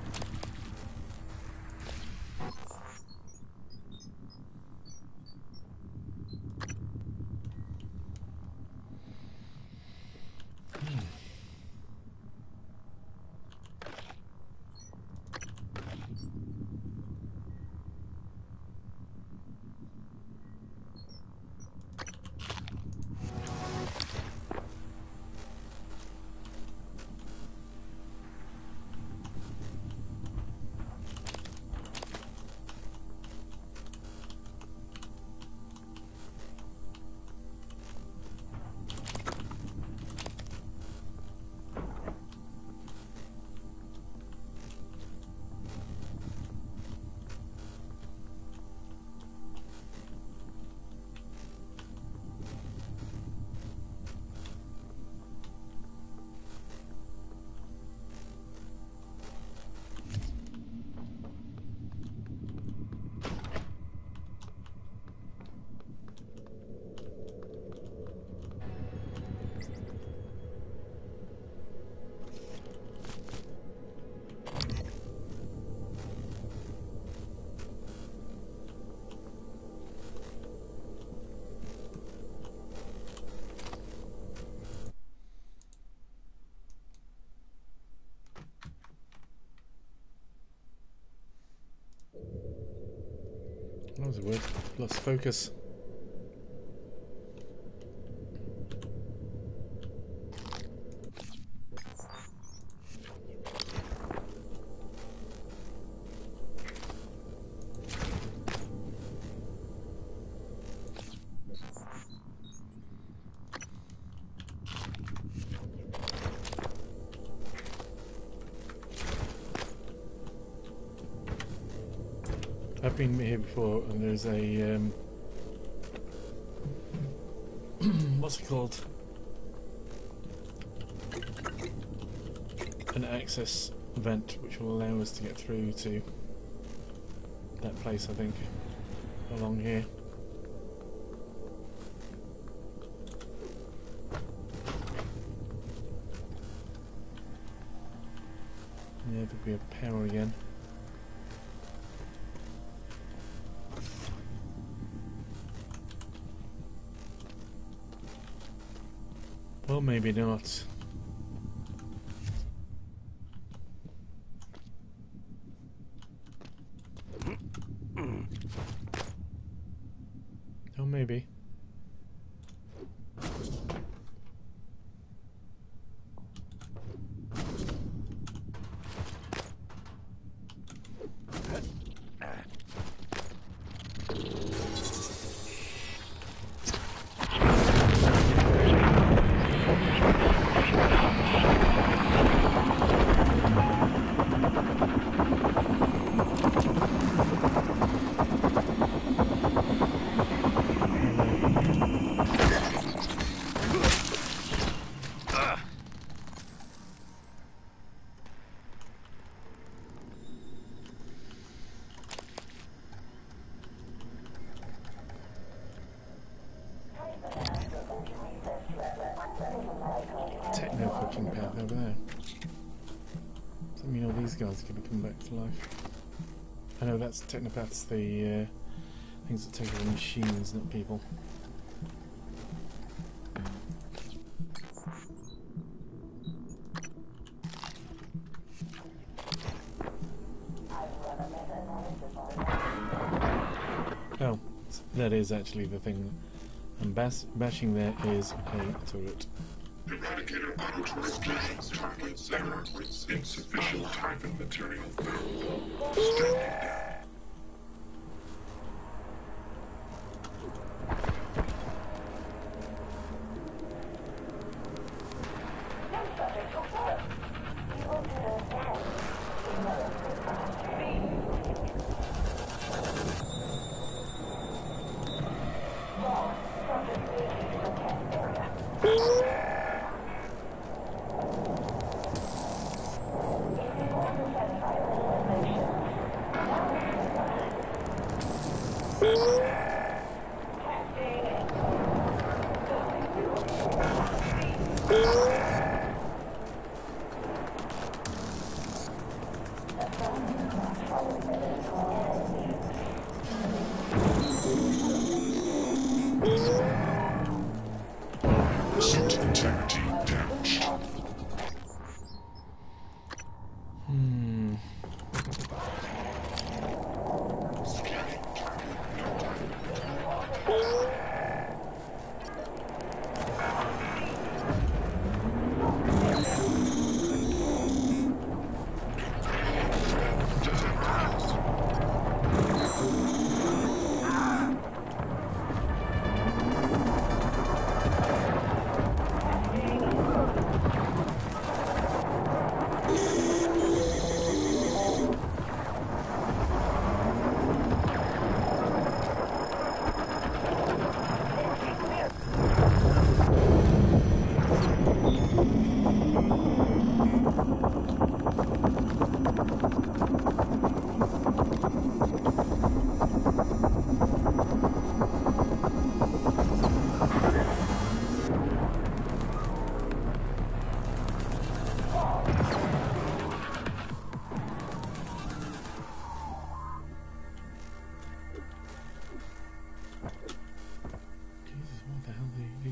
That was a word. Lost focus. I've been here before, and there's a what's it called? An access vent which will allow us to get through to that place, I think, along here. Yeah, there'll be a power again. Well, maybe not. Oh, maybe. branching path over there. Does that mean all these guys are going to come back to life? I know that's technopaths, the things that take over machines, not people. Oh, that is actually the thing. And bashing there is a turret. Eradicator auto-transfusion targets error with insufficient time and material found. Standing down. Suit integrity damaged.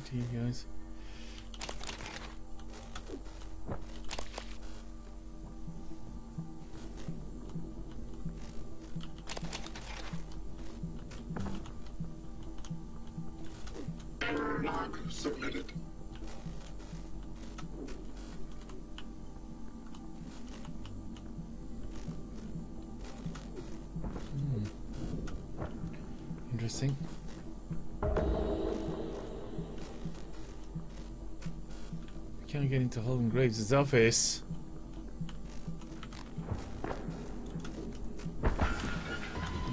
To you guys. Error log submitted. Interesting. Can't get into Holden Graves' office.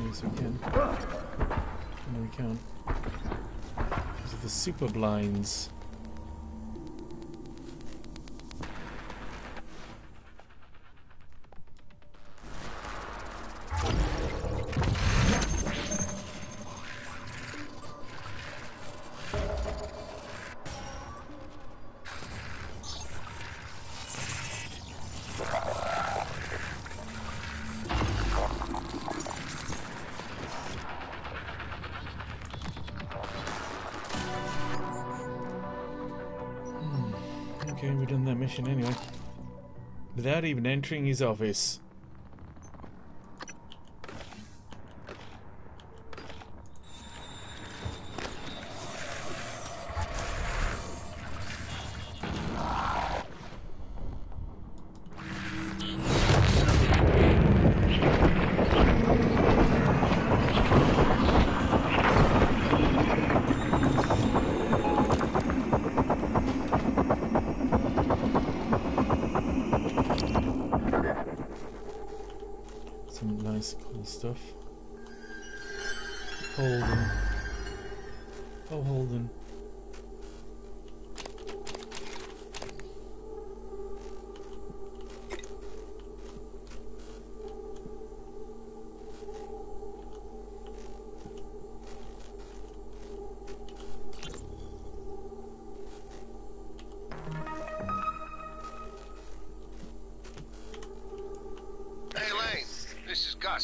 Yes, we can. No, we can't. These are the super blinds. Okay, we've done that mission anyway. Without even entering his office. Cool stuff. Holden. Oh, Holden.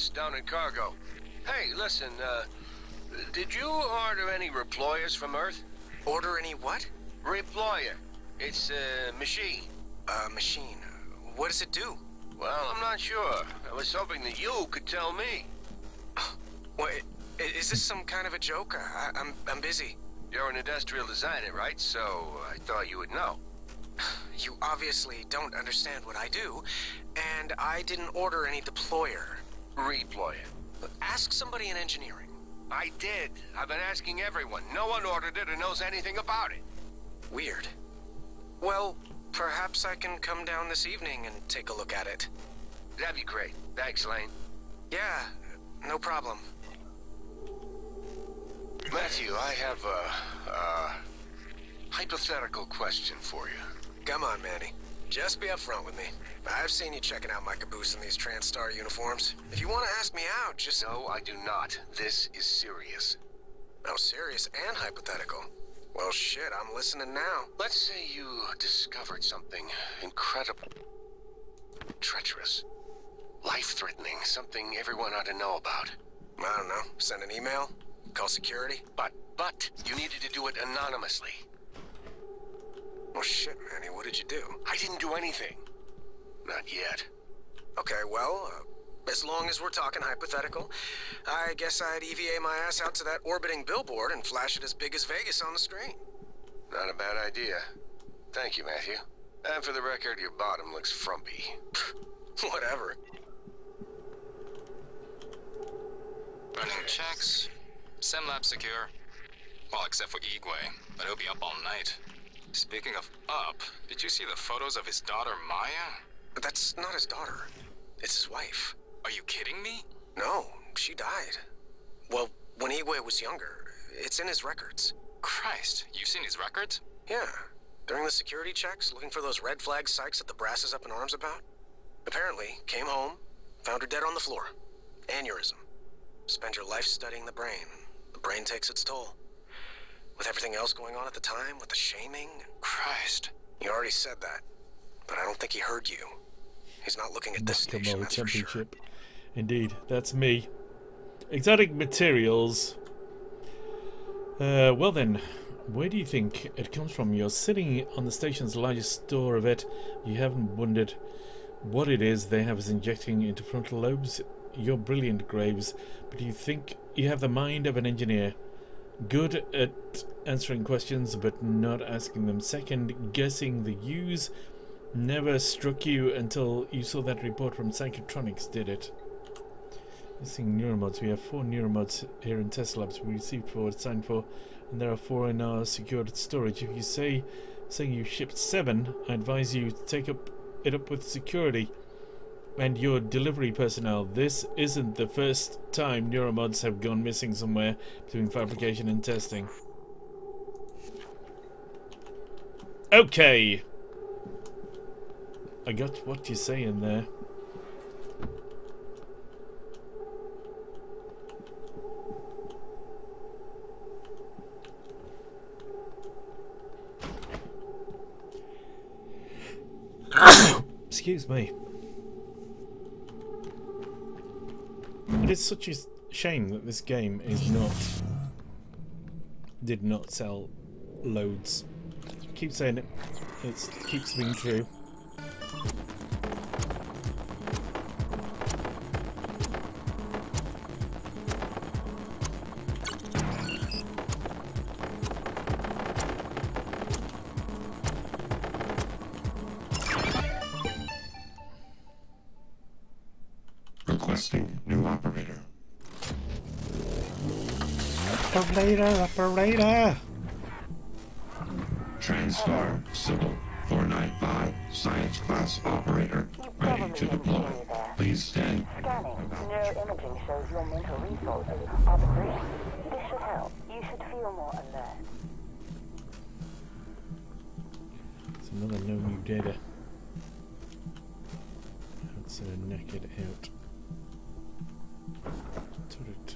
Travis, down in cargo. Hey, listen, did you order any reployers from Earth? Order any what? Reployer. It's a machine. Machine. What does it do? Well, I'm not sure. I was hoping that you could tell me. Wait, is this some kind of a joke? I'm busy. You're an industrial designer, right? So I thought you would know. You obviously don't understand what I do, and I didn't order any deployer. Reployer. Ask somebody in engineering. I did. I've been asking everyone. No one ordered it or knows anything about it. Weird. Well, perhaps I can come down this evening and take a look at it. That'd be great. Thanks, Lane. Yeah, no problem. Matthew, I have a hypothetical question for you. Come on, Manny. Just be upfront with me. I've seen you checking out my caboose in these TranStar uniforms. If you want to ask me out, just... No, I do not. This is serious. Oh, serious and hypothetical. Well, shit, I'm listening now. Let's say you discovered something incredible. Treacherous. Life-threatening. Something everyone ought to know about. I don't know. Send an email? Call security? But you needed to do it anonymously. Well, shit, Manny, what did you do? I didn't do anything. Not yet. Okay, well, as long as we're talking hypothetical, I guess I'd EVA my ass out to that orbiting billboard and flash it as big as Vegas on the screen. Not a bad idea. Thank you, Matthew. And for the record, your bottom looks frumpy. Whatever. Running checks. SimLab secure. Well, except for Igwe, but he'll be up all night. Speaking of up, did you see the photos of his daughter, Maya? But that's not his daughter. It's his wife. Are you kidding me? No, she died. Well, when Igwe was younger. It's in his records. Christ, you've seen his records? Yeah. During the security checks, looking for those red flag psychs that the brass is up in arms about. Apparently, came home, found her dead on the floor. Aneurysm. Spend your life studying the brain. The brain takes its toll. With everything else going on at the time, with the shaming. Christ. You already said that, but I don't think he heard you. He's not looking at this station, that's for sure. Indeed, that's me. Exotic materials. Well then, where do you think it comes from? You're sitting on the station's largest store of it. You haven't wondered what it is they have is injecting into frontal lobes. You're brilliant, Graves, but you think you have the mind of an engineer. Good at answering questions, but not asking them. Second, guessing the use never struck you until you saw that report from Psychotronics, did it? Missing neuromods. We have 4 neuromods here in test labs. We received 4, signed 4, and there are 4 in our secured storage. If you saying you shipped 7, I advise you to take it up with security and your delivery personnel. This isn't the first time neuromods have gone missing somewhere between fabrication and testing. Okay. I got what you're saying there. Excuse me. It is such a shame that this game did not sell loads. I keep saying it. It keeps being true. Requesting new operator. Operator! TranStar Sybil 495, science class operator, ready to deploy. Please stand. Scanning. Neuroimaging shows your mental resources are depleted. This should help. You should feel more alert. It's another no new data. That's naked out. Turret.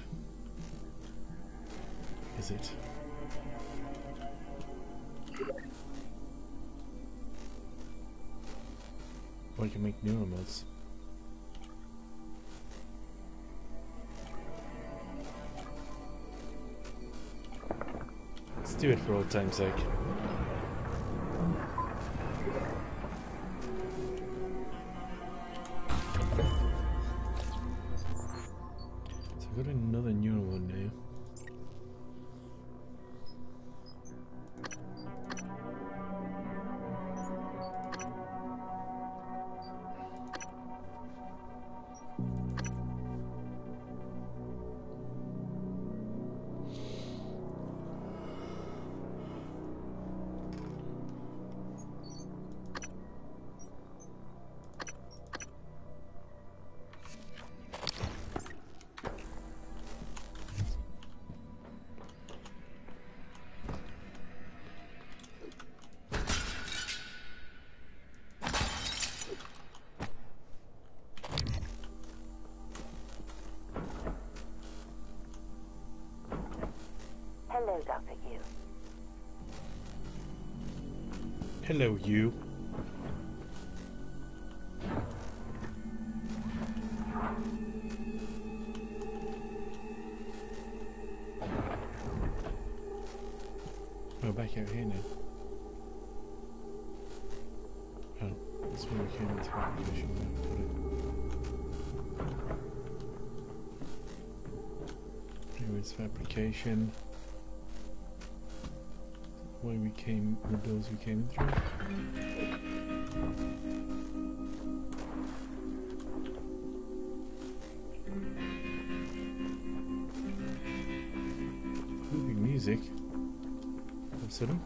Is it? Or you can make neuromods. do it for old time's sake. So I've got another new one now. Hello, Dr. Yu. Hello, you. We're back out here now. Oh, that's where we came into competition. Anyways, fabrication. Why we came, the doors we came through. Moving music. Of a sudden.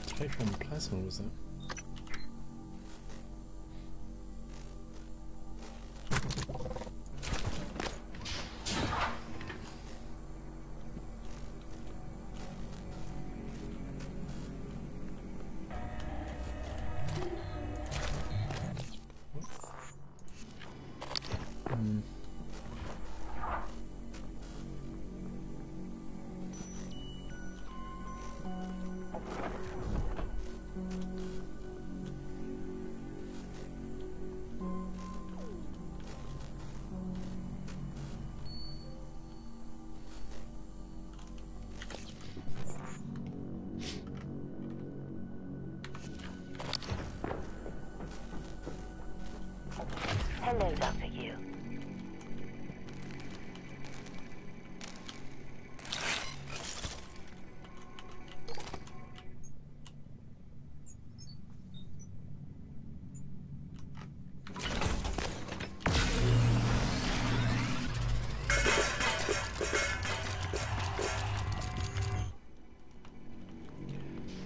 Typhon plasma was that? Hello, Dr. Yu.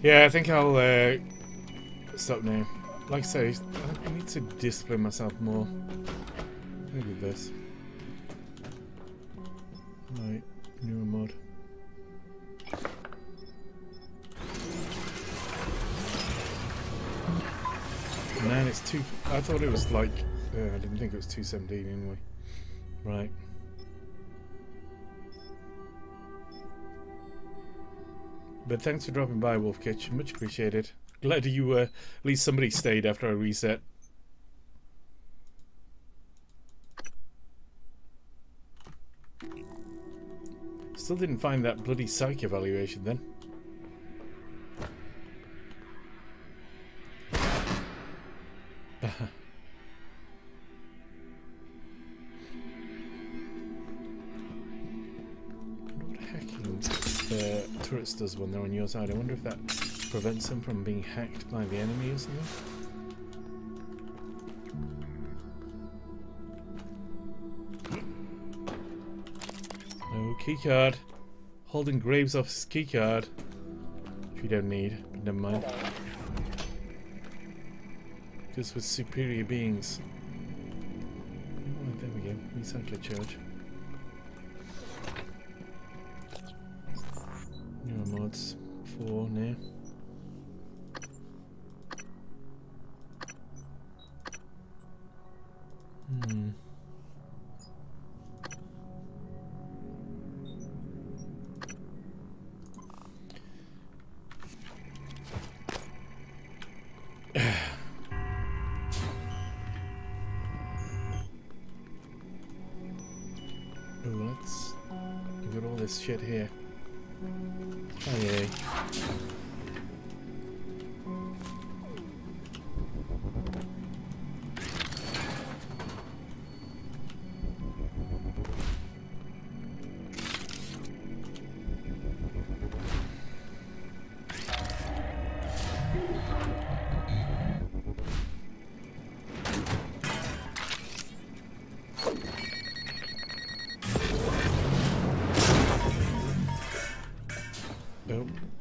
Yeah, I think I'll stop now. Like I say, I need to discipline myself more. Look at this. Right, newer mod. Man, it's two. I thought it was like. I didn't think it was 217 anyway. Right. But thanks for dropping by, Wolf Kitchen. Much appreciated. Glad you, at least somebody stayed after I reset. Still didn't find that bloody psych evaluation then. What hacking turrets does when they're on your side. I wonder if that prevents them from being hacked by the enemy or something. No keycard. Holding Graves off's keycard. If you don't need, but never mind. Just with superior beings. Oh, there we go. Recycler charge. Newer mods 4 now. this shit here. Oh yeah.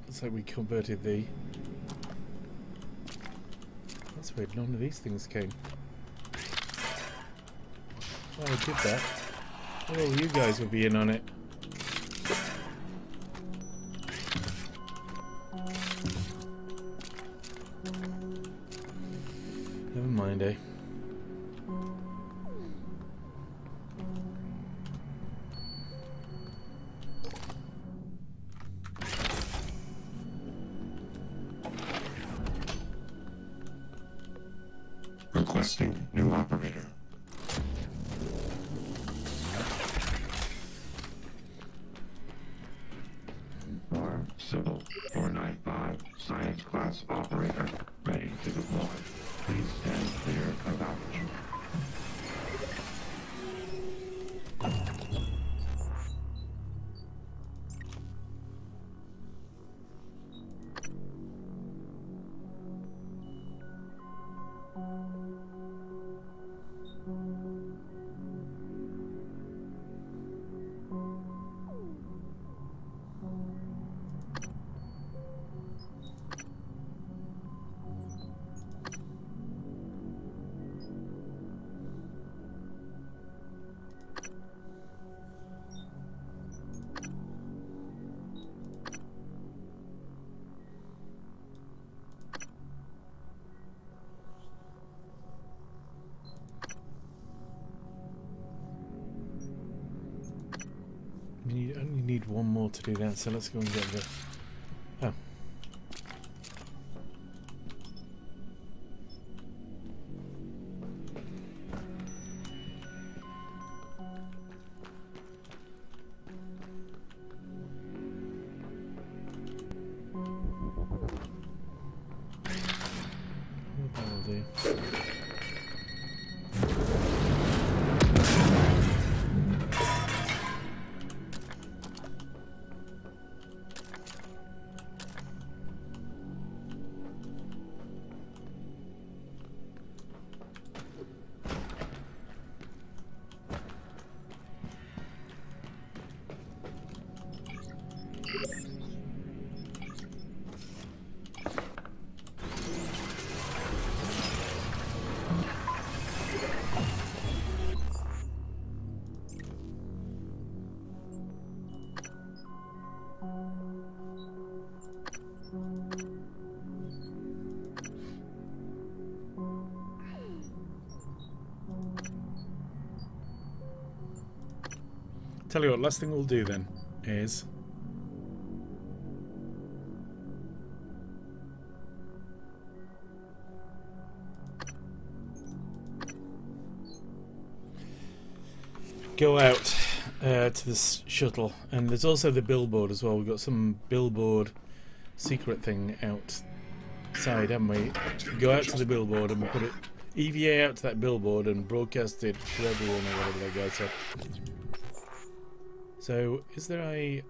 Looks like we converted the... That's weird, none of these things came. Oh, I did that. Oh, you guys will be in on it. Never mind, eh? Requesting new operator. For Sybil 495, science class operator, ready to deploy. Please stand clear of approach. We only need one more to do that, so let's go and get the... Oh. What that'll do. Tell you what, last thing we'll do then is go out to this shuttle, and there's also the billboard as well. We've got some billboard secret thing outside, haven't we? Go out to the billboard and put it EVA out to that billboard and broadcast it to everyone or whatever that guy said. So, is there a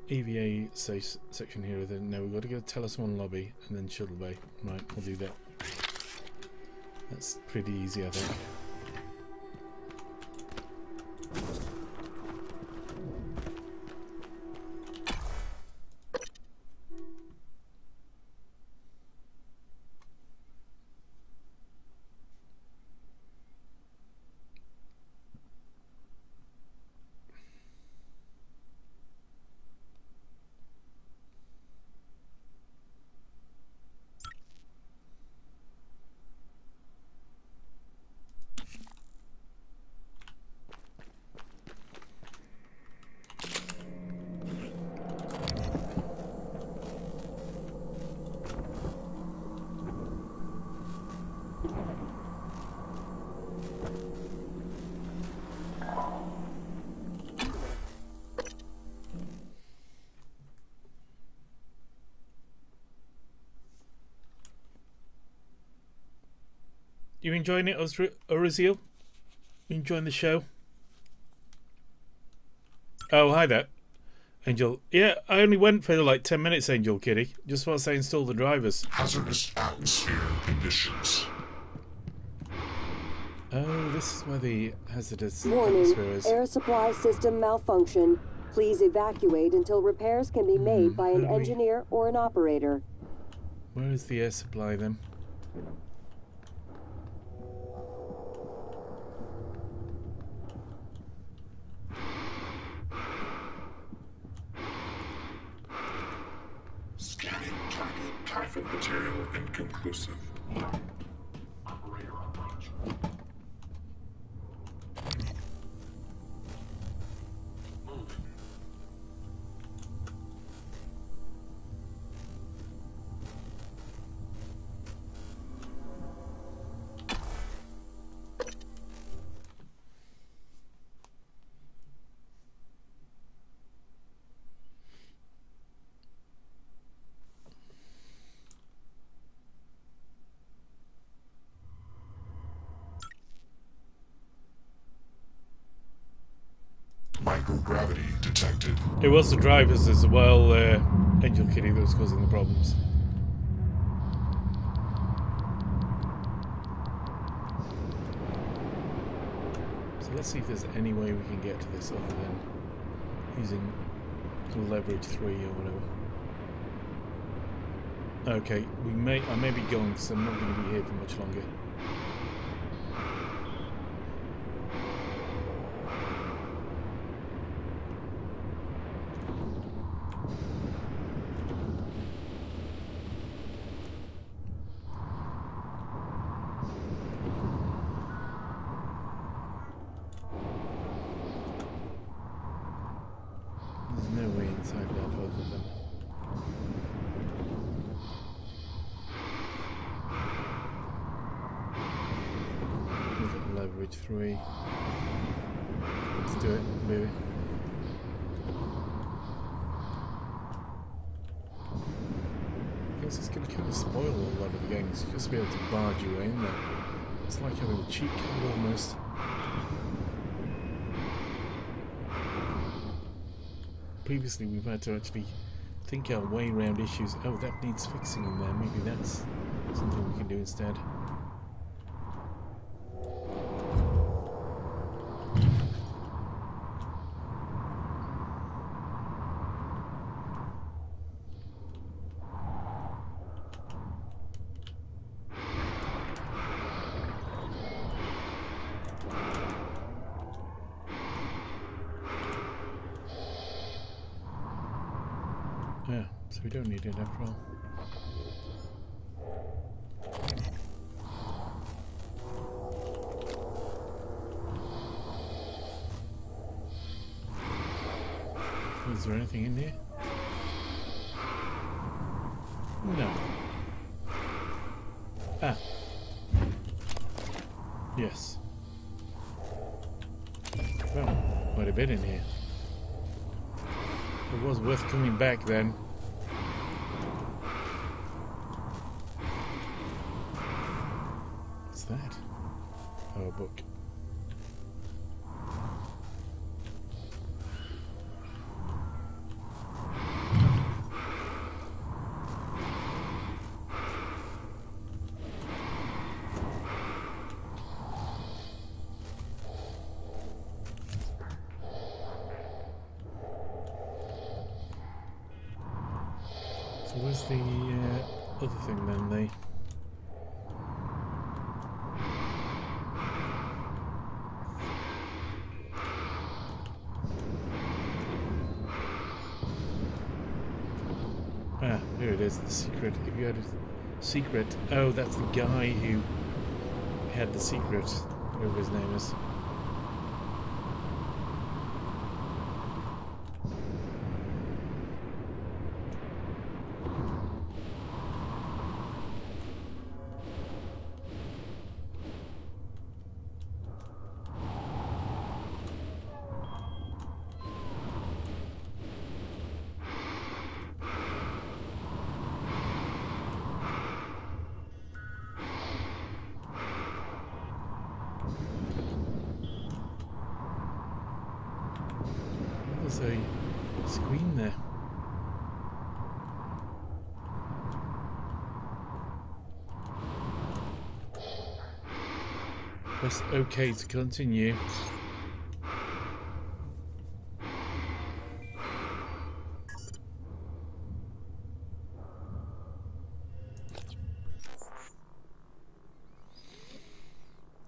EVA section here? Then no, we've got to go to Tellus 1 lobby and then Shuttle Bay. Right, we'll do that. That's pretty easy, I think. You enjoying it, Uriziel? You enjoying the show? Oh, hi there, Angel. Yeah, I only went for like 10 minutes, Angel Kitty. Just whilst I install the drivers. Hazardous atmosphere conditions. Oh, this is where the hazardous Warning, atmosphere is. air supply system malfunction. Please evacuate until repairs can be made by an engineer or an operator. Where is the air supply then? Scanning target typhon material inconclusive. Operator approach. Microgravity detected. It was the drivers as well, Angel Kitty, that was causing the problems. So let's see if there's any way we can get to this other than using leverage 3 or whatever. Okay, I may be going because I'm not going to be here for much longer. There's no way inside that other than... Leverage 3. Let's do it, maybe. I guess it's going to kind of spoil a lot of the games, just to be able to barge your way in there. It's like having a cheat code almost. Previously we've had to actually think our way around issues. Oh, that needs fixing in there. Maybe that's something we can do instead. Yeah, so we don't need it after all. Is there anything in here? No. Ah. Yes. Well, quite a bit in here. It was worth coming back then. What's that? Oh, a book. So where's the other thing then? Here it is, the secret. If you had a secret... Oh, that's the guy who had the secret, whatever his name is. There's a screen there. Press OK to continue.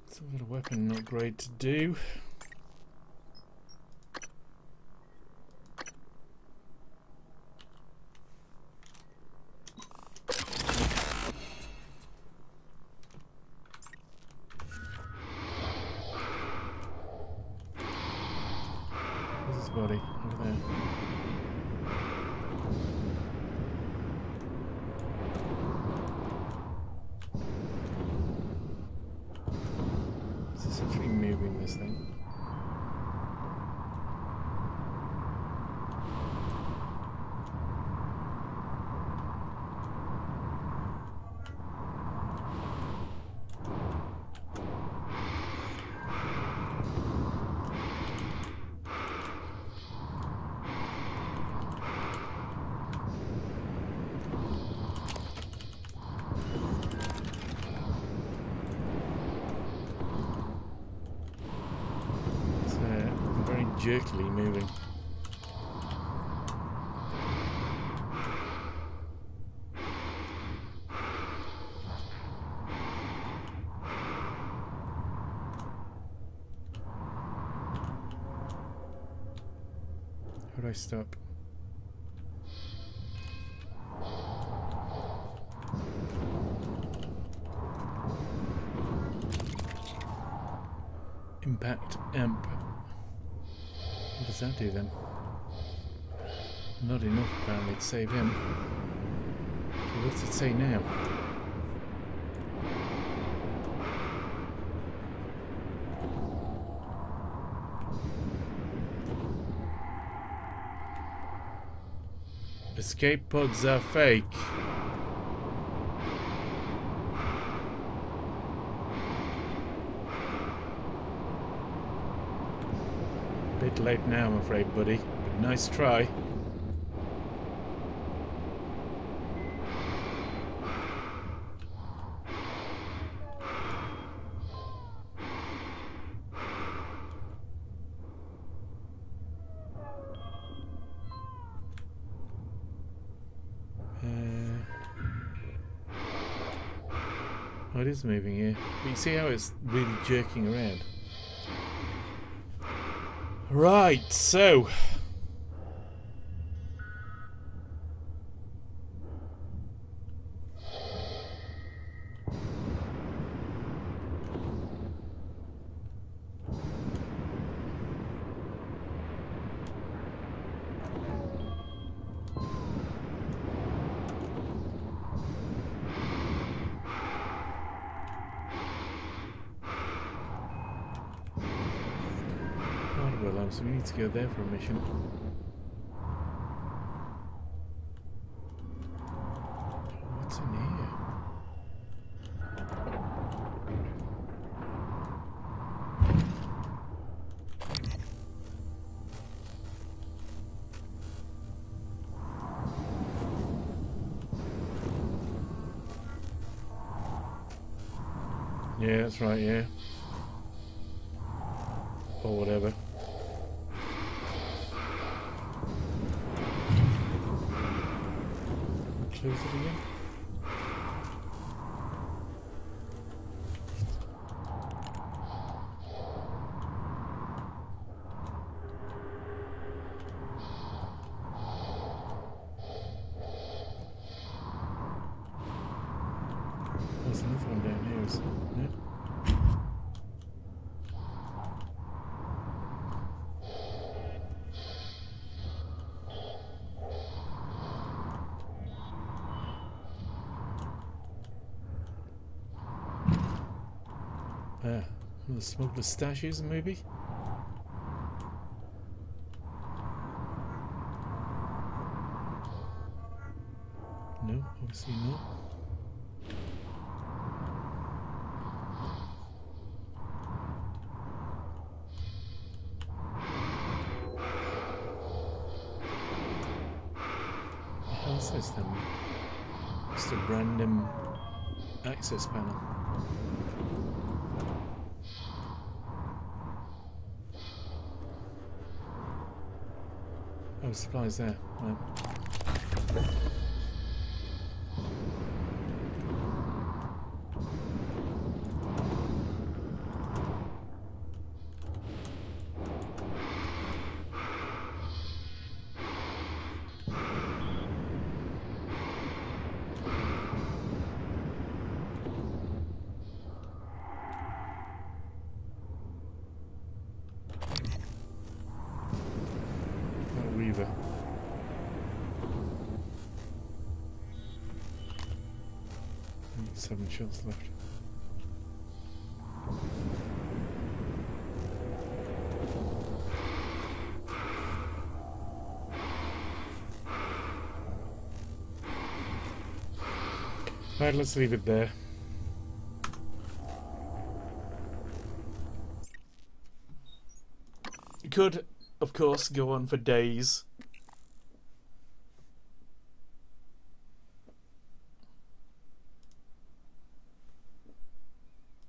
Some sort of weapon upgrade to do. Body over there. Is this actually moving this thing? Jerkily moving. How do I stop? Impact amp. What does that do then? Not enough apparently to save him. So what's it say now? Escape pods are fake. Bit late now, I'm afraid, buddy. But nice try. Oh, it is moving here. But you see how it's really jerking around? Right, so so we need to go there for a mission. What's in here? Yeah, that's right, yeah. Or whatever. Close it again. There's another one down here, isn't there? One of the smuggler's stashes, maybe? No, obviously not. access them? Just a random access panel. Oh, supplies there. Right. Reaver. 7 shots left. Right, let's leave it there. You could, of course, go on for days.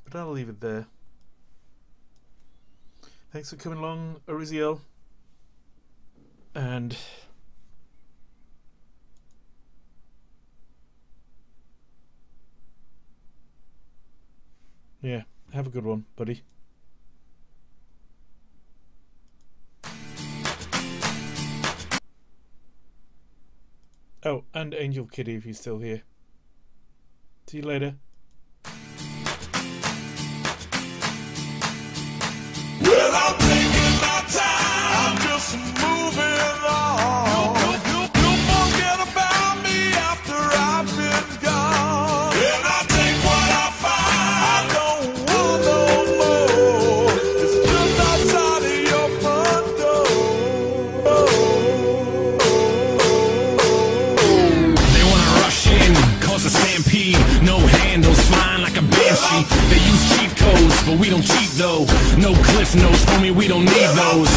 But I'll leave it there. Thanks for coming along, Ariziel. And yeah, have a good one, buddy. Oh, and Angel Kitty if he's still here. See you later. Well, I'm taking my time. I'm just moving on. You forget about me after I've been gone. And I take what I find. I don't want no more. It's just outside of your front door. They wanna rush in, cause a stampede. No handles, flying like a banshee. They use cheat codes, but we don't cheat though. No cliff notes, homie, we don't need those.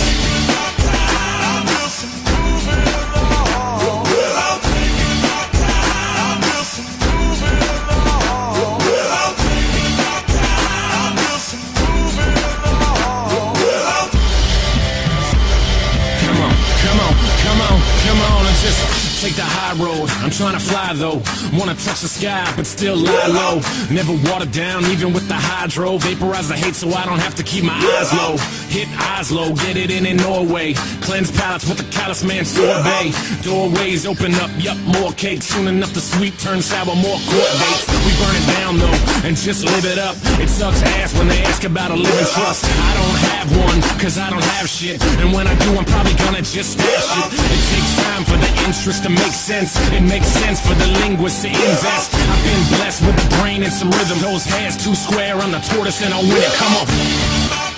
Come on, and just take the high road. I'm trying to fly though, wanna touch the sky but still lie low. Never water down even with the hydro. Vaporize the hate so I don't have to keep my eyes low. Hit eyes low, get it in Norway. Cleanse palates with the callous man sorbet. Doorways open up, yup, more cake. Soon enough the sweet turn sour, more court dates. We burn it down though, and just live it up. It sucks ass when they ask about a living trust. I don't have one, cause I don't have shit. And when I do, I'm probably gonna just stash it. It takes time for the interest to make sense. It makes sense for the linguist to invest. I've been blessed with the brain and some rhythm. Those hands too square on the tortoise and I'll win it. Come on.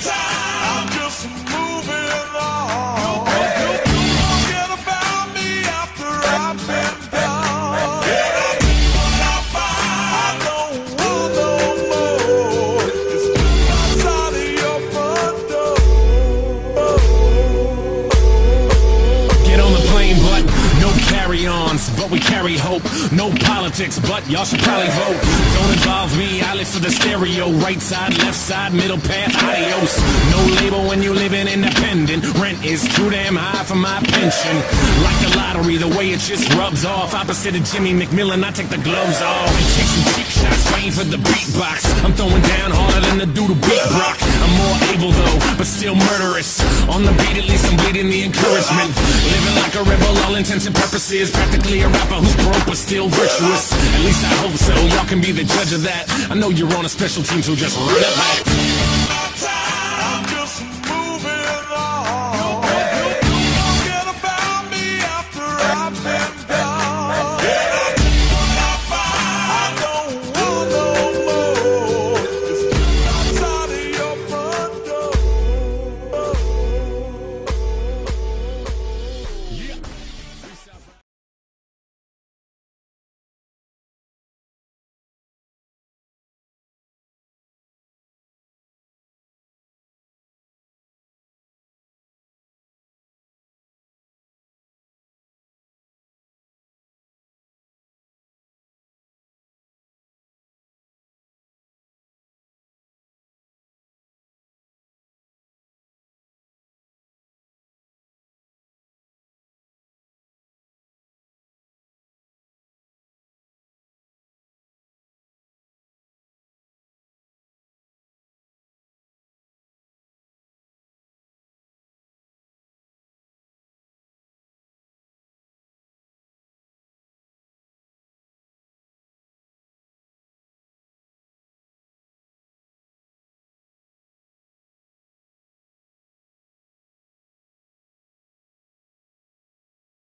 I'm just moving on. You forget about me after I've been gone. And I take what I find. I don't want no more. It's just outside of your front door. Get on the plane, but no carry-ons, but we carry hope. No politics, but y'all should probably vote. Don't involve me, I live for the stereo. Right side, left side, middle path, adios. No label when you living independent. Rent is too damn high for my pension. Like the lottery, the way it just rubs off. Opposite of Jimmy McMillan, I take the gloves off. And take some cheap shots, train for the beatbox. I'm throwing down harder than the dude who beat Brock. I'm more able though, but still murderous. On the beat, at least I'm bleeding the encouragement. Living like a rebel, all intents and purposes. Practically a rapper who's broke but still virtuous. At least I hope so, y'all can be the judge of that. I know you're on a special team, so just run it back.